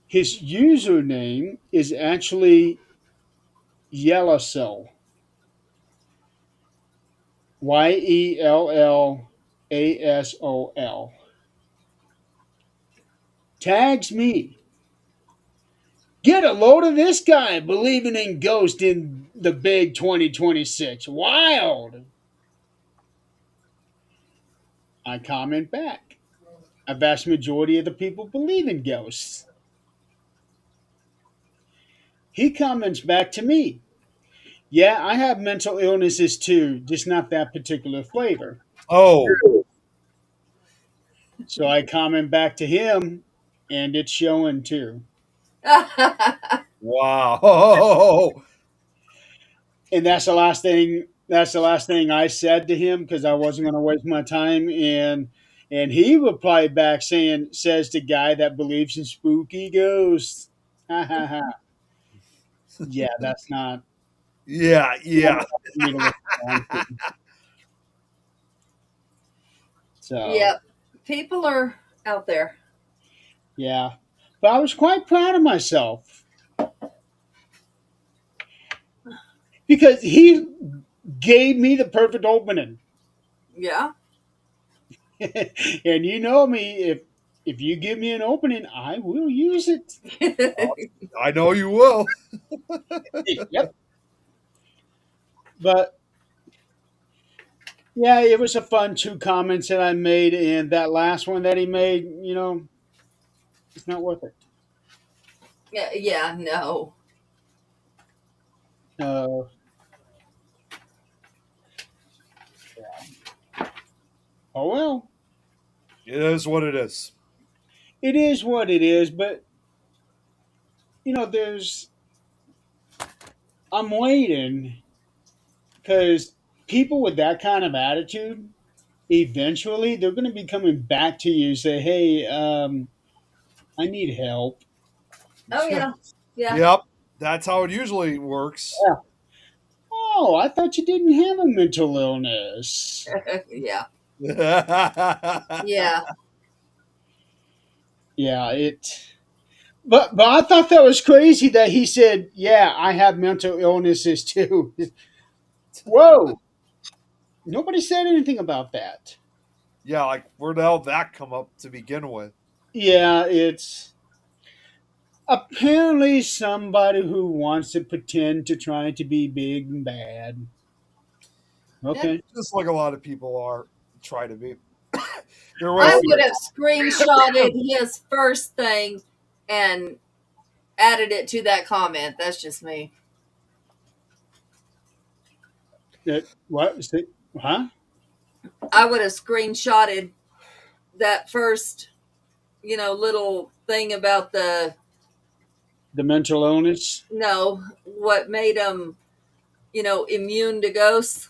Speaker 1: his username is actually Yellowsol. YELLASOL. Tags me. Get a load of this guy believing in ghosts in the big 2026. Wild. I comment back. A vast majority of the people believe in ghosts. He comments back to me. Yeah, I have mental illnesses too, just not that particular flavor.
Speaker 3: Oh.
Speaker 1: So I comment back to him, and it's showing too.
Speaker 3: Wow.
Speaker 1: And that's the last thing. That's the last thing I said to him because I wasn't going to waste my time. And he replied back saying, "Says the guy that believes in spooky ghosts." Ha ha ha. Yeah, that's not
Speaker 3: Yeah. Yeah.
Speaker 1: for me to respond to. So
Speaker 2: Yep. People are out there.
Speaker 1: yeah, but I was quite proud of myself because he gave me the perfect opening.
Speaker 2: Yeah.
Speaker 1: And you know me, if you give me an opening, I will use it.
Speaker 3: I know you will.
Speaker 1: Yep. But yeah, it was a fun two comments that I made, and that last one that he made, it's not worth it.
Speaker 2: Yeah, no.
Speaker 1: Uh, oh well,
Speaker 3: It is what it is.
Speaker 1: it is what it is. But there's I'm waiting because people with that kind of attitude, eventually they're going to be coming back to you, say, "Hey, I need help."
Speaker 2: Oh, yeah. Yeah.
Speaker 3: Yep. That's how it usually works.
Speaker 1: Yeah. Oh, I thought you didn't have a mental illness.
Speaker 2: Yeah.
Speaker 3: Yeah.
Speaker 2: Yeah.
Speaker 1: Yeah, it. But I thought that was crazy that he said, "Yeah, I have mental illnesses too." Whoa! Nobody said anything about that.
Speaker 3: Yeah, like where the hell did that come up to begin with?
Speaker 1: Yeah, it's apparently somebody who wants to pretend to try to be big and bad.
Speaker 3: Yeah,
Speaker 1: Okay.
Speaker 3: just like a lot of people are try to be. There
Speaker 2: I
Speaker 3: was
Speaker 2: would have screenshotted his first thing and added it to that comment. That's just me.
Speaker 1: What? Huh?
Speaker 2: I would have screenshotted that first, little thing about the
Speaker 1: The mental illness.
Speaker 2: no, what made him, immune to ghosts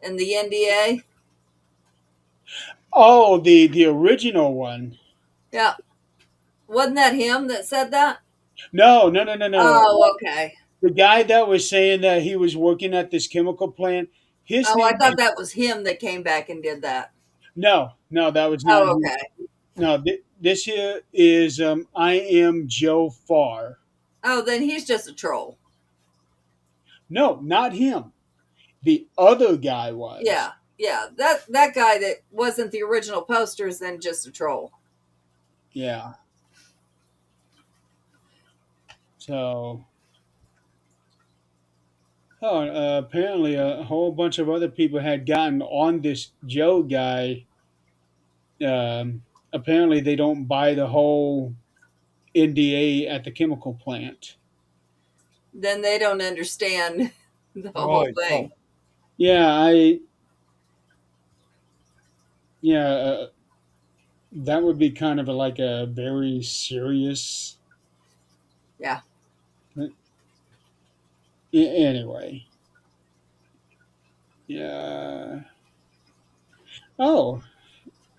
Speaker 2: and the NDA.
Speaker 1: Oh, the original one.
Speaker 2: Yeah. Wasn't that him that said that?
Speaker 1: No, no, no, no, no.
Speaker 2: Oh, okay.
Speaker 1: The guy that was saying that he was working at this chemical plant. His
Speaker 2: Oh, I
Speaker 1: name
Speaker 2: thought
Speaker 1: is
Speaker 2: that was him that came back and did that.
Speaker 1: no, no. That was not
Speaker 2: Oh,
Speaker 1: him.
Speaker 2: okay.
Speaker 1: No, this here is I am Joe Farr.
Speaker 2: Oh, then he's just a troll.
Speaker 1: No, not him. The other guy was.
Speaker 2: Yeah. Yeah. That guy that wasn't the original poster is then just a troll.
Speaker 1: Yeah. So, apparently a whole bunch of other people had gotten on this Joe guy. Apparently, they don't buy the whole NDA at the chemical plant.
Speaker 2: Then they don't understand the whole
Speaker 3: right.
Speaker 2: thing.
Speaker 1: Yeah, yeah, that would be kind of like a very serious.
Speaker 2: Yeah.
Speaker 1: Anyway, yeah. Oh,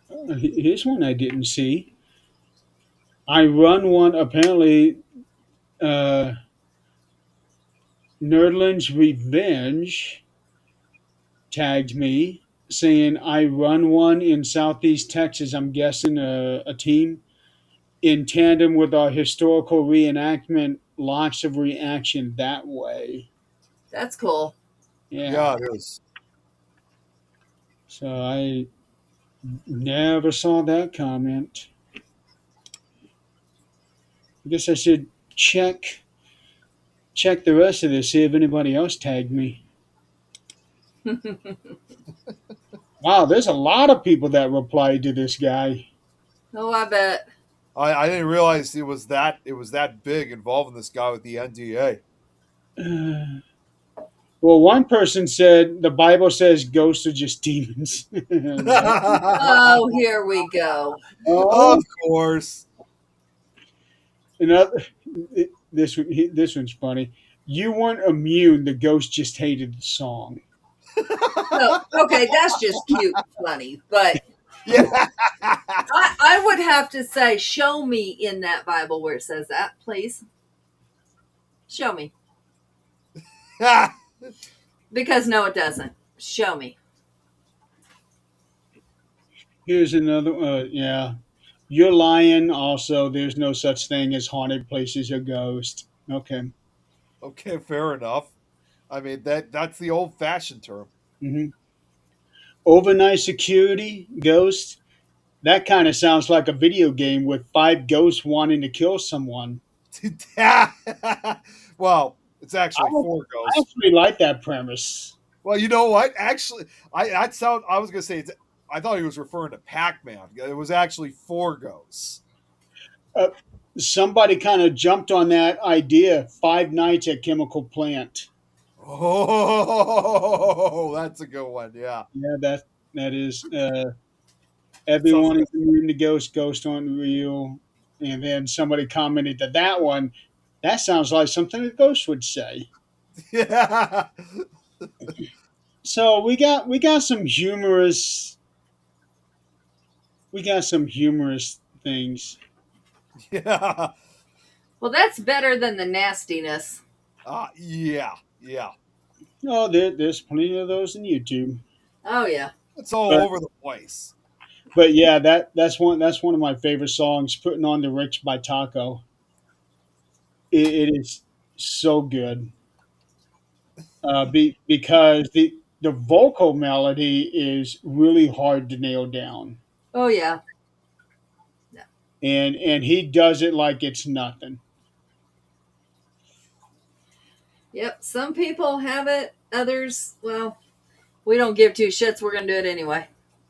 Speaker 1: here's one I didn't see. I run one. Apparently, uh, Nerdland's Revenge tagged me saying I run one in Southeast Texas. I'm guessing a team in tandem with our historical reenactment. Lots of reaction that way.
Speaker 2: That's cool.
Speaker 1: Yeah.
Speaker 3: Yeah, it is.
Speaker 1: So I never saw that comment. I guess I should check the rest of this, see if anybody else tagged me. Wow, there's a lot of people that replied to this guy.
Speaker 2: Oh, I bet.
Speaker 3: I didn't realize it was that big involving this guy with the NDA.
Speaker 1: Well, one person said the Bible says ghosts are just demons.
Speaker 2: Oh, here we go.
Speaker 1: Oh,
Speaker 3: Of course.
Speaker 1: another, this one's funny. You weren't immune. The ghost just hated the song.
Speaker 2: So, okay, that's just cute and funny. But
Speaker 3: Yeah.
Speaker 2: I would have to say, show me in that Bible where it says that, please. Show me. Because no, it doesn't. Show me.
Speaker 1: Here's another. Yeah, you're lying. Also, there's no such thing as haunted places or ghosts. Okay.
Speaker 3: Okay, fair enough. I mean that's the old fashioned term.
Speaker 1: hmm Overnight security ghost. That kind of sounds like a video game with five ghosts wanting to kill someone.
Speaker 3: Well, it's
Speaker 1: I,
Speaker 3: actually four
Speaker 1: I
Speaker 3: ghosts.
Speaker 1: actually like that premise.
Speaker 3: Well, you know what? Actually, I was gonna say I thought he was referring to Pac-Man. It was actually four ghosts.
Speaker 1: Uh, Somebody kind of jumped on that idea. Five Nights at Chemical Plant.
Speaker 3: Oh, that's a good one. Yeah.
Speaker 1: Yeah, that is.
Speaker 3: Sounds
Speaker 1: Everyone
Speaker 3: like
Speaker 1: is immune to ghosts. Ghosts aren't real. And then somebody commented that one. That sounds like something a ghost would say.
Speaker 3: yeah.
Speaker 1: So we got some humorous things.
Speaker 3: Yeah.
Speaker 2: Well, that's better than the nastiness.
Speaker 3: Yeah. Yeah.
Speaker 1: Oh, there's plenty of those in YouTube.
Speaker 2: Oh, yeah.
Speaker 3: It's all
Speaker 1: But
Speaker 3: over the place.
Speaker 1: But yeah, that's one of my favorite songs. Putting on the Rich by Taco. It is so good. Because the vocal melody is really hard to nail down,
Speaker 2: Oh yeah. Yeah.
Speaker 1: and he does it like it's nothing.
Speaker 2: Yep. Some people have it. Others, well, we don't give two shits. We're gonna do it anyway.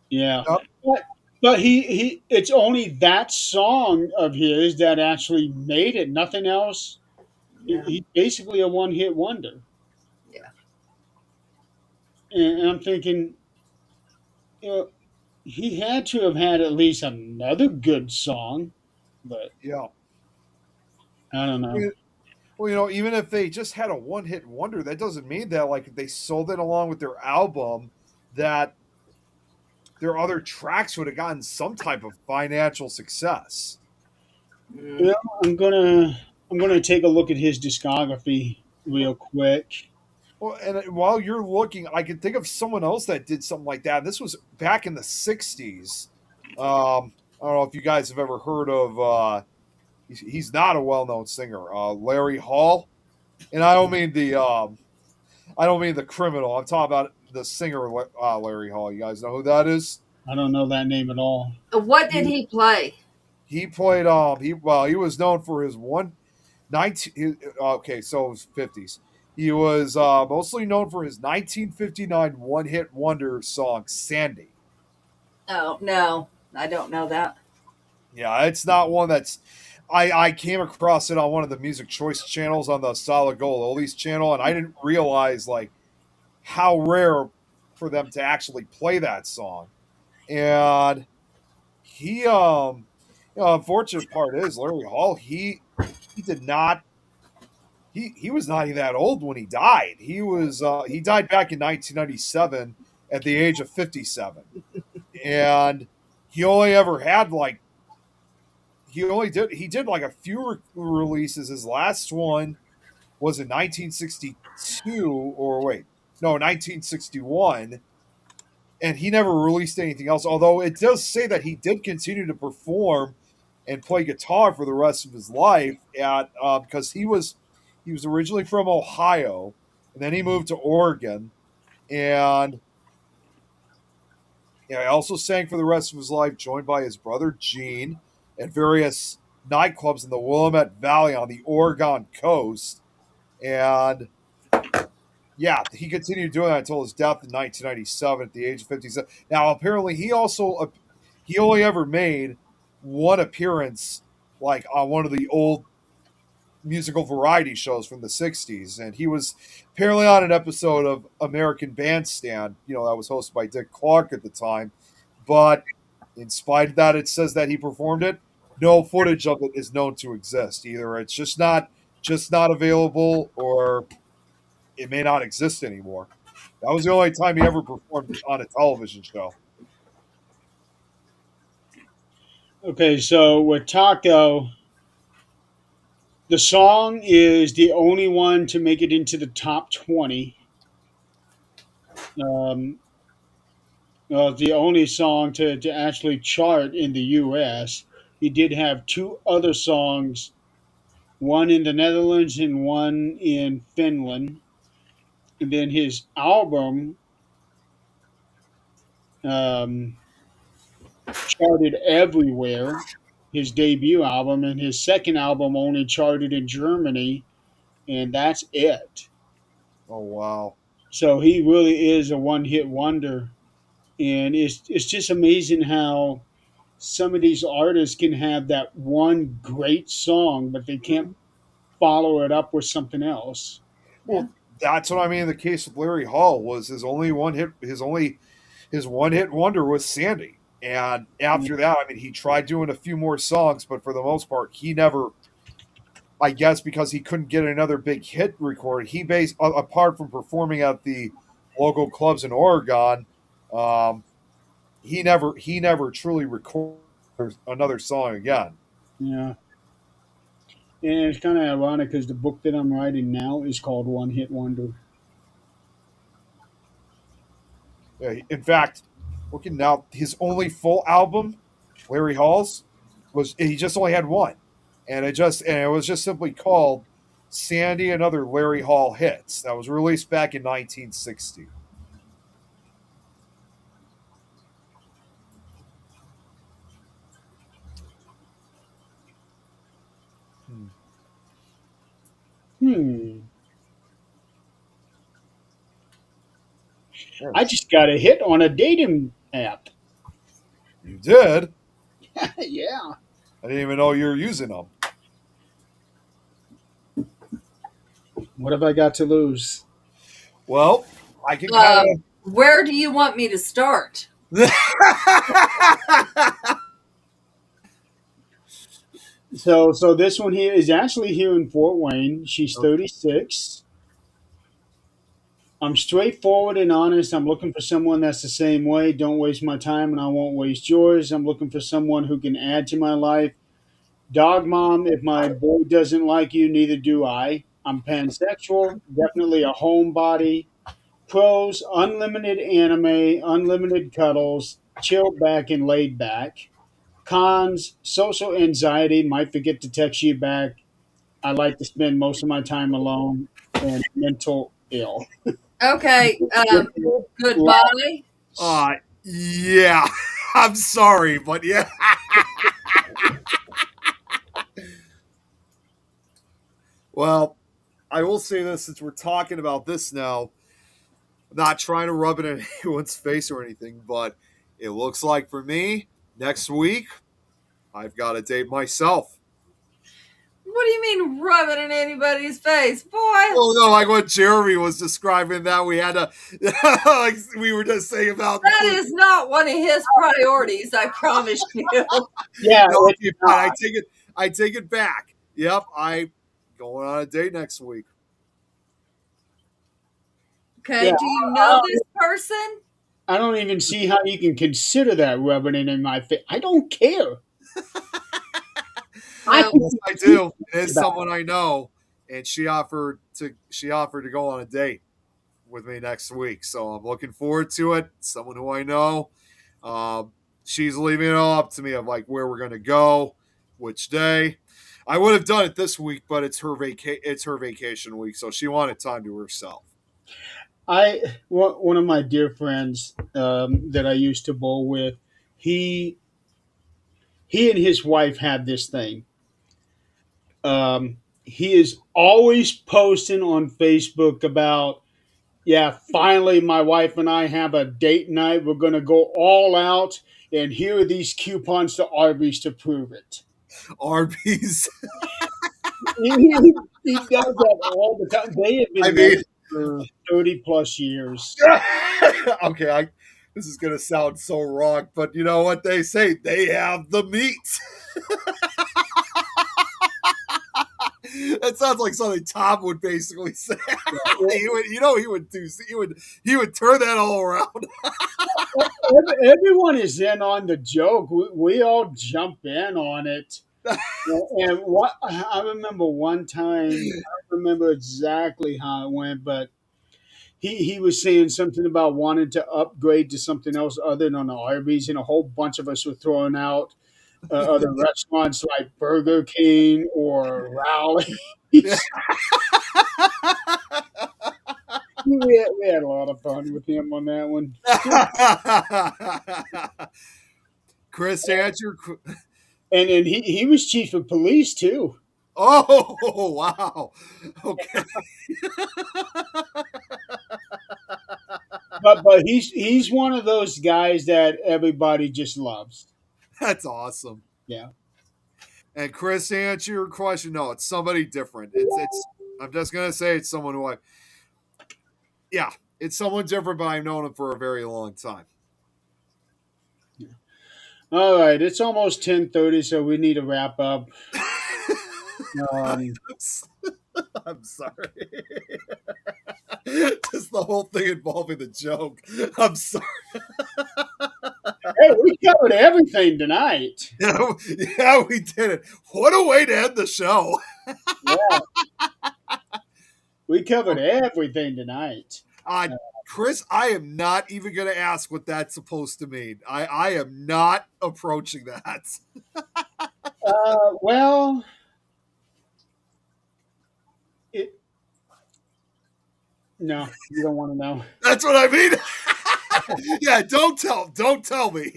Speaker 1: Yeah,
Speaker 3: Yep.
Speaker 1: but he it's only that song of his that actually made it. Nothing else.
Speaker 2: Yeah.
Speaker 1: He's basically a one hit wonder,
Speaker 2: Yeah.
Speaker 1: and I'm thinking, you know, he had to have had at least another good song, but
Speaker 3: Yeah.
Speaker 1: I don't know.
Speaker 3: Well, even if they just had a one-hit wonder, that doesn't mean that like if they sold it along with their album, that their other tracks would have gotten some type of financial success.
Speaker 2: Mm.
Speaker 1: Yeah, I'm gonna take a look at his discography real quick.
Speaker 3: Well, and while you're looking, I can think of someone else that did something like that. This was back in the '60s. I don't know if you guys have ever heard of. He's not a well-known singer, Larry Hall, and I don't mean the criminal. I'm talking about the singer, Larry Hall. You guys know who that is?
Speaker 1: I don't know that name at all.
Speaker 2: What did he play?
Speaker 3: He played. He was known for his one 19. Okay, so it was 50s. He was mostly known for his 1959 one-hit wonder song "Sandy."
Speaker 2: Oh no, I don't know that.
Speaker 3: Yeah, it's not one that's. I came across it on one of the music choice channels on the Solid Gold Oldies channel, and I didn't realize like how rare for them to actually play that song. And he unfortunate part is Larry Hall, he did not he was not even that old when he died. He died back in 1997 at the age of 57. And he only ever had like he did like a few releases. His last one was in 1962 or wait, no, 1961, and he never released anything else. Although it does say that he did continue to perform and play guitar for the rest of his life at because he was originally from Ohio, and then he moved to Oregon, and he also sang for the rest of his life, joined by his brother Gene at various nightclubs in the Willamette Valley on the Oregon coast, and yeah, he continued doing that until his death in 1997 at the age of 57. Now, apparently, he only ever made one appearance, like on one of the old musical variety shows from the 60s, and he was apparently on an episode of American Bandstand, that was hosted by Dick Clark at the time. But in spite of that, it says that he performed it. No footage of it is known to exist. Either it's just not available, or it may not exist anymore. That was the only time he ever performed on a television show.
Speaker 1: Okay, so with Taco, the song is the only one to make it into the top 20. Um, the only song to actually chart in the U.S. He did have two other songs, one in the Netherlands and one in Finland. And then his album um, charted everywhere, his debut album, and his second album only charted in Germany, and that's it.
Speaker 3: Oh wow!
Speaker 1: So he really is a one hit wonder. And it's just amazing how some of these artists can have that one great song, but they can't follow it up with something else.
Speaker 2: Yeah.
Speaker 3: Well, that's what I mean. In the case of Larry Hall, was his only one hit. His one hit wonder was Sandy, and after that, I mean, he tried doing a few more songs, but for the most part, he never. I guess because he couldn't get another big hit recorded, apart from performing at the local clubs in Oregon, um, he never truly recorded another song again.
Speaker 1: Yeah. And it's kind of ironic because the book that I'm writing now is called One Hit Wonder.
Speaker 3: In fact, looking now, his only full album, Larry Hall's, was he just only had one, and it was just simply called Sandy and Other Larry Hall Hits. That was released back in 1960. Hmm.
Speaker 1: Hmm. I
Speaker 3: Yes.
Speaker 1: just got a hit on a dating app.
Speaker 3: You did?
Speaker 1: Yeah.
Speaker 3: I didn't even know you were using them.
Speaker 1: What have I got to lose?
Speaker 3: Well, I can kind
Speaker 2: Where do you want me to start?
Speaker 3: of.
Speaker 1: So this one here is actually here in Fort Wayne. She's 36. I'm straightforward and honest. I'm looking for someone that's the same way. Don't waste my time and I won't waste yours. I'm looking for someone who can add to my life. Dog mom, if my boy doesn't like you, neither do I. I'm pansexual, definitely a homebody. Pros, unlimited anime, unlimited cuddles, chilled back and laid back. Cons, social anxiety, might forget to text you back. I like to spend most of my time alone and mental ill.
Speaker 2: Okay. Goodbye.
Speaker 3: Uh, yeah. I'm sorry, but yeah. Well, I will say this since we're talking about this now. I'm not trying to rub it in anyone's face or anything, but it looks like for me, next week, I've got a date myself.
Speaker 2: What do you mean rub it in anybody's face? Boy,
Speaker 3: Well, no, like what Jeremy was describing that we had to, like we were just saying about.
Speaker 2: that is not one of his priorities, I promise you.
Speaker 1: Yeah,
Speaker 3: No,
Speaker 1: it's
Speaker 3: okay, fine, I take it back. Yep, I going on a date next week.
Speaker 2: Okay,
Speaker 1: Yeah.
Speaker 2: do you know this person?
Speaker 1: I don't even see how you can consider that rubbing it in my face. I don't care.
Speaker 2: Well,
Speaker 3: Yes, I do. It is someone I know, and she offered to go on a date with me next week. So I'm looking forward to it. Someone who I know. She's leaving it all up to me of like where we're gonna go, which day. I would have done it this week, but it's her vacation week, so she wanted time to herself.
Speaker 1: One of my dear friends that I used to bowl with, he he and his wife had this thing. He is always posting on Facebook about, yeah, finally my wife and I have a date night. We're going to go all out, and here are these coupons to Arby's to prove it.
Speaker 3: Arby's.
Speaker 1: He does that all the time. They have been
Speaker 3: I
Speaker 1: married
Speaker 3: mean,
Speaker 1: for 30 plus years.
Speaker 3: okay, this is gonna sound so wrong, but you know what they say? They have the meat. That sounds like something Tom would basically say. He would turn that all around.
Speaker 1: Everyone is in on the joke. We all jump in on it. And what I remember one time, I don't remember exactly how it went, but he was saying something about wanting to upgrade to something else other than Arby's, and a whole bunch of us were throwing out other restaurants like Burger King or Rowley. We had a lot of fun with him on that one.
Speaker 3: Chris, answer.
Speaker 1: And he was chief of police too.
Speaker 3: Oh wow. Okay.
Speaker 1: But he's one of those guys that everybody just loves.
Speaker 3: That's awesome.
Speaker 1: Yeah.
Speaker 3: And Chris, to answer your question, no, it's somebody different. It's I'm just gonna say it's someone who yeah, it's someone different, but I've known him for a very long time.
Speaker 1: All right, it's almost 10:30, so we need to wrap up. Um,
Speaker 3: I'm sorry. Just the whole thing involving the joke. I'm sorry.
Speaker 1: hey, we covered everything tonight.
Speaker 3: Yeah, we did it. What a way to end the show.
Speaker 1: Yeah, we covered everything tonight.
Speaker 3: Chris, I am not even going to ask what that's supposed to mean. I am not approaching that.
Speaker 1: Well, it no, you don't want to know.
Speaker 3: That's what I mean. Yeah, don't tell me.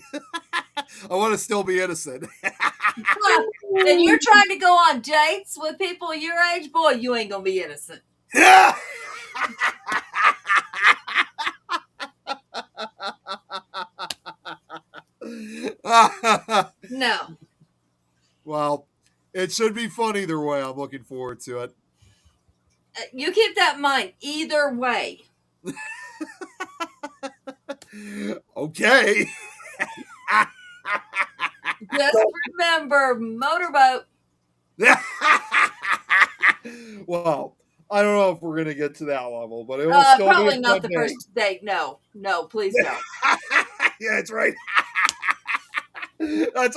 Speaker 3: I want to still be innocent.
Speaker 2: And you're trying to go on dates with people your age, boy, you ain't gonna be innocent.
Speaker 3: Yeah.
Speaker 2: No.
Speaker 3: Well, it should be fun either way. I'm looking forward to it.
Speaker 2: You keep that in mind either way.
Speaker 3: Okay.
Speaker 2: Just remember, motorboat.
Speaker 3: Well, I don't know if we're gonna get to that level, but it will still
Speaker 2: Probably
Speaker 3: be
Speaker 2: not the
Speaker 3: day.
Speaker 2: first date. No, please don't.
Speaker 3: Yeah, that's right. That's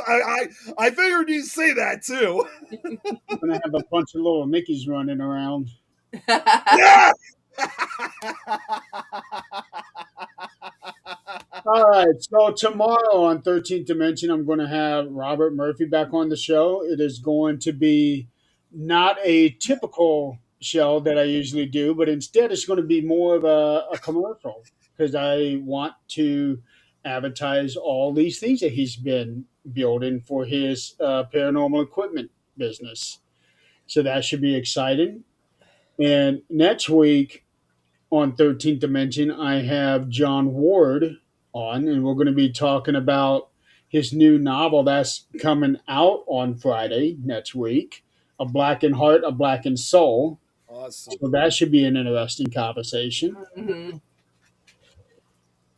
Speaker 3: I figured you'd say that too.
Speaker 1: I'm gonna have a bunch of little Mickeys running around.
Speaker 3: Yeah.
Speaker 1: All right, so tomorrow on 13th Dimension, I'm going to have Robert Murphy back on the show. It is going to be not a typical show that I usually do, but instead it's going to be more of a commercial because I want to advertise all these things that he's been building for his paranormal equipment business. So that should be exciting. And next week on 13th Dimension, I have John Ward on, and we're going to be talking about his new novel that's coming out on Friday next week, A Blackened Heart, A Blackened Soul.
Speaker 3: Awesome.
Speaker 1: So that should be an interesting conversation.
Speaker 2: Mhm.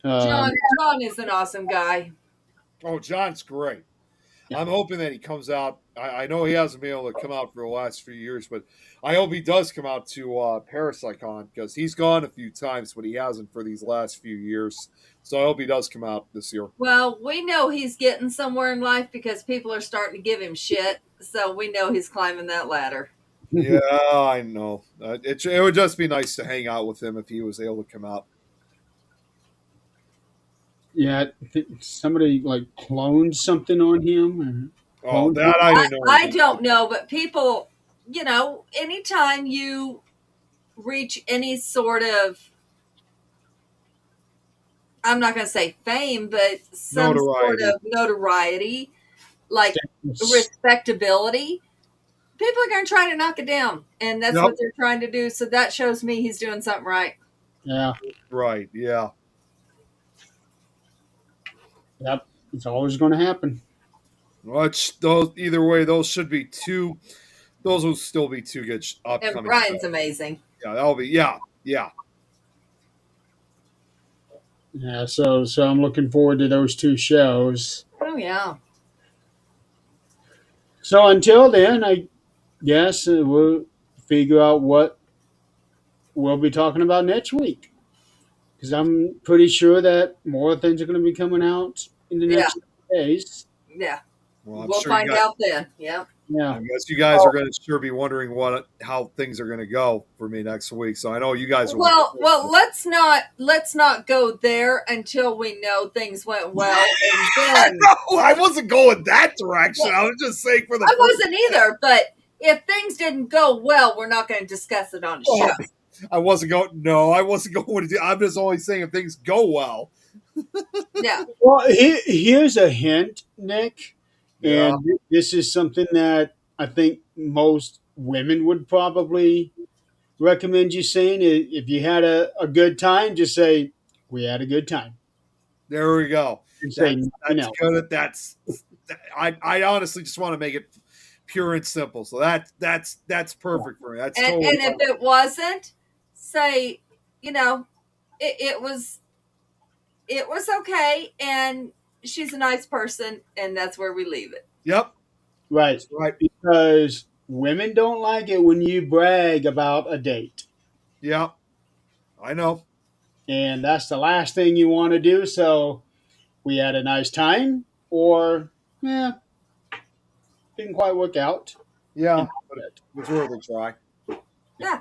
Speaker 1: Um,
Speaker 2: John is an awesome guy.
Speaker 3: Oh, John's great.
Speaker 1: Yeah.
Speaker 3: I'm hoping that he comes out. I know he hasn't been able to come out for the last few years, but I hope he does come out to Parapsychon because he's gone a few times, but he hasn't for these last few years. So I hope he does come out this year.
Speaker 2: Well, we know he's getting somewhere in life because people are starting to give him shit. So we know he's climbing that ladder.
Speaker 3: Yeah, I know. It would just be nice to hang out with him if he was able to come out.
Speaker 1: yeah, somebody like cloned something on him.
Speaker 3: Oh, that I didn't know.
Speaker 2: I don't know, but people, anytime you reach any sort of, I'm not going to say fame, but some
Speaker 3: Notoriety.
Speaker 2: sort of notoriety, like respectability, people are going to try to knock it down. And that's
Speaker 3: Yep.
Speaker 2: what they're trying to do. So that shows me he's doing something right.
Speaker 1: Yeah,
Speaker 3: Right, yeah.
Speaker 1: yep, it's always going to happen.
Speaker 3: Those either way, those should be two. Those will still be two good upcoming.
Speaker 2: And Brian's
Speaker 3: shows.
Speaker 2: amazing.
Speaker 3: Yeah, that'll be yeah.
Speaker 1: Yeah, so I'm looking forward to those two shows.
Speaker 2: Oh, yeah.
Speaker 1: So until then, I guess we'll figure out what we'll be talking about next week. Because I'm pretty sure that more things are going to be coming out in the next days.
Speaker 2: Yeah.
Speaker 3: Well, I'm
Speaker 2: We'll
Speaker 3: sure
Speaker 2: find
Speaker 3: you guys,
Speaker 2: out then. Yeah.
Speaker 1: Yeah.
Speaker 3: I guess you guys are going to sure be wondering how things are going to go for me next week. So I know you guys are.
Speaker 2: Well, let's not go there until we know things went well, and then
Speaker 3: No, I wasn't going that direction. I was just saying for the.
Speaker 2: I wasn't either. But if things didn't go well, we're not going to discuss it on the show.
Speaker 3: I wasn't going. No, I wasn't going to. I'm just only saying if things go well.
Speaker 2: Yeah.
Speaker 1: Well, here's a hint, Nick.
Speaker 3: Yeah.
Speaker 1: And this is something that I think most women would probably recommend you saying. If you had a good time, just say, we had a good time.
Speaker 3: There we go.
Speaker 1: And say
Speaker 3: That's
Speaker 1: nothing else.
Speaker 3: good. I honestly just want to make it pure and simple. So that's perfect for me. That's
Speaker 2: And
Speaker 3: totally
Speaker 2: if it wasn't, say, it was okay, and she's a nice person, and that's where we leave it.
Speaker 3: Yep.
Speaker 1: Right.
Speaker 3: Right.
Speaker 1: Because women don't like it when you brag about a date.
Speaker 3: Yeah. I know.
Speaker 1: And that's the last thing you want to do. So we had a nice time, or, didn't quite work out.
Speaker 3: Yeah. But it was worth a try.
Speaker 2: Yeah.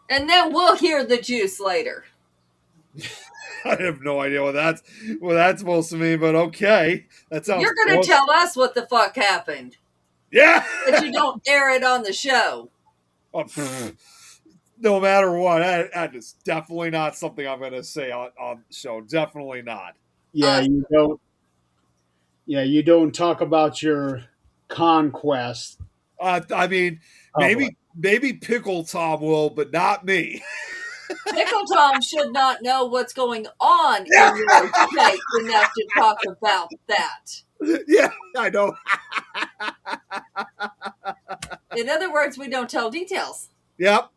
Speaker 2: And then we'll hear the juice later.
Speaker 3: I have no idea what that's supposed to mean, but okay. That sounds
Speaker 2: You're going
Speaker 3: close.
Speaker 2: to tell us what the fuck happened,
Speaker 3: Yeah.
Speaker 2: but you don't air it on the show.
Speaker 3: Oh, no matter what, that is definitely not something I'm going to say on the show. Definitely not.
Speaker 1: Yeah, you don't. Yeah, you don't talk about your conquest.
Speaker 3: I mean, maybe Pickle Tom will, but not me.
Speaker 2: Pickle Tom should not know what's going on in your state enough to talk about that.
Speaker 3: Yeah, I know.
Speaker 2: In other words, we don't tell details.
Speaker 3: Yep.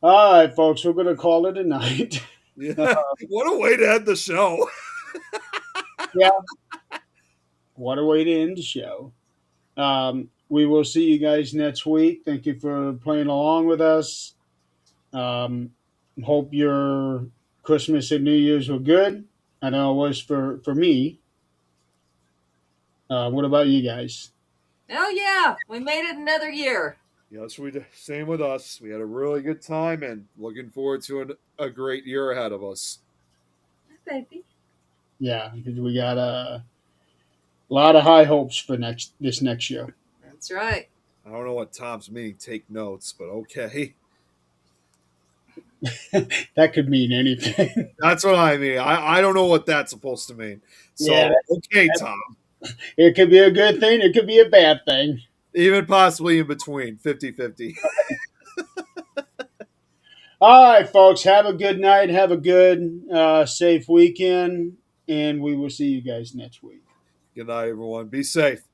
Speaker 1: All right, folks, we're going to call it a night.
Speaker 3: Yeah. What a way to end the show.
Speaker 1: Yeah. What a way to end the show. We will see you guys next week. Thank you for playing along with us. Hope your Christmas and New Year's were good. I know it was for me. What about you guys?
Speaker 2: Oh, yeah. We made it another year.
Speaker 3: Yes, we did. Same with us. We had a really good time and looking forward to a great year ahead of us.
Speaker 2: Baby.
Speaker 1: Yeah, because we got a lot of high hopes for this next year.
Speaker 2: That's right.
Speaker 3: I don't know what Tom's meaning, take notes, but okay.
Speaker 1: That could mean anything.
Speaker 3: That's what I mean. I don't know what that's supposed to mean. So,
Speaker 1: Yeah,
Speaker 3: okay, Tom.
Speaker 1: It could be a good thing. It could be a bad thing.
Speaker 3: Even possibly in between, 50-50.
Speaker 1: All right, folks. Have a good night. Have a good, safe weekend. And we will see you guys next week.
Speaker 3: Good night, everyone. Be safe.